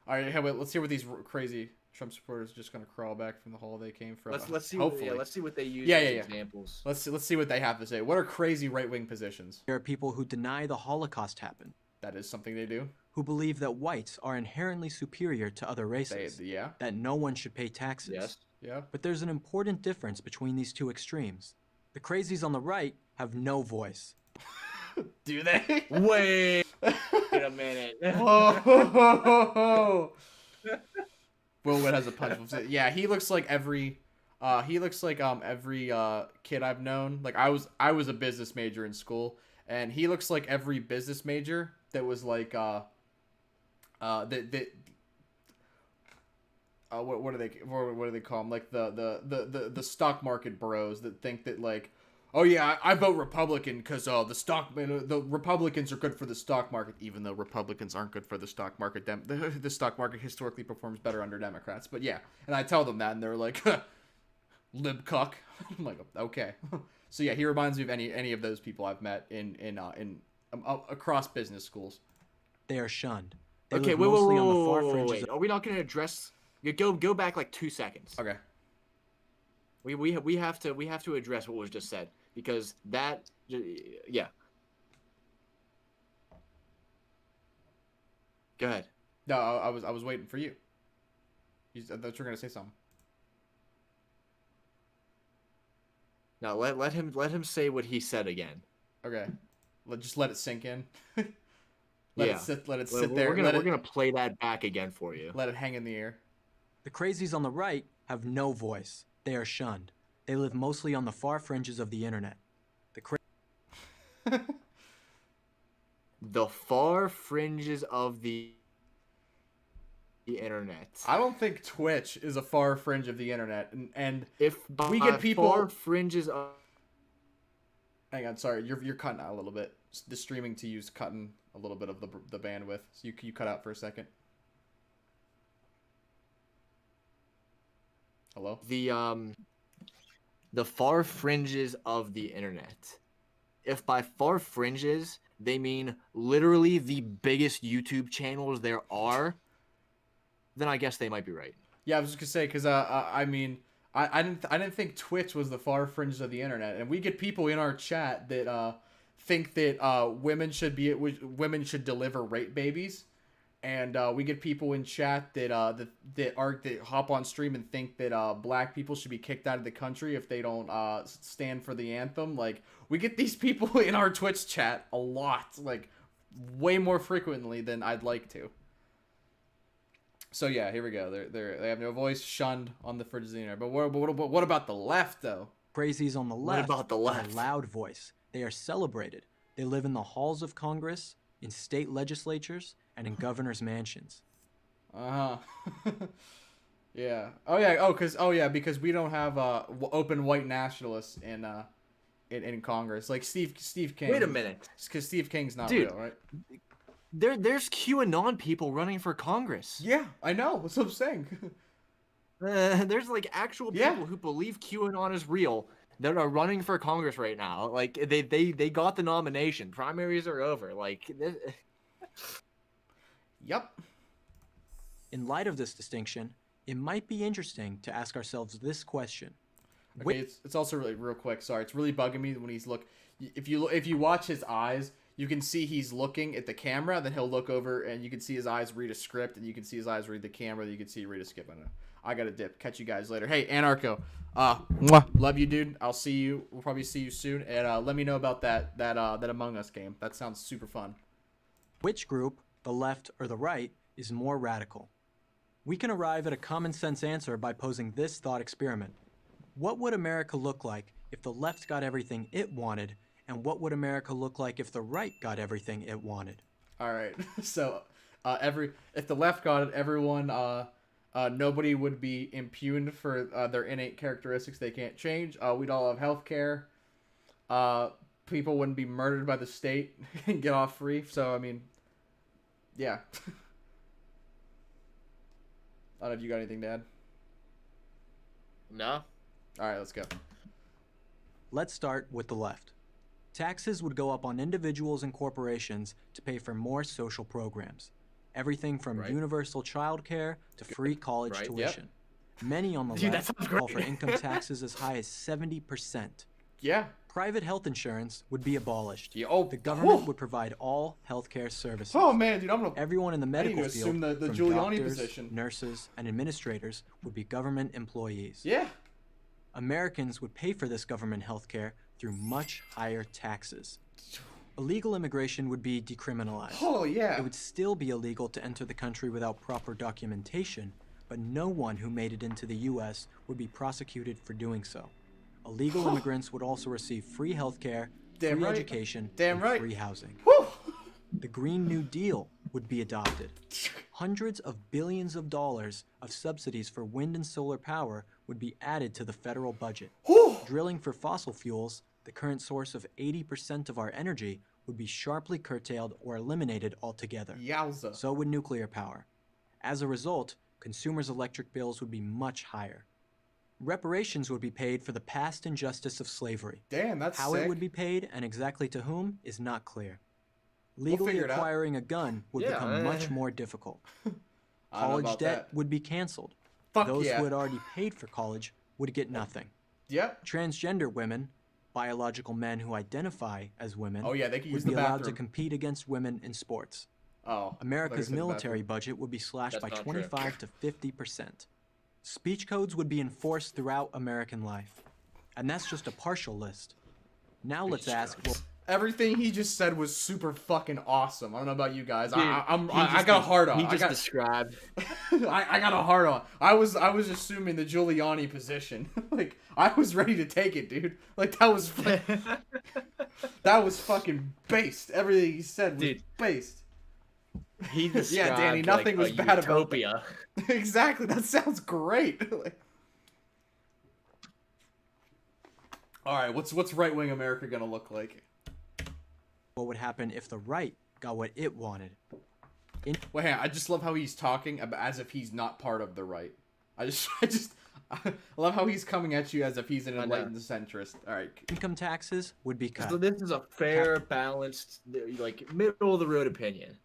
All right, let's see where these crazy Trump supporters are just gonna crawl back from the hole they came from. Let's see. Hopefully. Let's see what they use as examples. Let's see what they have to say. What are crazy right-wing positions? There are people who deny the Holocaust happened. That is something they do. Who believe that whites are inherently superior to other races. Yeah. That no one should pay taxes. Yes. Yeah. But there's an important difference between these two extremes. The crazies on the right have no voice. Do they? Wait a minute. Whoa. Willwood has a punch. Yeah, he looks like every kid I've known. Like I was a business major in school, and he looks like every business major that was like what do they call them? Like the stock market bros that think that like, oh yeah, I vote Republican because the Republicans are good for the stock market, even though Republicans aren't good for the stock market. The stock market historically performs better under Democrats. But yeah, and I tell them that, and they're like, lib cuck. I'm like, okay. So yeah, he reminds me of any of those people I've met in across business schools. They are shunned. They okay, live mostly on the far fringes. Are we not going to address? Go back like 2 seconds. Okay. We have to address what was just said, because that, yeah. Go ahead. No, I was waiting for you. I thought you were gonna say something. No, let him say what he said again. Okay. Just let it sink in. Let it sit there. We're gonna play that back again for you. Let it hang in the air. The crazies on the right have no voice. They are shunned. They live mostly on the far fringes of the internet. the far fringes of the internet. I don't think Twitch is a far fringe of the internet, and if we get people far fringes of... Hang on, sorry, you're cutting out a little bit. The streaming to you's cutting a little bit of the bandwidth. So you cut out for a second. Hello? The far fringes of the internet. If by far fringes they mean literally the biggest YouTube channels there are, then I guess they might be right. Yeah, I was just gonna say because I mean I didn't think Twitch was the far fringes of the internet, and we get people in our chat that think that women should deliver rape babies, and we get people in chat that hop on stream and think that black people should be kicked out of the country if they don't stand for the anthem. Like, we get these people in our Twitch chat a lot, like way more frequently than I'd like to. So yeah, here we go. They have no voice, shunned on the fringes of the internet. But what about the left, though? Crazies on the left. What about the left? Have a loud voice. They are celebrated. They live in the halls of Congress, in state legislatures, and in governors' mansions. Yeah. Oh yeah. Because we don't have open white nationalists in Congress, like Steve King. Wait a minute. Because Steve King's not Dude, real, right? There's QAnon people running for Congress. Yeah, I know. That's what I'm saying. There's like actual people who believe QAnon is real that are running for Congress right now. Like they got the nomination. Primaries are over. Like. Yep. In light of this distinction, it might be interesting to ask ourselves this question. Okay, it's also really real quick. Sorry, it's really bugging me when he's if you watch his eyes, you can see he's looking at the camera. Then he'll look over, and you can see his eyes read a script, and you can see his eyes read the camera. You can see read a skip. I got a dip. Catch you guys later. Hey, Anarcho, love you, dude. I'll see you. We'll probably see you soon, and let me know about that Among Us game. That sounds super fun. Which group, the left or the right, is more radical? We can arrive at a common sense answer by posing this thought experiment. What would America look like if the left got everything it wanted, and what would America look like if the right got everything it wanted? All right. So, if the left got it, everyone, nobody would be impugned for their innate characteristics they can't change. We'd all have health care. People wouldn't be murdered by the state and get off free. So, I mean, yeah. I don't know if you got anything to add. No. All right, let's go. Let's start with the left. Taxes would go up on individuals and corporations to pay for more social programs. Everything from universal child care to free college tuition. Yep. Many on the left call for income taxes as high as 70%. Yeah. Private health insurance would be abolished. Yeah, the government would provide all healthcare services. Oh man, dude, everyone in the medical field, assume the from Giuliani doctors, position. nurses, and administrators, would be government employees. Yeah. Americans would pay for this government health care through much higher taxes. Illegal immigration would be decriminalized. Oh, yeah. It would still be illegal to enter the country without proper documentation, but no one who made it into the U.S. would be prosecuted for doing so. Illegal immigrants would also receive free health care, free education, and free housing. Whew. The Green New Deal would be adopted. Hundreds of billions of dollars of subsidies for wind and solar power would be added to the federal budget. Drilling for fossil fuels, the current source of 80% of our energy, would be sharply curtailed or eliminated altogether. Yowza. So would nuclear power. As a result, consumers' electric bills would be much higher. Reparations would be paid for the past injustice of slavery. Damn, that's How sick. it would be paid and exactly to whom is not clear. Legally acquiring a gun would become much more difficult. College debt would be canceled. Those who had already paid for college would get nothing. Yep. Transgender women, biological men who identify as women, they could use would be the allowed bathroom. to compete against women in sports. Oh. America's military budget would be slashed by 25 to 50%. Speech codes would be enforced throughout American life. And that's just a partial list. Now let's ask, Everything he just said was super fucking awesome. I don't know about you guys. Dude, I got a hard on. He just described. I got a hard on. I was assuming the Giuliani position. Like I was ready to take it, dude. Like that was fucking based. Everything he said was based. He described yeah, Danny. Nothing was bad utopia. about that. Exactly. That sounds great. Like, all right, what's right-wing America gonna look like? What would happen if the right got what it wanted? Wait, hang on. I just love how he's talking as if he's not part of the right. I love how he's coming at you as if he's an enlightened centrist. All right. Income taxes would be cut. So this is a fair, balanced, like middle of the road opinion.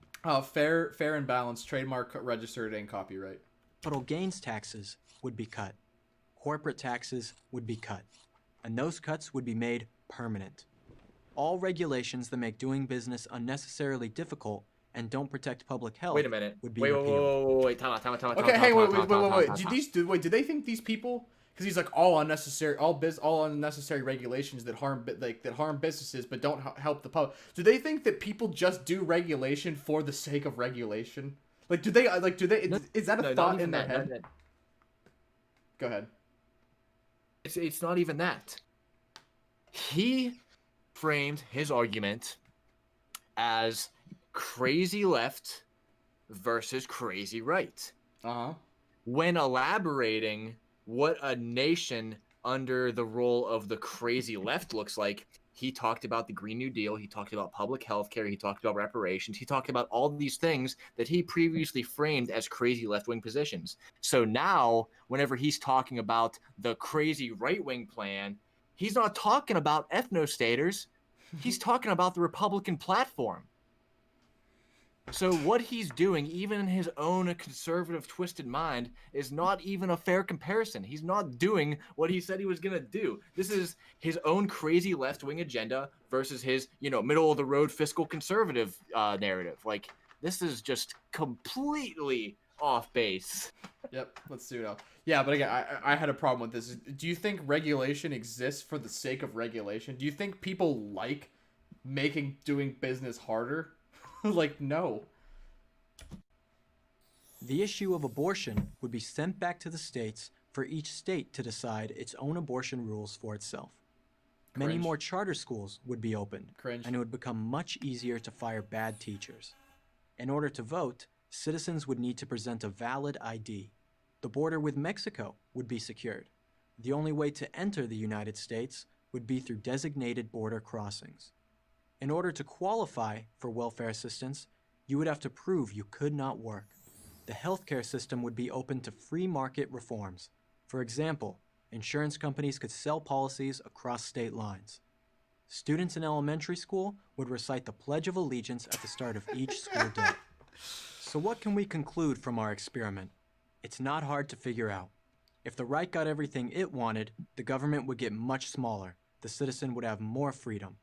Fair and balanced, trademark registered and copyright. Capital gains taxes would be cut. Corporate taxes would be cut. And those cuts would be made permanent. All regulations that make doing business unnecessarily difficult and don't protect public health Wait a minute. would be wait, repealed. Wait, time out. Okay, hey, wait. Do they think these people? Because he's like all unnecessary regulations that harm businesses but don't help the public. Do they think that people just do regulation for the sake of regulation? Like, do they? Is that a thought in their head? Go ahead. It's not even that. He framed his argument as crazy left versus crazy right. When elaborating what a nation under the role of the crazy left looks like, he talked about the Green New Deal, he talked about public health care, he talked about reparations, he talked about all these things that he previously framed as crazy left-wing positions. So now, whenever he's talking about the crazy right-wing plan, he's not talking about ethnostaters. He's talking about the Republican platform. So what he's doing, even in his own conservative, twisted mind, is not even a fair comparison. He's not doing what he said he was going to do. This is his own crazy left-wing agenda versus his, middle-of-the-road fiscal conservative narrative. Like, this is just completely off base. Yep, let's do it now. Yeah, but again, I had a problem with this. Do you think regulation exists for the sake of regulation? Do you think people like doing business harder? Like, no. The issue of abortion would be sent back to the states for each state to decide its own abortion rules for itself. Many more charter schools would be opened, and it would become much easier to fire bad teachers. In order to vote, citizens would need to present a valid ID. The border with Mexico would be secured. The only way to enter the United States would be through designated border crossings. In order to qualify for welfare assistance, you would have to prove you could not work. The healthcare system would be open to free market reforms. For example, insurance companies could sell policies across state lines. Students in elementary school would recite the Pledge of Allegiance at the start of each school day. So what can we conclude from our experiment? It's not hard to figure out. If the right got everything it wanted, the government would get much smaller. The citizen would have more freedom.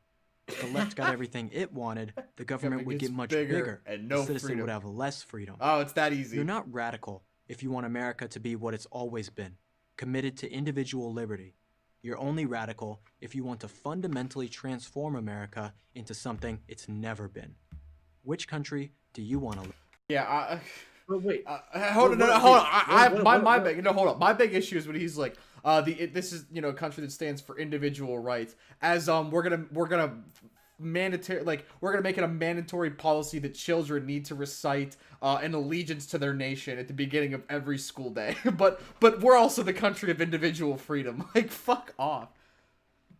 If the left got everything it wanted, the government would get much bigger, and no the citizen freedom. would have less freedom. Oh, it's that easy. You're not radical if you want America to be what it's always been, committed to individual liberty. You're only radical if you want to fundamentally transform America into something it's never been. Which country do you want to live? Yeah, But wait, hold on. My big issue is when he's like, this is a country that stands for individual rights. As we're gonna make it a mandatory policy that children need to recite an allegiance to their nation at the beginning of every school day. but we're also the country of individual freedom. Like, fuck off.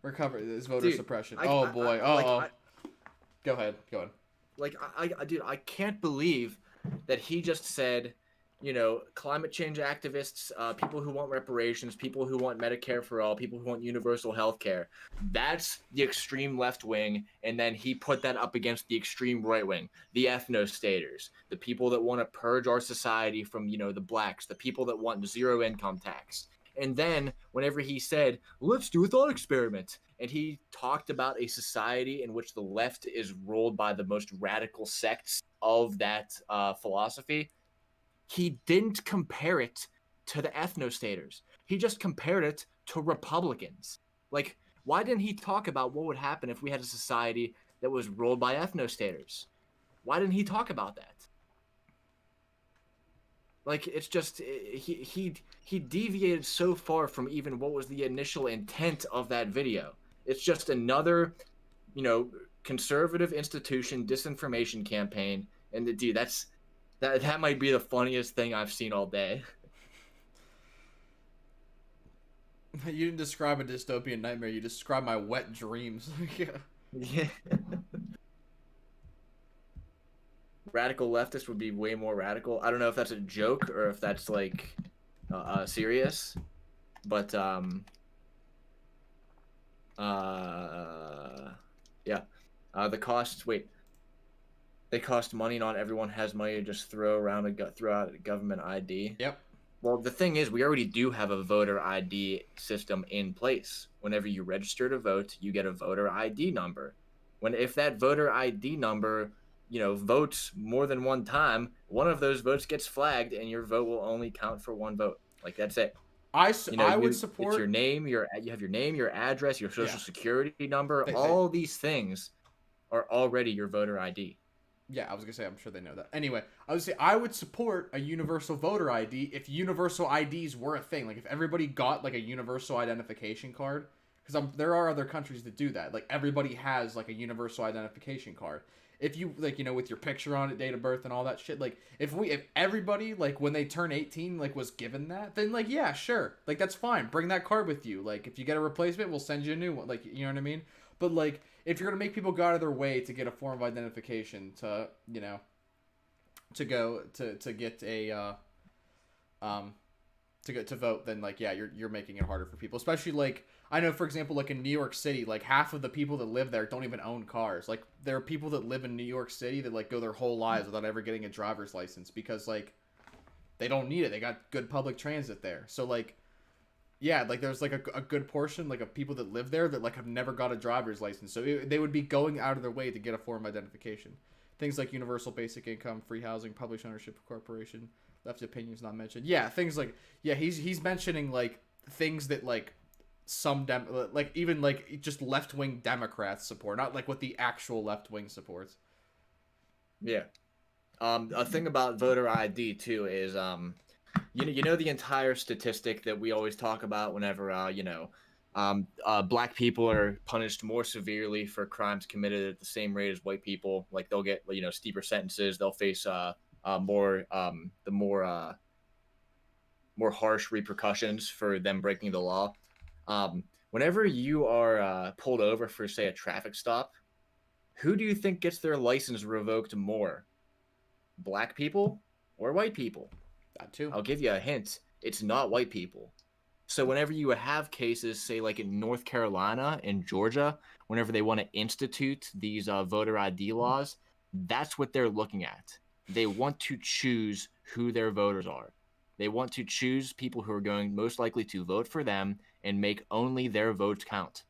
Recover this voter suppression. Go ahead. Like, I can't believe that he just said, climate change activists, people who want reparations, people who want Medicare for all, people who want universal health care. That's the extreme left wing, and then he put that up against the extreme right wing, the ethnostaters, the people that want to purge our society from, the blacks, the people that want zero income tax. And then whenever he said, let's do a thought experiment, and he talked about a society in which the left is ruled by the most radical sects of that philosophy, he didn't compare it to the ethnostaters. He just compared it to Republicans. Like, why didn't he talk about what would happen if we had a society that was ruled by ethnostaters. Why didn't he talk about that? Like, it's just he deviated so far from even what was the initial intent of that video. It's just another, conservative institution disinformation campaign. And dude, that might be the funniest thing I've seen all day. You didn't describe a dystopian nightmare. You described my wet dreams. Yeah. Radical leftist would be way more radical. I don't know if that's a joke or if that's like serious, but yeah. The costs. Wait. They cost money. Not everyone has money to just throw out a government ID. Yep. Well, the thing is, we already do have a voter ID system in place. Whenever you register to vote, you get a voter ID number. If that voter ID number, votes more than one time, one of those votes gets flagged, and your vote will only count for one vote. Like, that's it. I would support. It's your name. You have your name, your address, your social security number. All these things are already your voter ID. Yeah, I was gonna say, I'm sure they know that. Anyway, I would support a universal voter ID if universal IDs were a thing. Like, if everybody got like a universal identification card, because there are other countries that do that. Like, everybody has like a universal identification card. If you with your picture on it, date of birth, and all that shit. Like, if everybody, like, when they turn 18, like, was given that, then like, yeah, sure, like, that's fine. Bring that card with you. Like, if you get a replacement, we'll send you a new one. Like, you know what I mean? But like, if you're gonna make people go out of their way to get a form of identification to go to get a to vote, then like, yeah, you're making it harder for people. Especially, like, I know, for example, like in New York City, like half of the people that live there don't even own cars. Like, there are people that live in New York City that like go their whole lives without ever getting a driver's license because like they don't need it. They got good public transit there. So like, yeah, like there's like a good portion like of people that live there that like have never got a driver's license. So they would be going out of their way to get a form of identification. Things like universal basic income, free housing, public ownership of corporation, left opinions not mentioned. Yeah, things like, yeah, he's mentioning like things that like like even like just left-wing Democrats support, not like what the actual left wing supports. Yeah. A thing about voter ID too is you know the entire statistic that we always talk about whenever black people are punished more severely for crimes committed at the same rate as white people. Like, they'll get steeper sentences. They'll face more harsh repercussions for them breaking the law. Whenever you are pulled over for, say, a traffic stop, who do you think gets their license revoked more? Black people or white people? That too. I'll give you a hint. It's not white people. So whenever you have cases, say like in North Carolina and Georgia, whenever they want to institute these voter ID laws, that's what they're looking at. They want to choose who their voters are. They want to choose people who are going most likely to vote for them and make only their votes count.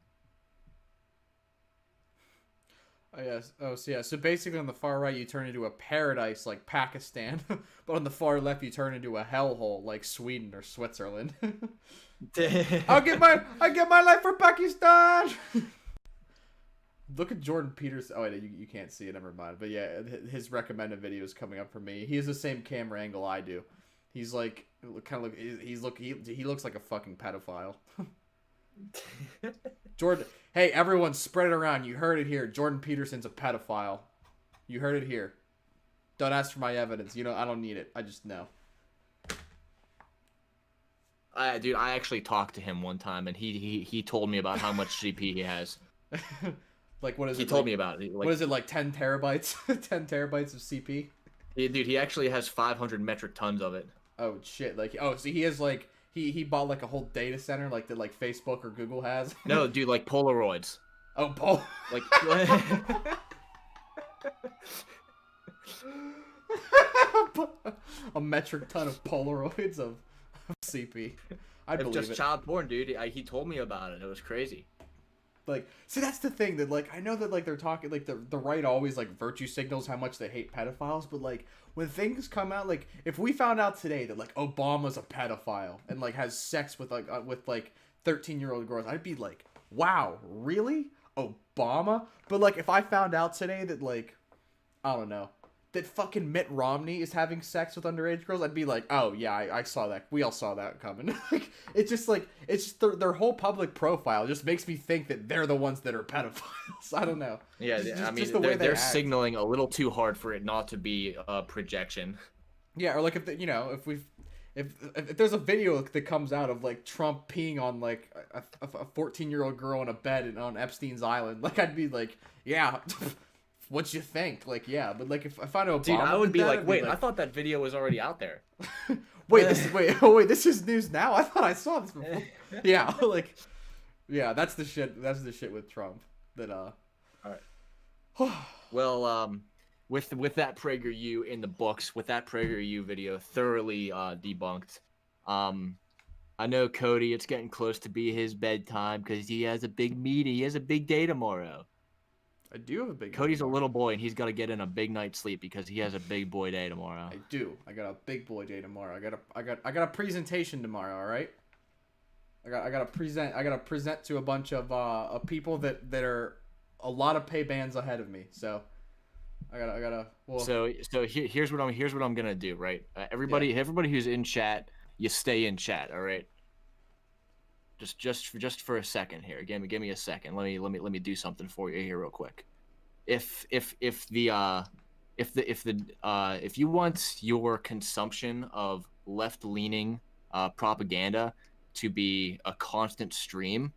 Oh, yes. Oh, so yeah. So basically, on the far right, you turn into a paradise like Pakistan, but on the far left, you turn into a hellhole like Sweden or Switzerland. I get my life for Pakistan. Look at Jordan Peterson. Oh, wait, you can't see it. Never mind. But yeah, his recommended video is coming up for me. He has the same camera angle I do. He's like kind of he looks like a fucking pedophile. Jordan, hey, everyone, spread it around. You heard it here. Jordan Peterson's a pedophile. You heard it here. Don't ask for my evidence. I don't need it. I just know. Dude, I actually talked to him one time, and he told me about how much CP he has. Like, what is it? He told me about it. Like, what is it, like 10 terabytes? 10 terabytes of CP? Yeah, dude, he actually has 500 metric tons of it. Oh, shit. Like, oh, so he has, like, he bought, like, a whole data center, like, that, like, Facebook or Google has? No, dude, like, Polaroids. Oh, Like... a metric ton of Polaroids of CP. I believe just it. Child porn, dude. He told me about it. It was crazy. Like, see, that's the thing that, like, I know that, like, they're talking, like, the right always, like, virtue signals how much they hate pedophiles, but, like, when things come out, like, if we found out today that, like, Obama's a pedophile and, like, has sex with 13-year-old girls, I'd be like, wow, really? Obama. But like, if I found out today that like, I don't know, that fucking Mitt Romney is having sex with underage girls, I'd be like, oh yeah, I saw that. We all saw that coming. Like, it's just like, it's just their whole public profile just makes me think that they're the ones that are pedophiles. I don't know. Yeah, I mean, they're signaling a little too hard for it not to be a projection. Yeah, or like if if there's a video that comes out of like Trump peeing on like a 14-year-old girl in a bed on Epstein's island, like I'd be like, yeah. What you think? Like, yeah, but like if I know Obama, dude, I would be like, wait, I thought that video was already out there. wait, this is news now. I thought I saw this before. Yeah, like, yeah, that's the shit. That's the shit with Trump. That All right. Well, with that PragerU in the books, with that PragerU video thoroughly debunked, I know Cody. It's getting close to be his bedtime because he has a big meeting. He has a big day tomorrow. I do have a big. Cody's a little boy, and he's got to get in a big night's sleep because he has a big boy day tomorrow. I do. I got a big boy day tomorrow. I got a presentation tomorrow. All right. I got to present to a bunch of people that are a lot of pay bands ahead of me. So I gotta. Well. So here's what I'm gonna do. Right. Everybody who's in chat, you stay in chat. All right. Just for a second here. Give me a second. Let me do something for you here real quick. If you want your consumption of left-leaning propaganda to be a constant stream,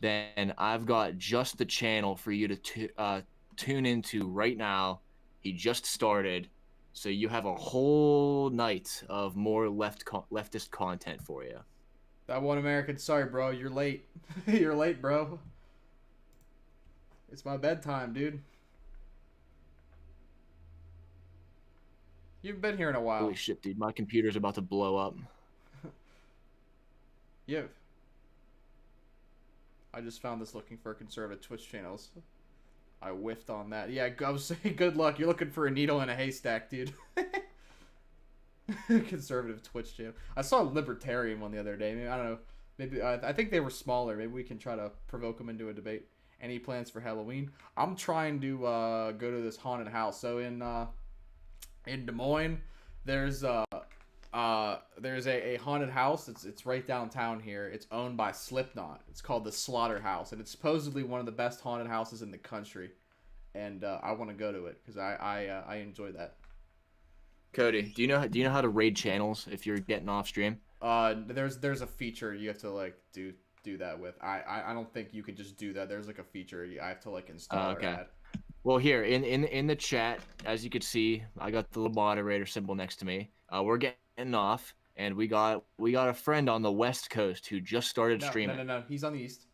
then I've got just the channel for you to tune into right now. He just started, so you have a whole night of more leftist content for you. That one American, sorry, bro. You're late. You're late, bro. It's my bedtime, dude. You've been here in a while. Holy shit, dude. My computer's about to blow up. Yeah. I just found this looking for conservative Twitch channels. I whiffed on that. Yeah, I was saying good luck. You're looking for a needle in a haystack, dude. Conservative Twitch channel. I saw a libertarian one the other day. Maybe, I don't know. Maybe I think they were smaller. Maybe we can try to provoke them into a debate. Any plans for Halloween? I'm trying to go to this haunted house. So in Des Moines, there's a haunted house. It's right downtown here. It's owned by Slipknot. It's called the Slaughterhouse, and it's supposedly one of the best haunted houses in the country. And I want to go to it because I enjoy that. Cody, do you know how to raid channels if you're getting off stream? There's a feature you have to like do that with. I don't think you can just do that. There's like a feature I have to like install. Okay. Well, here in the chat, as you can see, I got the little moderator symbol next to me. We're getting off, and we got a friend on the West Coast who just started streaming. No. He's on the East.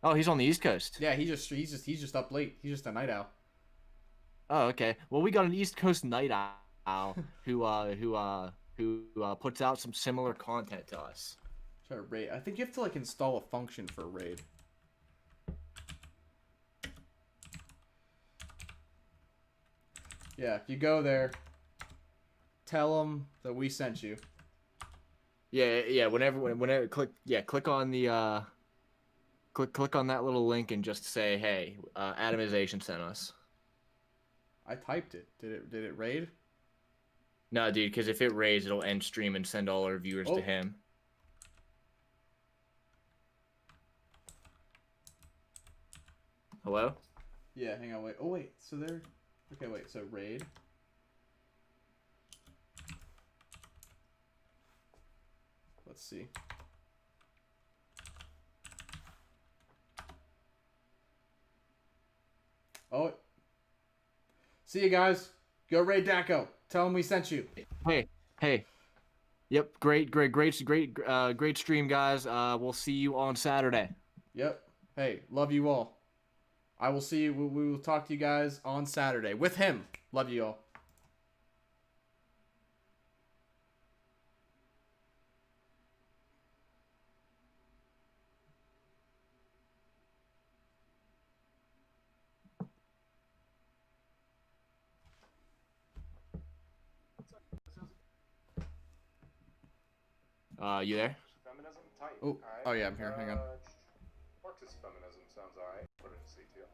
Oh, he's on the East Coast. Yeah, he's just up late. He's just a night owl. Oh, okay. Well, we got an East Coast night owl who puts out some similar content to us. Try to raid. I think you have to like install a function for raid. Yeah, if you go there, tell them that we sent you. Yeah. Whenever click on the click on that little link and just say, hey, Atomization sent us. I typed it. Did it raid? No, dude, because if it raids, it'll end stream and send all our viewers to him. Hello? Yeah, hang on, wait. Oh, wait, so they're... Okay, wait, so raid. Let's see. Oh, see you guys. Go raid Daco. Tell him we sent you. Hey. Yep, great stream, guys. We'll see you on Saturday. Yep. Hey, love you all. I will see you. We will talk to you guys on Saturday with him. Love you all. You there? Feminism type. Oh, yeah, I'm here. Hang on. Marxist feminism sounds see to you.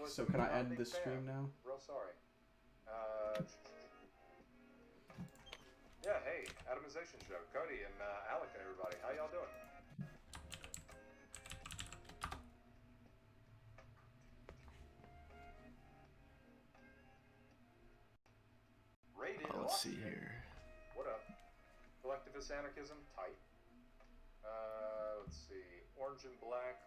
So can I end this stream now? Real sorry. Yeah, hey, Atomization Show. Cody and Alec and everybody. How y'all doing? Rated. Oh, let's see here. What up? Collectivist anarchism, tight. Let's see. Orange and black.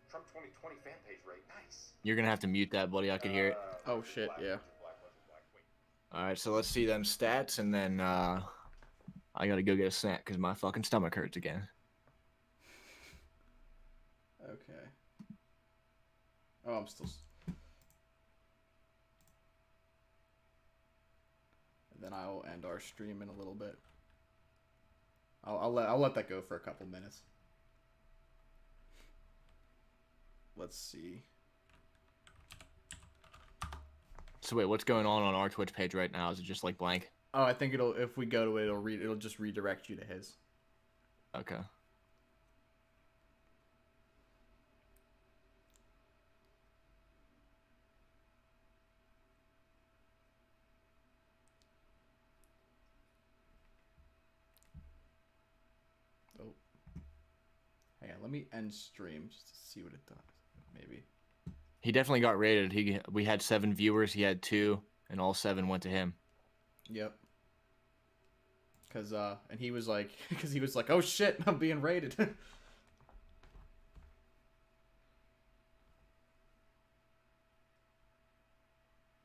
Trump 2020 fan page rate, nice. You're gonna have to mute that, buddy. I could hear it. Oh shit, yeah. All right, so let's see them stats, and then I gotta go get a snack because my fucking stomach hurts again. Okay. Oh, I'm still. And then I'll end our stream in a little bit. I'll let that go for a couple minutes. Let's see. So wait, what's going on our Twitch page right now? Is it just like blank? Oh, I think if we go to it, it'll just redirect you to his. Okay. Oh. Hang on, let me end stream just to see what it does. Maybe. He definitely got rated. We had 7 viewers. He had 2, and all 7 went to him. Yep. And he was like, oh shit, I'm being rated.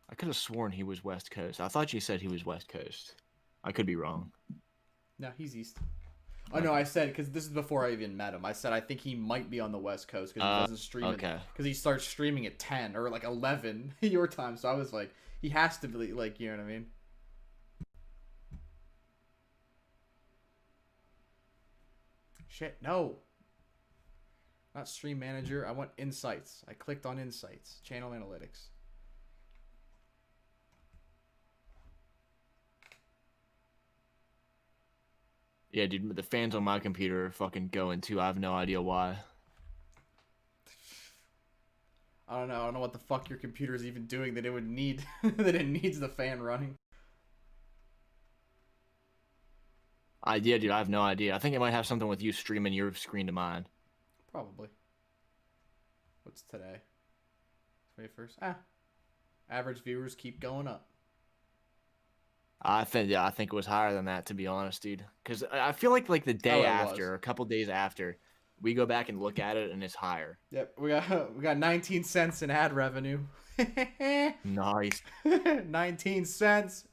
I could have sworn he was West Coast. I thought you said he was West Coast. I could be wrong. No, he's East. Oh no, I said because this is before I even met him. I said I think he might be on the West Coast because he doesn't stream. Okay. Because he starts streaming at 10 or like 11 your time. So I was like, he has to be like, you know what I mean? Shit, no. Not stream manager. I want insights. I clicked on insights. Channel analytics. Yeah, dude, the fans on my computer are fucking going too. I have no idea why. I don't know. I don't know what the fuck your computer is even doing that it would need. That it needs the fan running. Yeah, dude, I have no idea. I think it might have something with you streaming your screen to mine. Probably. What's today? 21st. Ah. Average viewers keep going up. I think it was higher than that, to be honest, dude. Because I feel like the day after, a couple days after, we go back and look at it and it's higher. Yep, we got 19 cents in ad revenue. Nice. 19 cents.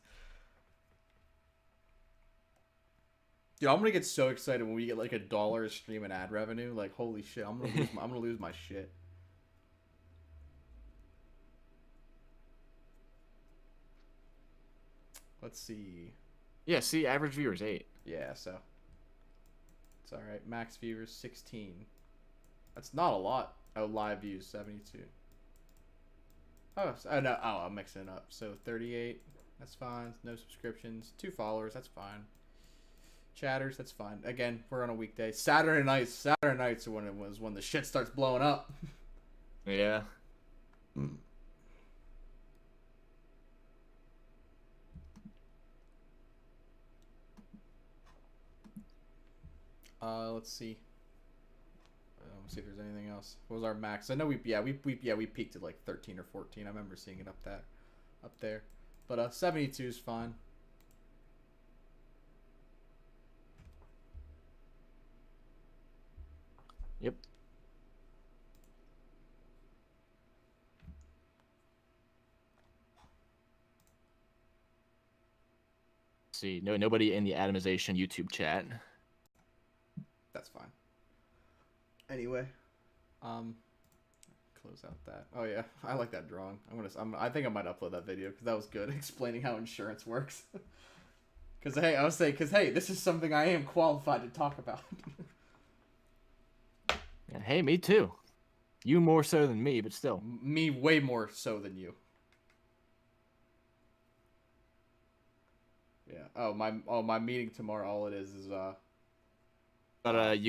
Dude, I'm gonna get so excited when we get like $1 a stream in ad revenue. Like, holy shit, I'm gonna lose my shit. Let's see. Yeah, see, average viewers 8. Yeah, so it's all right. Max viewers 16. That's not a lot. Oh, live views 72. Oh no. Oh, I'm mixing it up. So 38. That's fine. No subscriptions. 2 followers. That's fine. Chatters. That's fine. Again, we're on a weekday. Saturday nights are when the shit starts blowing up. Yeah. Let's see. Let's see if there's anything else. What was our max? I know we peaked at like 13 or 14. I remember seeing it up there. But 72 is fine. Yep. See, nobody in the Atomization YouTube chat. That's fine. Anyway, close out that. Oh yeah, I like that drawing. I think I might upload that video because that was good, explaining how insurance works. Because hey, this is something I am qualified to talk about. Yeah, hey, me too. You more so than me, but still. Me way more so than you. Yeah. Oh, my meeting tomorrow. All it is. But you